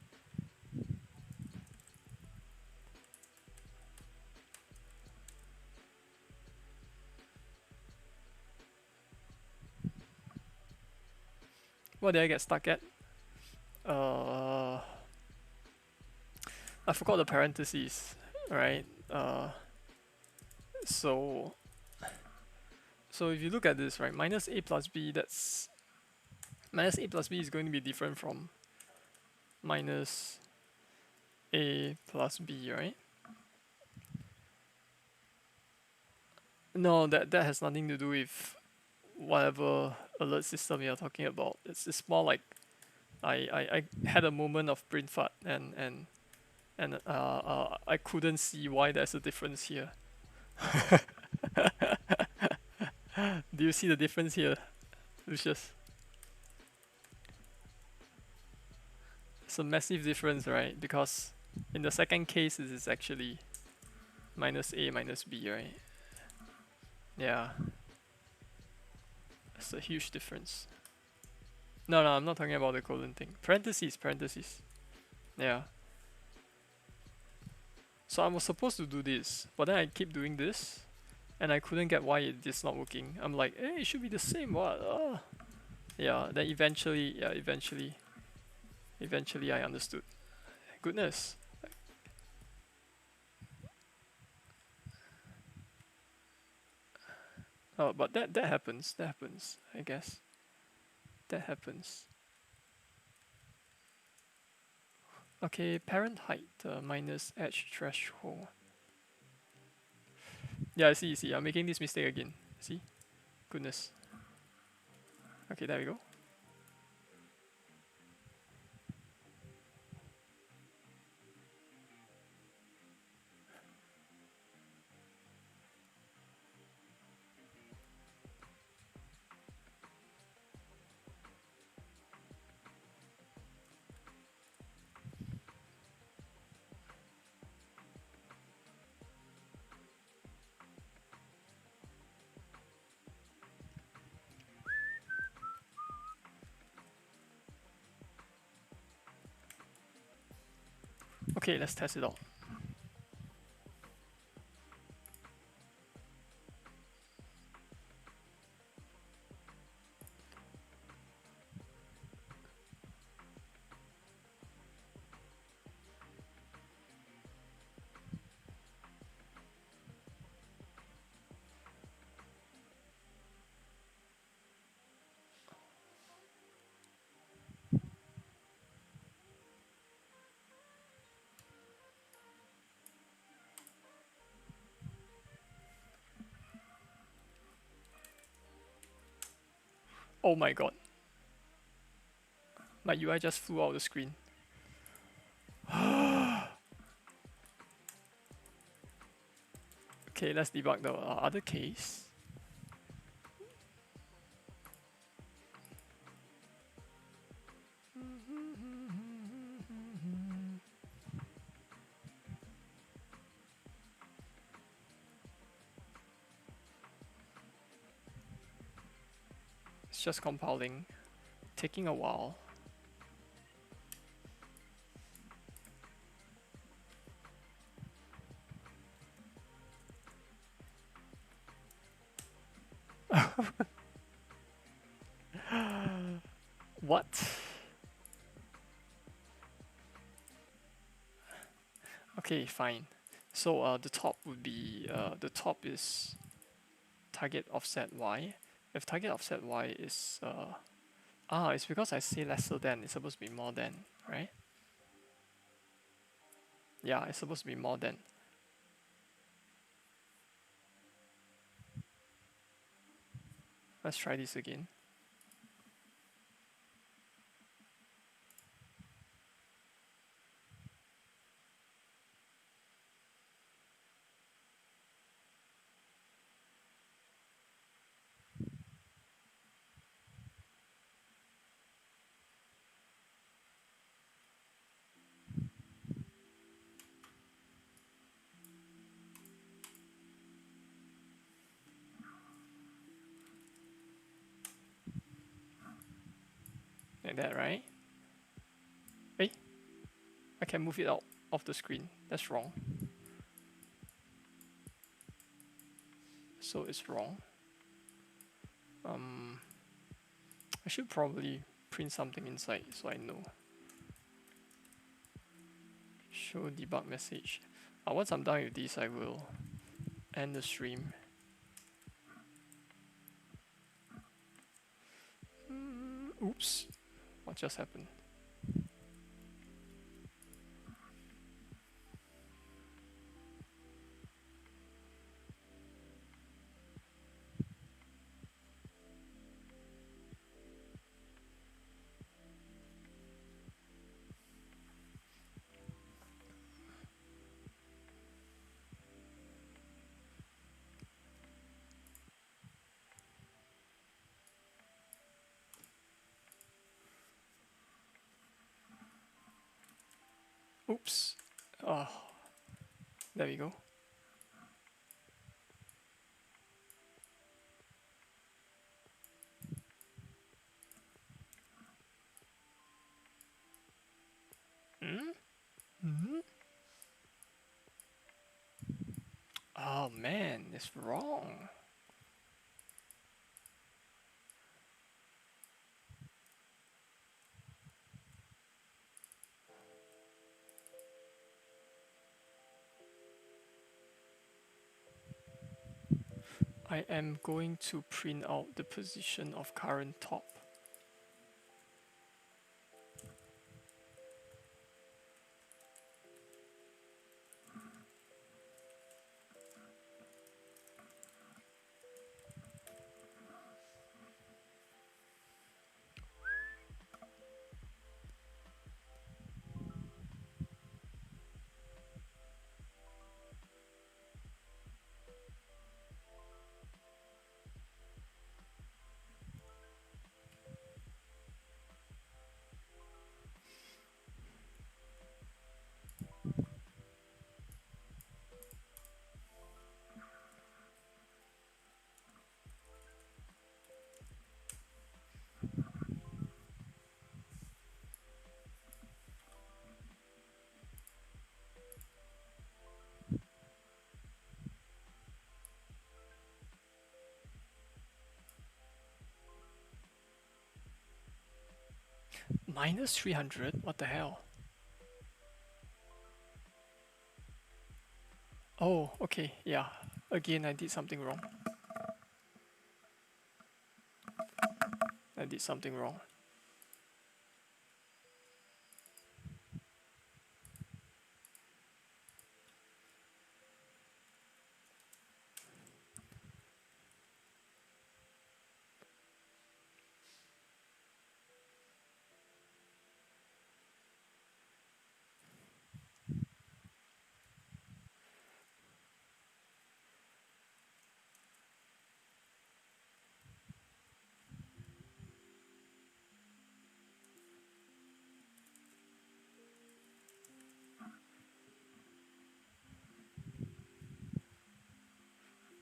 What did I get stuck at? I forgot the parentheses, right? So if you look at this, right, minus a plus b, that's minus a plus b is going to be different from minus a plus b, right? No, that has nothing to do with whatever alert system you're talking about. It's more like I had a moment of brain fart and I couldn't see why there's a difference here. Do you see the difference here, Lucius? It's a massive difference, right? Because in the second case, it is actually minus a minus b, right? Yeah, it's a huge difference. No, I'm not talking about the colon thing. Parentheses. Yeah. So I was supposed to do this, but then I keep doing this, and I couldn't get why it is not working. I'm like, hey, it should be the same. What? Yeah. Then eventually I understood. Goodness. Oh, but that happens. That happens. I guess. That happens. Okay, parent height minus edge threshold. Yeah, I see. I'm making this mistake again. See? Goodness. Okay, there we go. Okay, let's test it out. Oh my god. My UI just flew out of the screen. Okay, let's debug the other case. It's just compiling, taking a while. What? Okay, fine. So the top would be the top is target offset y. If target offset y is it's because I say lesser than. It's supposed to be more than, right? Yeah, it's supposed to be more than. Let's try this again. like that, right? Hey, I can move it out of the screen. That's wrong. So it's wrong. I should probably print something inside so I know. Show debug message. Once I'm done with this, I will end the stream. Oops, what just happened? Oops. Oh, there we go. Oh man, it's wrong. I am going to print out the position of current top. Minus 300? What the hell? Oh, okay, yeah. Again, I did something wrong. I did something wrong.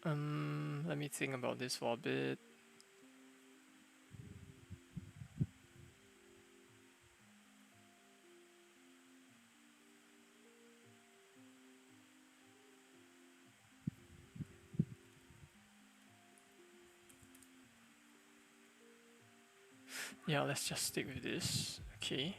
Let me think about this for a bit. Yeah, let's just stick with this. Okay.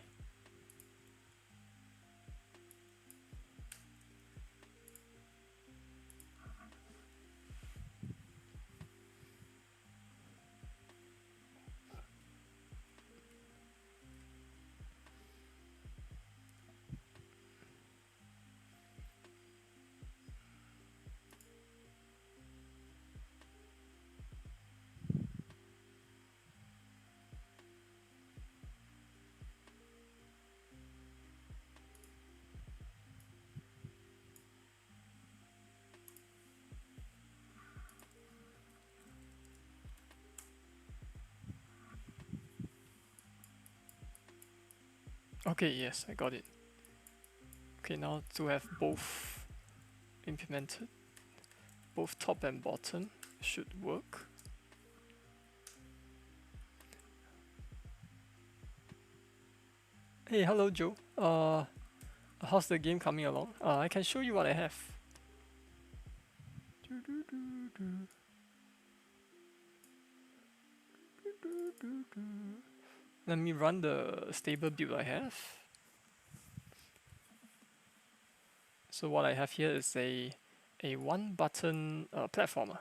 Okay, yes, I got it. Okay, now to have both implemented, both top and bottom should work. Hey, hello Joe. How's the game coming along? I can show you what I have. Let me run the stable build I have. So what I have here is a one button platformer.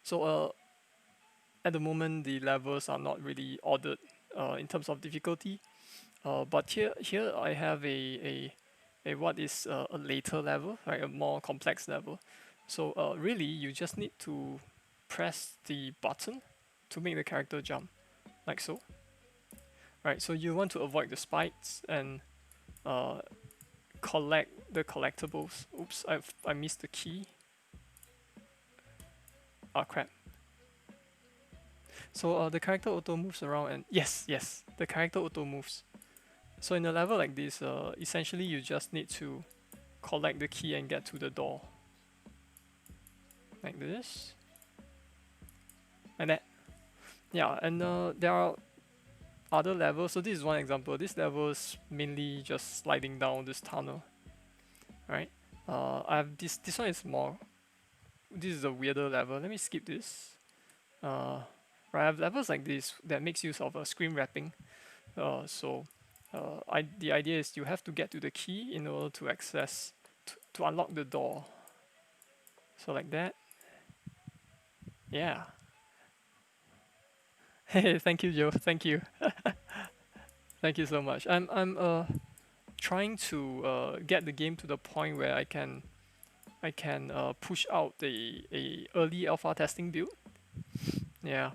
So at the moment the levels are not really ordered in terms of difficulty. But here I have a what is a later level, right? A more complex level. So really you just need to press the button to make the character jump, like so. Right. So you want to avoid the spikes and uh, collect the collectibles. Oops, I missed the key. Ah crap. So the character auto moves around and yes, the character auto moves. So in a level like this, essentially you just need to collect the key and get to the door. Like this. And that. Yeah, and there are other levels. So this is one example. This level is mainly just sliding down this tunnel. Right? I have this one is more, this is a weirder level. Let me skip this. Right, I have levels like this that makes use of screen wrapping. The idea is you have to get to the key in order to access, to unlock the door. So like that. Yeah. Hey, thank you, Joe. Thank you. Thank you so much. I'm trying to get the game to the point where I can push out a early alpha testing build. Yeah.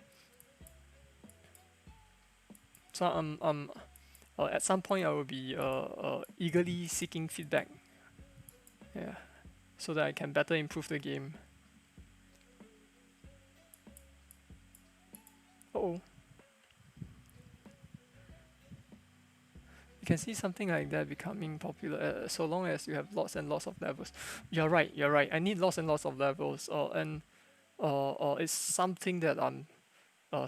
So at some point I will be eagerly seeking feedback. Yeah. So that I can better improve the game. Oh. You can see something like that becoming popular so long as you have lots and lots of levels. You're right. You're right. I need lots and lots of levels. And it's something that I'm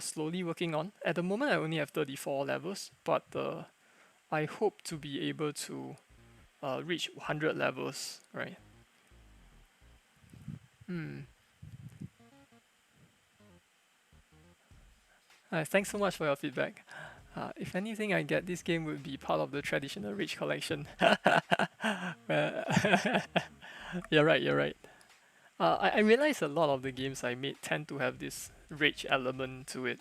slowly working on. At the moment, I only have 34 levels, but I hope to be able to reach 100 levels, right? Hmm. Thanks so much for your feedback. If anything, I get this game would be part of the traditional Rich collection. You're right, you're right. I realize a lot of the games I made tend to have this rage element to it.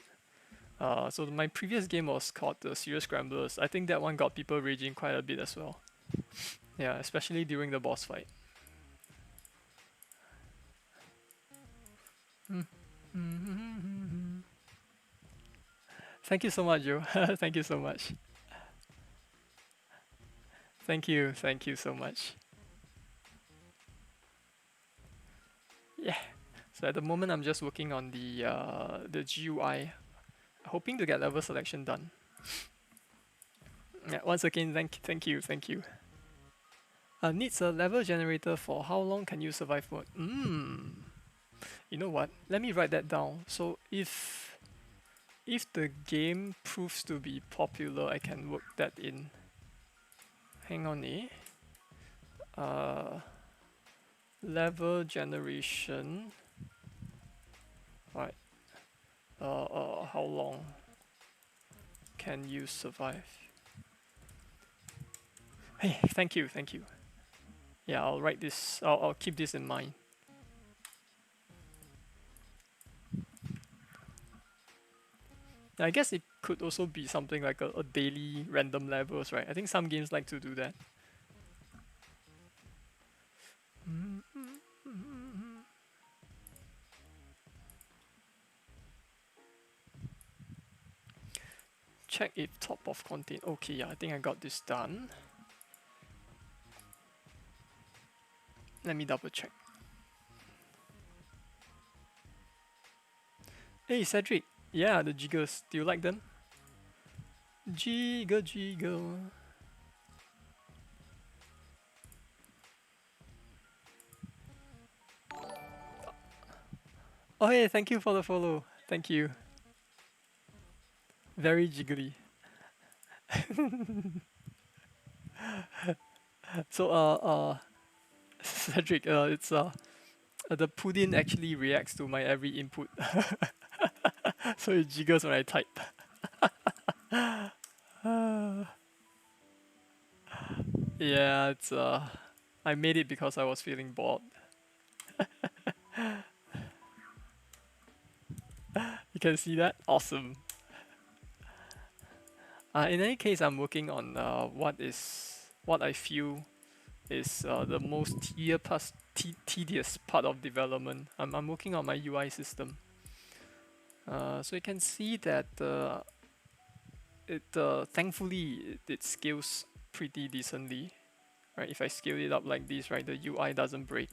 So my previous game was called the Serious Scramblers. I think that one got people raging quite a bit as well. Yeah, especially during the boss fight. Thank you so much, Joe. Thank you so much. Thank you so much. Yeah. So at the moment, I'm just working on the GUI, hoping to get level selection done. Yeah. Once again, thank you. Needs a level generator for how long can you survive mode? You know what? Let me write that down. So if the game proves to be popular, I can work that in. Hang on, level generation. Right. How long can you survive? Hey, thank you. Yeah, I'll write this. I'll keep this in mind. I guess it could also be something like a daily random levels, right? I think some games like to do that. Check if top of contain. Okay, yeah, I think I got this done. Let me double check. Hey, Cedric. Yeah, the jiggers. Do you like them? Jiggle. Oh, hey, thank you for the follow. Thank you. Very jiggly. So Cedric, it's the pudding actually reacts to my every input, so it jiggles when I type. Yeah, it's I made it because I was feeling bored. You can see that? Awesome. In any case, I'm working on what I feel is the most tedious part of development. I'm working on my UI system. So you can see that it thankfully it scales pretty decently, right? If I scale it up like this, right, the UI doesn't break.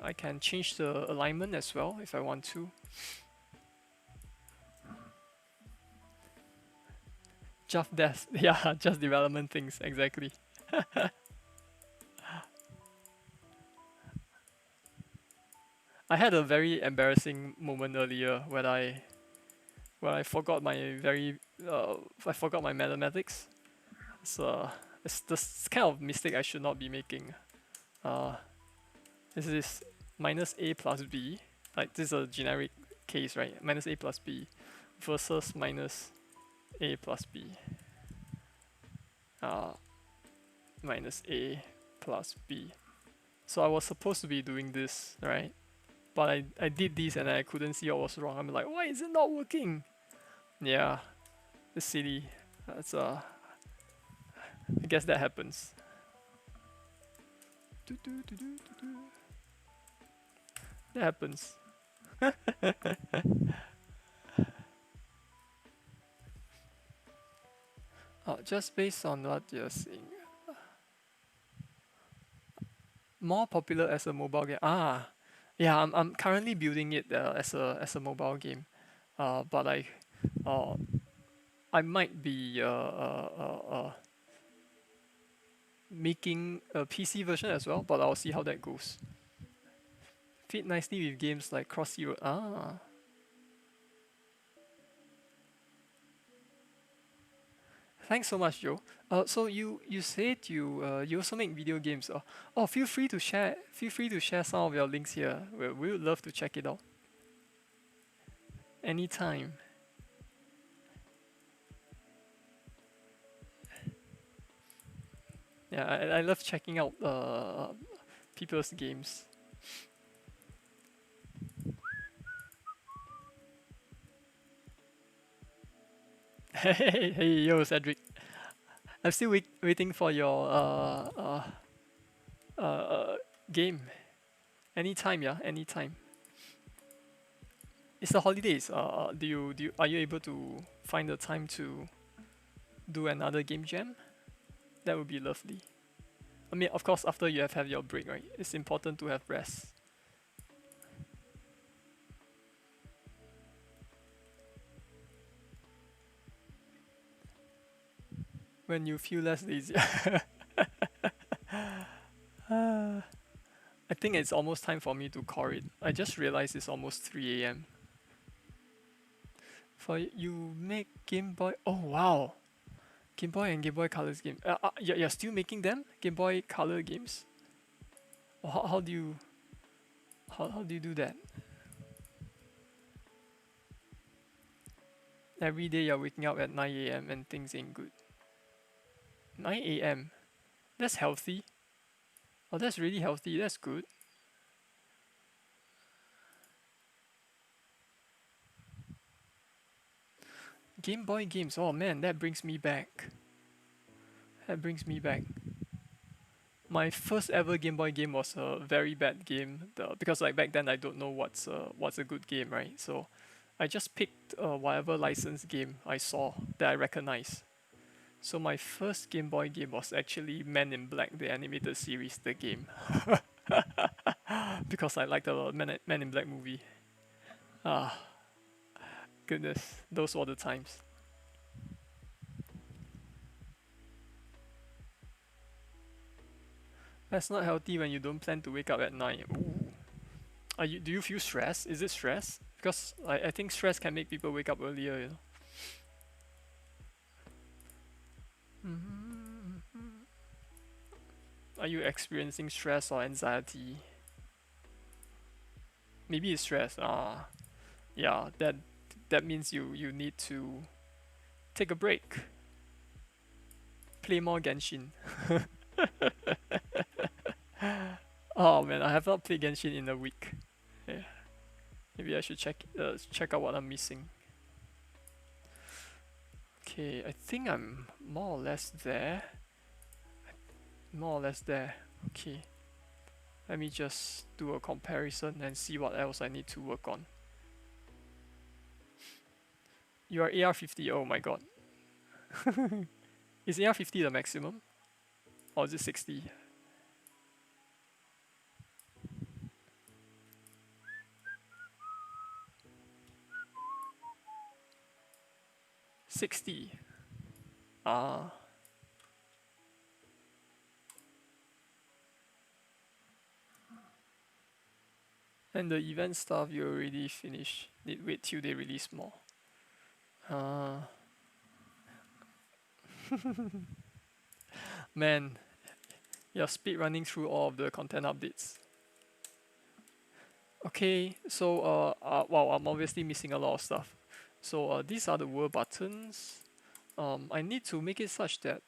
I can change the alignment as well if I want to. Just dev, yeah, just development things, exactly. I had a very embarrassing moment earlier when I forgot my I forgot my mathematics. So it's this kind of mistake I should not be making. Uh, this is minus a plus b. Like this is a generic case, right? Minus a plus b versus minus a plus b. Uh, minus a plus b. So I was supposed to be doing this, right? But I did this and I couldn't see what was wrong. I'm like, why is it not working? Yeah, it's silly. That's I guess that happens. That happens. Just based on what you're saying, more popular as a mobile game. Yeah, I'm currently building it as a mobile game. But uh, I might be making a PC version as well. But I'll see how that goes. Fit nicely with games like Cross Zero. Thanks so much, Joe. So you said you also make video games. Oh, feel free to share some of your links here. We would love to check it out anytime. Yeah, I love checking out people's games. Hey, yo, Cedric. I'm still waiting for your game. Anytime, yeah, anytime. It's the holidays. Are you able to find the time to do another game jam? That would be lovely. I mean, of course, after you have had your break, right? It's important to have rest. When you feel less lazy. I think it's almost time for me to call it. I just realized it's almost 3 a.m. For you make Game Boy. Oh wow, Game Boy and Game Boy Color's game. You're still making them Game Boy Color games. Or how do you how do you do that? Every day you're waking up at 9 a.m. and things ain't good. 9 a.m. That's healthy. Oh, that's really healthy. That's good. Game Boy games. Oh man, that brings me back. That brings me back. My first ever Game Boy game was a very bad game. Because like back then I don't know what's a good game, right? So I just picked whatever licensed game I saw that I recognized. So my first Game Boy game was actually Men in Black, the animated series, the game. Because I liked the Men in Black movie. Ah, goodness, those were the times. That's not healthy when you don't plan to wake up at 9. Ooh. Do you feel stress? Is it stress? Because I think stress can make people wake up earlier, you know. Are you experiencing stress or anxiety? Maybe it's stress. Yeah, that means you need to take a break. Play more Genshin. Oh man, I have not played Genshin in a week. Yeah, maybe I should check out what I'm missing. Okay, I think I'm more or less there. More or less there. Okay, let me just do a comparison and see what else I need to work on. You are AR50. Oh my god. Is AR50 the maximum? Or is it 60? 60. Ah. And the event stuff you already finished. Need wait till they release more. Man, you're speed running through all of the content updates. Okay, so wow, I'm obviously missing a lot of stuff. So these are the world buttons. I need to make it such that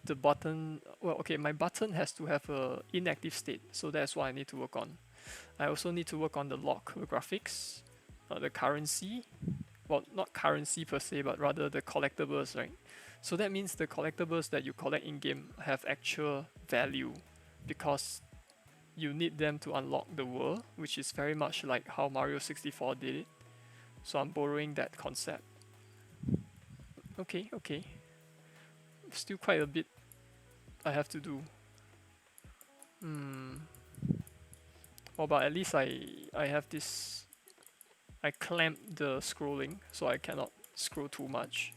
the button, well, okay, my button has to have a inactive state, so that's what I need to work on. I also need to work on the lock, the graphics, the currency. Well, not currency per se, but rather the collectibles, right? So that means the collectibles that you collect in game have actual value because you need them to unlock the world, which is very much like how Mario 64 did it. So I'm borrowing that concept. Okay, okay. Still quite a bit I have to do. Well, but at least I have this. I clamped the scrolling, so I cannot scroll too much.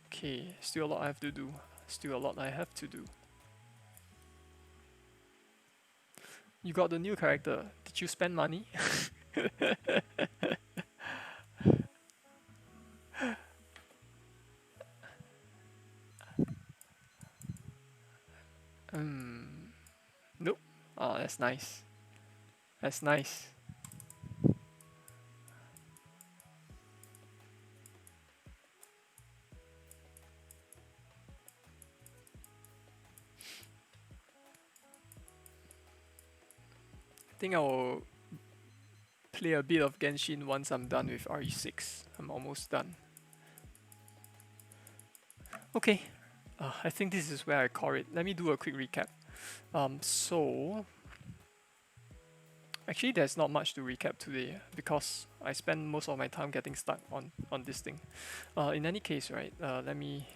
Okay, still a lot I have to do. Still a lot I have to do. You got the new character. Did you spend money? Nope. Oh, that's nice. That's nice. I think I will play a bit of Genshin once I'm done with RE6. I'm almost done. Okay. I think this is where I call it. Let me do a quick recap. So actually there's not much to recap today because I spent most of my time getting stuck on this thing. In any case, right? Let me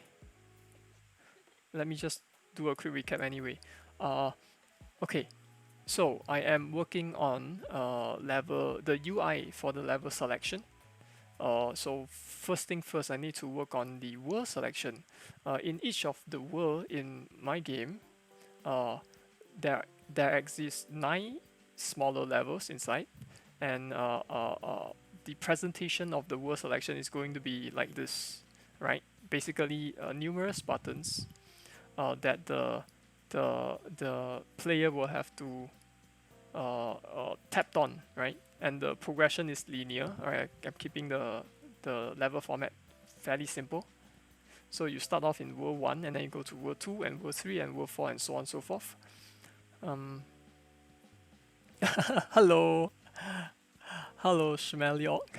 just do a quick recap anyway. Okay. So I am working on the UI for the level selection. So first thing first, I need to work on the world selection. In each of the world in my game, uh, there exist 9 smaller levels inside, and the presentation of the world selection is going to be like this, right? Basically, numerous buttons that the player will have to tapped on, right? And the progression is linear. Alright, I'm keeping the level format fairly simple. So you start off in World 1 and then you go to World 2 and World 3 and World 4 and so on and so forth. Hello. Hello, Schmeliok.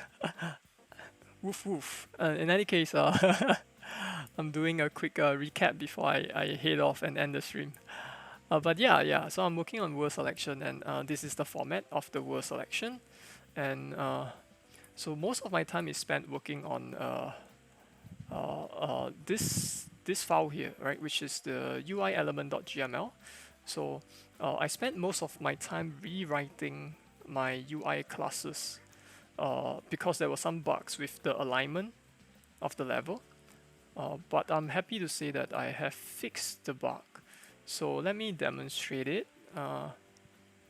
Woof woof. In any case, I'm doing a quick recap before I head off and end the stream. But yeah, so I'm working on word selection, and this is the format of the word selection. And so most of my time is spent working on this file here, right, which is the UI element.gml. So I spent most of my time rewriting my UI classes because there were some bugs with the alignment of the level. But I'm happy to say that I have fixed the bug. So let me demonstrate it.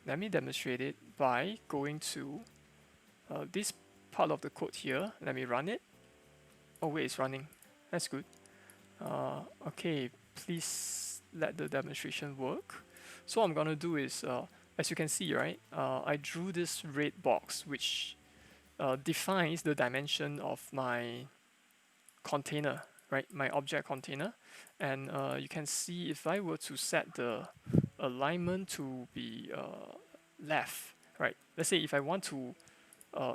Let me demonstrate it by going to this part of the code here. Let me run it. Oh wait, it's running. That's good. Okay, please let the demonstration work. So what I'm gonna do is, as you can see, right, I drew this red box which defines the dimension of my container, right, my object container. And you can see if I were to set the alignment to be left, right, let's say if I want to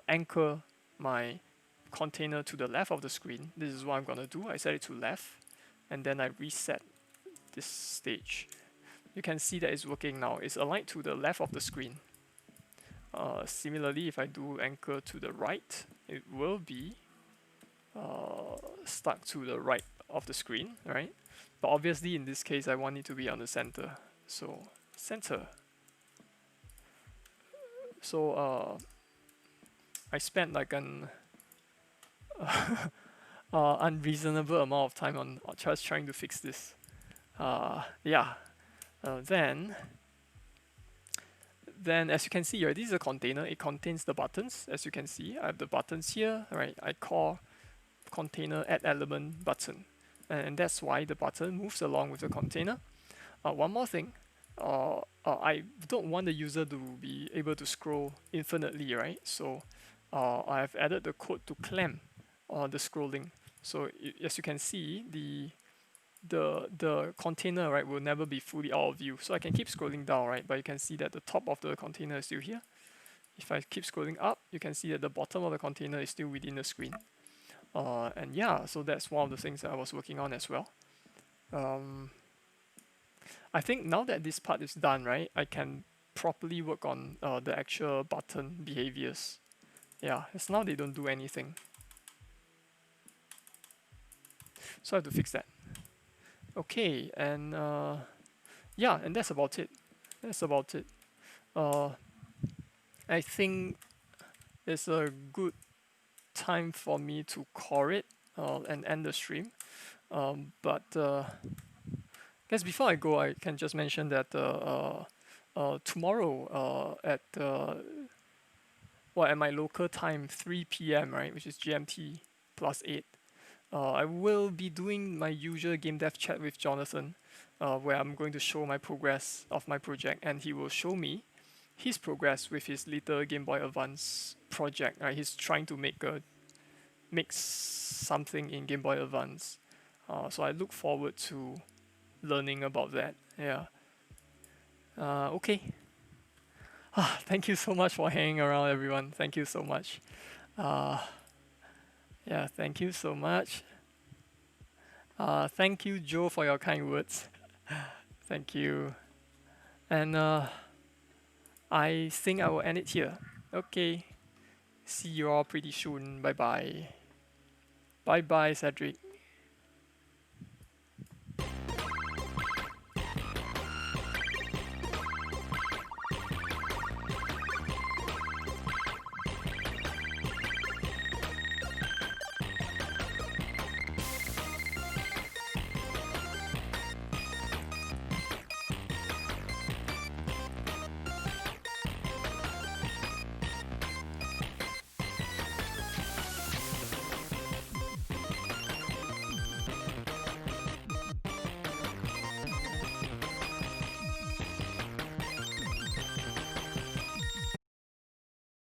anchor my container to the left of the screen, this is what I'm gonna do. I set it to left and then I reset this stage. You can see that it's working now. It's aligned to the left of the screen. Similarly, if I do anchor to the right, it will be stuck to the right of the screen, right? But obviously in this case, I want it to be on the center. So center. So I spent like an unreasonable amount of time on just trying to fix this. Yeah. Then as you can see here, this is a container. It contains the buttons. As you can see, I have the buttons here, right? I call container add element button, and that's why the button moves along with the container. One more thing, I don't want the user to be able to scroll infinitely, right? So I have added the code to clamp the scrolling. So as you can see, the container, right, will never be fully out of view. So I can keep scrolling down, right, but you can see that the top of the container is still here. If I keep scrolling up, you can see that the bottom of the container is still within the screen. And yeah, so that's one of the things that I was working on as well. I think now that this part is done, right, I can properly work on the actual button behaviors. Yeah, as now they don't do anything. So I have to fix that. Okay, and yeah, and that's about it. That's about it. I think it's a good time for me to call it and end the stream. But I guess before I go, I can just mention that tomorrow at at my local time, 3 p.m., right, which is GMT +8, I will be doing my usual game dev chat with Jonathan, where I'm going to show my progress of my project, and he will show me his progress with his little Game Boy Advance project. Right, he's trying to make something in Game Boy Advance. So I look forward to learning about that. Yeah. Okay. Thank you so much for hanging around, everyone. Thank you so much. Yeah, thank you so much. Thank you, Joe, for your kind words. Thank you. And I think I will end it here. Okay. See you all pretty soon. Bye bye. Bye bye, Cedric.